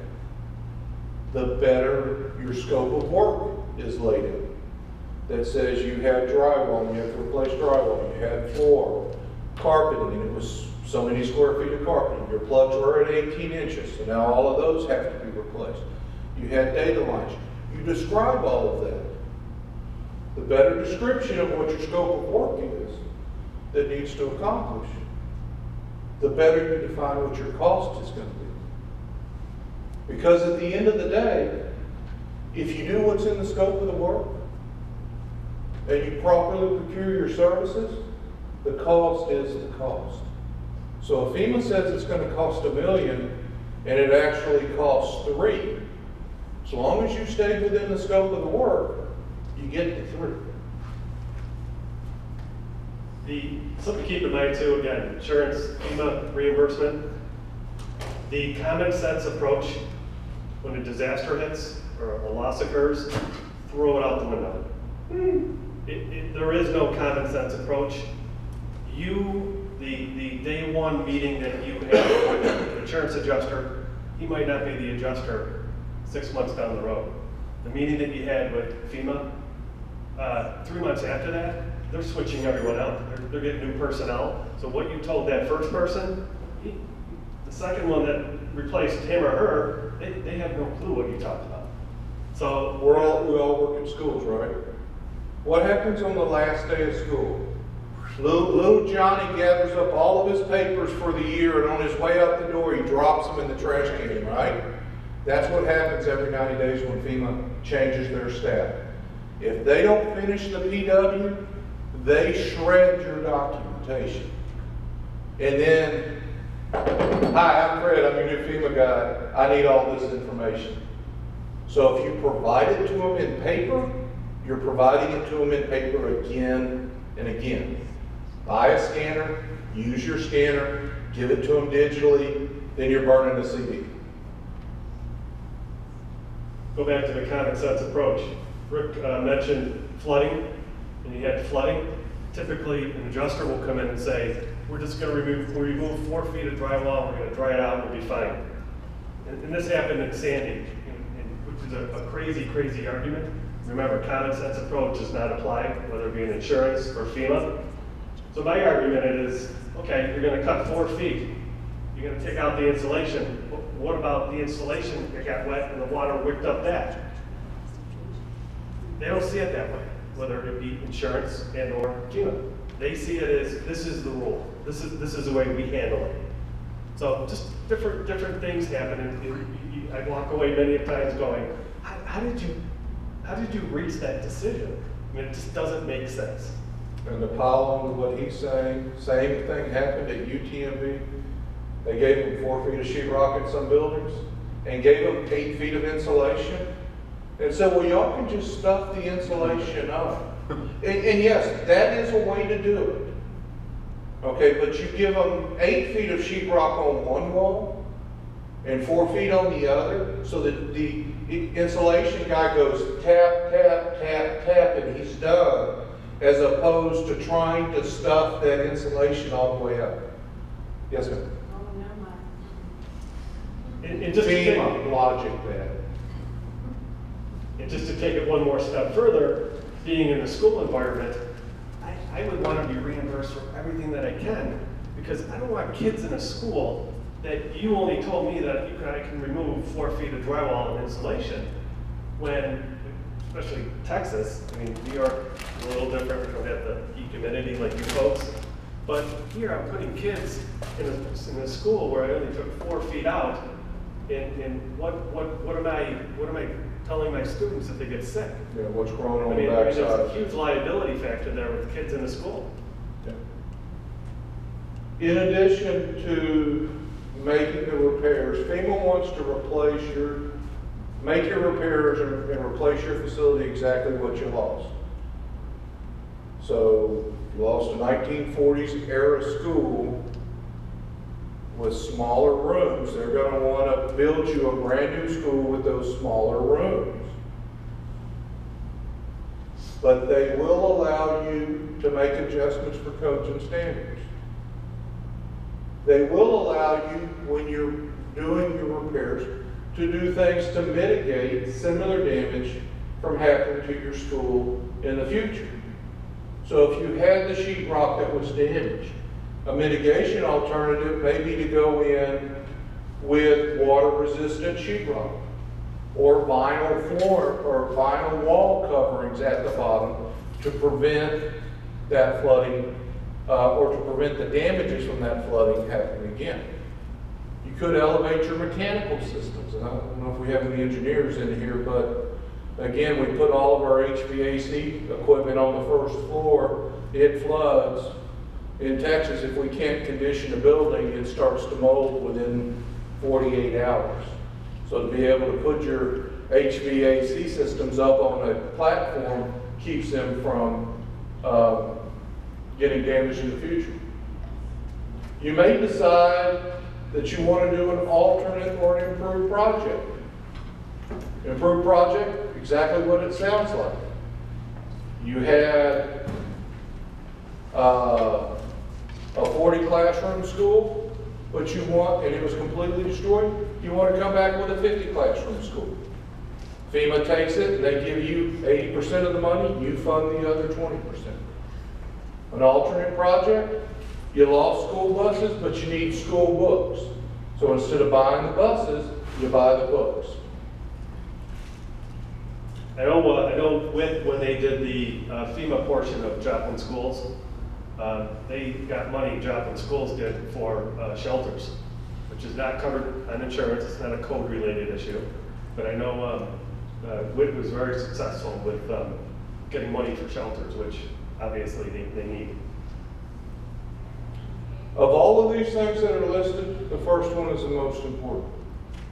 the better your scope of work is laid out. That says you had drywall, you have to replace drywall, you had floor, carpeting, and it was so many square feet of carpeting. Your plugs were at 18 inches, so now all of those have to be replaced. You had data lines. You describe all of that. The better description of what your scope of work is that needs to accomplish, the better you define what your cost is going to be. Because at the end of the day, if you do what's in the scope of the work and you properly procure your services, the cost is the cost. So if FEMA says it's going to cost $1 million and it actually costs $3 million, as long as you stay within the scope of the work, you get the $3 million. Something to keep in mind too, again, insurance, FEMA reimbursement, the common sense approach when a disaster hits or a loss occurs, throw it out the window. There is no common sense approach. The day one meeting that you have with an insurance adjuster, he might not be the adjuster 6 months down the road. The meeting that you had with FEMA, 3 months after that, they're switching everyone out. They're getting new personnel. So what you told that first person, the second one that replaced him or her, they have no clue what you talked about. So we all work in schools, right? What happens on the last day of school? Little Johnny gathers up all of his papers for the year, and on his way out the door, he drops them in the trash can, right? That's what happens every 90 days when FEMA changes their staff. If they don't finish the PW, they shred your documentation. And then, hi, I'm Fred, I'm your new FEMA guy. I need all this information. So if you provide it to them in paper, you're providing it to them in paper again and again. Buy a scanner, use your scanner, give it to them digitally, then you're burning the CD. Go back to the common sense approach. Rick mentioned flooding, and you had flooding. Typically, an adjuster will come in and say, we're just going to remove 4 feet of drywall, we're going to dry it out, we'll be fine. And this happened in Sandy, which is a crazy, crazy argument. Remember, common sense approach does not apply, whether it be in insurance or FEMA. So my argument is, okay, you're going to cut 4 feet. You're going to take out the insulation. What about the insulation that got wet and the water whipped up that? They don't see it that way, whether it be insurance and or FEMA. They see it as, this is the rule. This is the way we handle it. So just different things happen, and I walk away many times going, how did you reach that decision? I mean, it just doesn't make sense. And to pile on to what he's saying, same thing happened at UTMB. They gave them 4 feet of sheetrock in some buildings and gave them 8 feet of insulation and said, well, y'all can just stuff the insulation up. And yes, that is a way to do it. Okay, but you give them 8 feet of sheetrock on one wall and 4 feet on the other, so that the insulation guy goes tap, tap, tap, tap, and he's done, as opposed to trying to stuff that insulation all the way up. Yes, ma'am? Oh, never mind. And just to take, FEMA logic that. and just to take it one more step further, being in a school environment, I would want to be reimbursed for everything that I can, because I don't want kids in a school that you only told me that I can remove 4 feet of drywall and insulation, when, especially Texas, I mean, New York is a little different, we don't have the humidity like you folks, but here I'm putting kids in a school where I only took 4 feet out, and what am I telling my students if they get sick? Yeah, what's growing on I mean, the there's backside. a huge liability factor there with kids in the school. In addition to making the repairs, FEMA wants to make your repairs and replace your facility exactly what you lost. So you lost a 1940s era school with smaller rooms. They're going to want to build you a brand new school with those smaller rooms. But they will allow you to make adjustments for codes and standards. They will allow you, when you're doing your repairs, to do things to mitigate similar damage from happening to your school in the future. So if you had the sheetrock that was damaged, a mitigation alternative may be to go in with water-resistant sheetrock, or vinyl floor, or vinyl wall coverings at the bottom to prevent that flooding, or to prevent the damages from that flooding happening again. You could elevate your mechanical systems, and I don't know if we have any engineers in here, but again, we put all of our HVAC equipment on the first floor. It floods. In Texas, if we can't condition a building, it starts to mold within 48 hours. So to be able to put your HVAC systems up on a platform keeps them from getting damaged in the future. You may decide that you want to do an alternate or an improved project. Improved project, exactly what it sounds like. You had a 40 classroom school, but you want, and it was completely destroyed, you want to come back with a 50 classroom school. FEMA takes it, and they give you 80% of the money, you fund the other 20%. An alternate project, you lost school buses, but you need school books. So instead of buying the buses, you buy the books. I know when they did the FEMA portion of Joplin schools, they got money, Joplin schools did, for shelters, which is not covered on insurance. It's not a code-related issue. But I know WIT was very successful with getting money for shelters, which obviously they need. Of all of these things that are listed, the first one is the most important.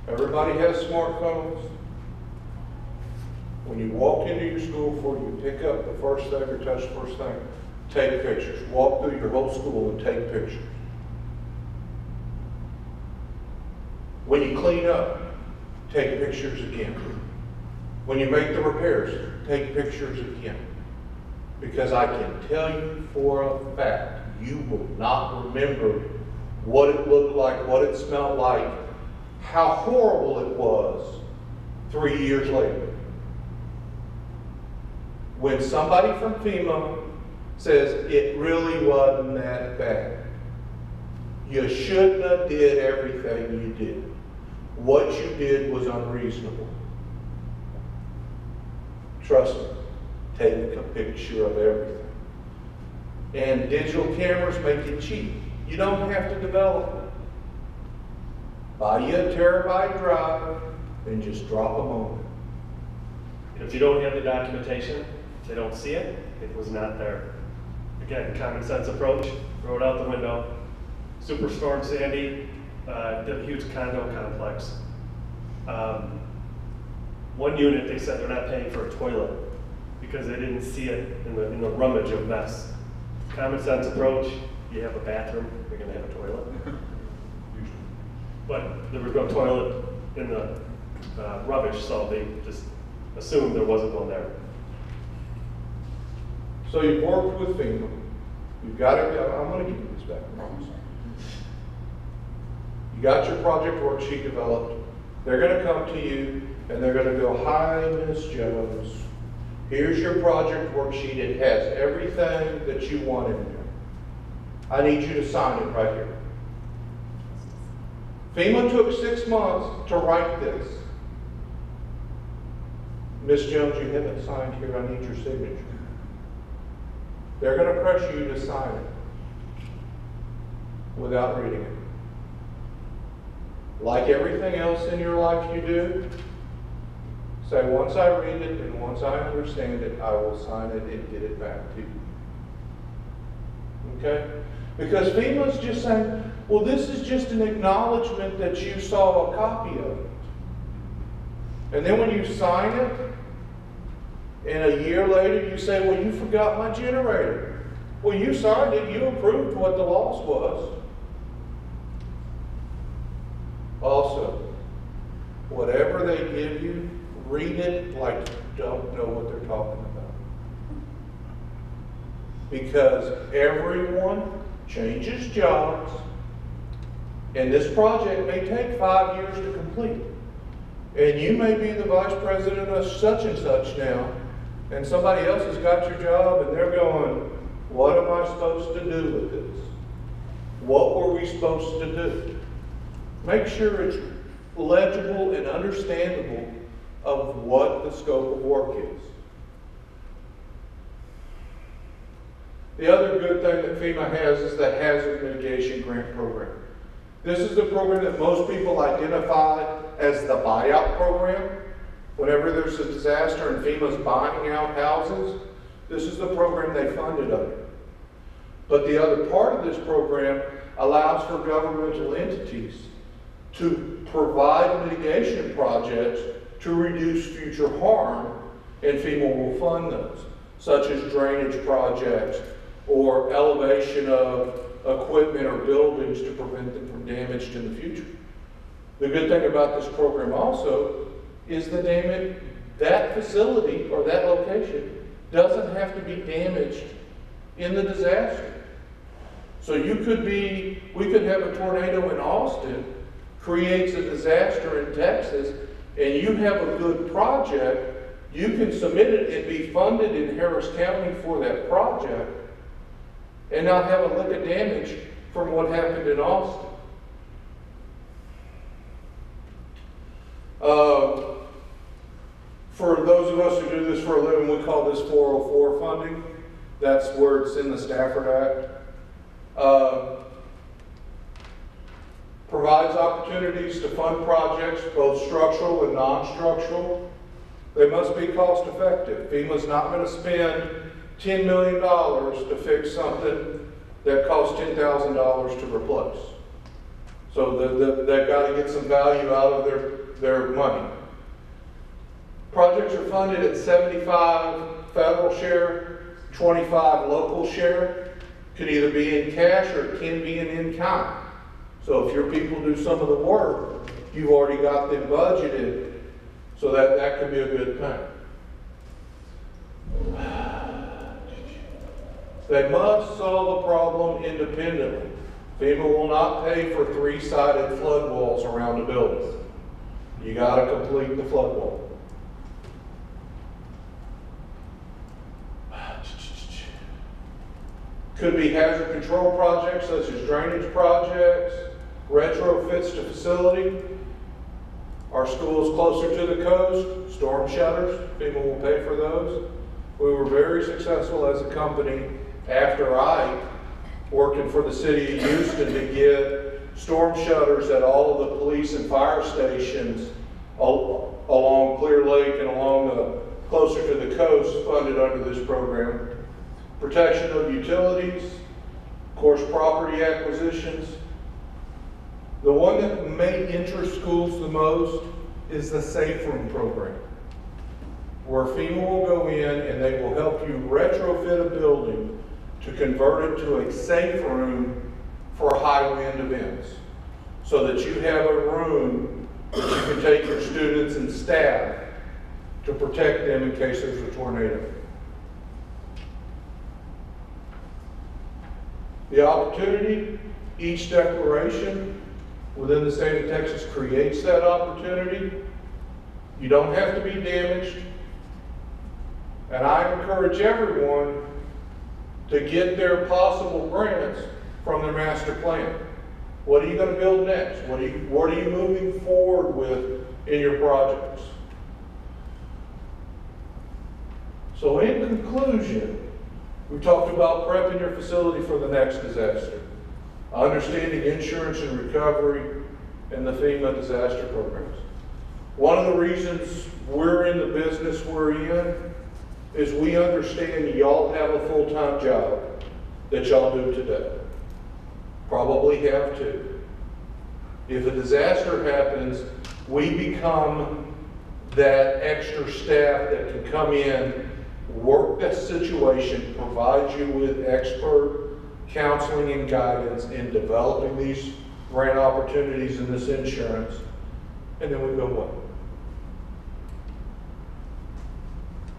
Everybody has smartphones. When you walk into your school, before you pick up the first thing or touch the first thing, take pictures. Walk through your whole school and take pictures. When you clean up, take pictures again. When you make the repairs, take pictures again. Because I can tell you for a fact, you will not remember what it looked like, what it smelled like, how horrible it was 3 years later. When somebody from FEMA says it really wasn't that bad, you shouldn't have did everything you did. What you did was unreasonable. Trust me, take a picture of everything. And digital cameras make it cheap. You don't have to develop them. Buy you a terabyte drive and just drop them on. If you don't have the documentation, if they don't see it, it was not there. Again, common sense approach, throw it out the window. Superstorm Sandy did a huge condo complex. One unit, they said they're not paying for a toilet because they didn't see it in the rummage of mess. Common sense approach, you have a bathroom, you're gonna have a toilet. but there was no toilet in the rubbish, so they just assumed there wasn't one there. So you've worked with FEMA, you've got it, I'm gonna give you this back, I promise. You got your project worksheet developed, they're gonna come to you and they're gonna go, hi, Ms. Jones, here's your project worksheet, it has everything that you want in there. I need you to sign it right here. FEMA took 6 months to write this. Ms. Jones, you haven't signed here, I need your signature. They're going to press you to sign it without reading it. Like everything else in your life you do, say, once I read it and once I understand it, I will sign it and get it back to you. Okay? Because FEMA's just saying, well, this is just an acknowledgement that you saw a copy of it. And then when you sign it, and a year later you say, well, you forgot my generator. Well, you signed it, you approved what the loss was. Also, whatever they give you, read it like you don't know what they're talking about. Because everyone changes jobs, and this project may take 5 years to complete. And you may be the vice president of such and such now, and somebody else has got your job and they're going, what am I supposed to do with this? What were we supposed to do? Make sure it's legible and understandable of what the scope of work is. The other good thing that FEMA has is the Hazard Mitigation Grant Program. This is the program that most people identify as the buyout program. Whenever there's a disaster and FEMA's buying out houses, this is the program they funded under. But the other part of this program allows for governmental entities to provide mitigation projects to reduce future harm, and FEMA will fund those, such as drainage projects or elevation of equipment or buildings to prevent them from damage in the future. The good thing about this program also is that facility or that location doesn't have to be damaged in the disaster. So we could have a tornado in Austin, creates a disaster in Texas, and you have a good project, you can submit it and be funded in Harris County for that project and not have a lick of damage from what happened in Austin. For those of us who do this for a living, we call this 404 funding. That's where it's in the Stafford Act. Provides opportunities to fund projects, both structural and non-structural. They must be cost effective. FEMA's not going to spend $10 million to fix something that costs $10,000 to replace. So they've got to get some value out of their money. Projects are funded at 75 federal share, 25 local share. Could either be in cash or it can be in kind. So if your people do some of the work, you've already got them budgeted, so that could be a good thing. They must solve a problem independently. FEMA will not pay for 3-sided flood walls around a building. You got to complete the flood wall. Could be hazard control projects such as drainage projects, retrofits to facility. Our school is closer to the coast, storm shutters, FEMA will pay for those. We were very successful as a company after I working for the city of Houston to get storm shutters at all of the police and fire stations along Clear Lake and closer to the coast funded under this program. Protection of utilities, of course, property acquisitions. The one that may interest schools the most is the Safe Room program, where FEMA will go in and they will help you retrofit a building to convert it to a safe room for high wind events. so that you have a room that you can take your students and staff to protect them in case there's a tornado. The opportunity, each declaration within the state of Texas creates that opportunity. You don't have to be damaged. And I encourage everyone to get their possible grants from their master plan. What are you going to build next? What are you moving forward with in your projects? So in conclusion, we talked about prepping your facility for the next disaster, understanding insurance and recovery, and the FEMA disaster programs. One of the reasons we're in the business we're in is we understand y'all have a full-time job that y'all do today. Probably have to. If a disaster happens, we become that extra staff that can come in, work that situation, provide you with expert counseling and guidance in developing these grant opportunities and this insurance, and then we go what?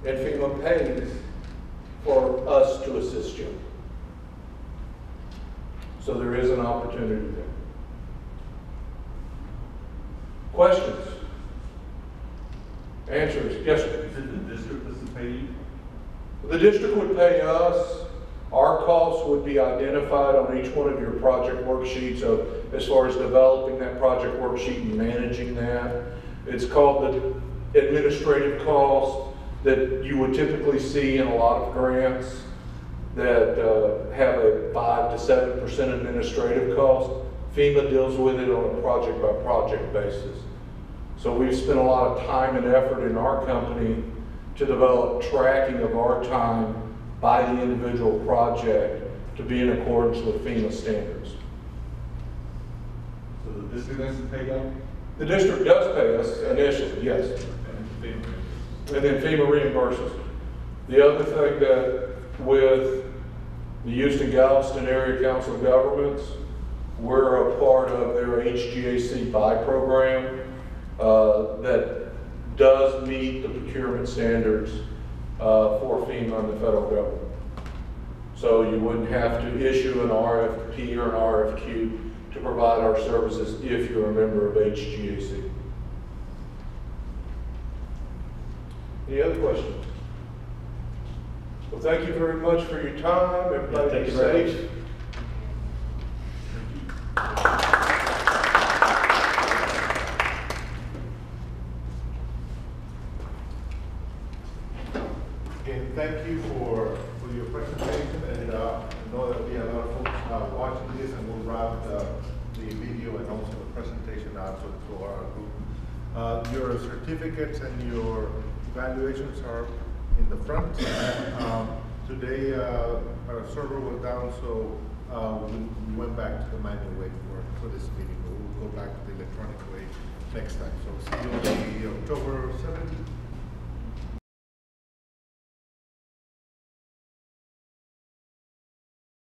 And FEMA pays for us to assist you. So there is an opportunity there. Questions? Answers? Yes, sir. Is it the district that's paying you? The district would pay us. Our costs would be identified on each one of your project worksheets as far as developing that project worksheet and managing that. It's called the administrative cost that you would typically see in a lot of grants that have a 5 to 7% administrative cost. FEMA deals with it on a project by project basis. So we've spent a lot of time and effort in our company to develop tracking of our time by the individual project to be in accordance with FEMA standards. So the district has to pay you? The district does pay us initially, yes. And then FEMA reimburses. The other thing that with the Houston Galveston Area Council of Governments, we're a part of their HGAC buy program that does meet the procurement standards for FEMA and the federal government. So you wouldn't have to issue an RFP or an RFQ to provide our services if you're a member of HGAC. Any other questions? Well, thank you very much for your time. Everybody Thank be you very safe. Again, thank you for your presentation, and I know there'll be a lot of folks watching this, and we'll wrap the video and also the presentation out to our group. Your certificates and your evaluations are in the front. Today, our server was down, so we went back to the manual way for this meeting, but we'll go back to the electronic way next time. So see you on the October 7th.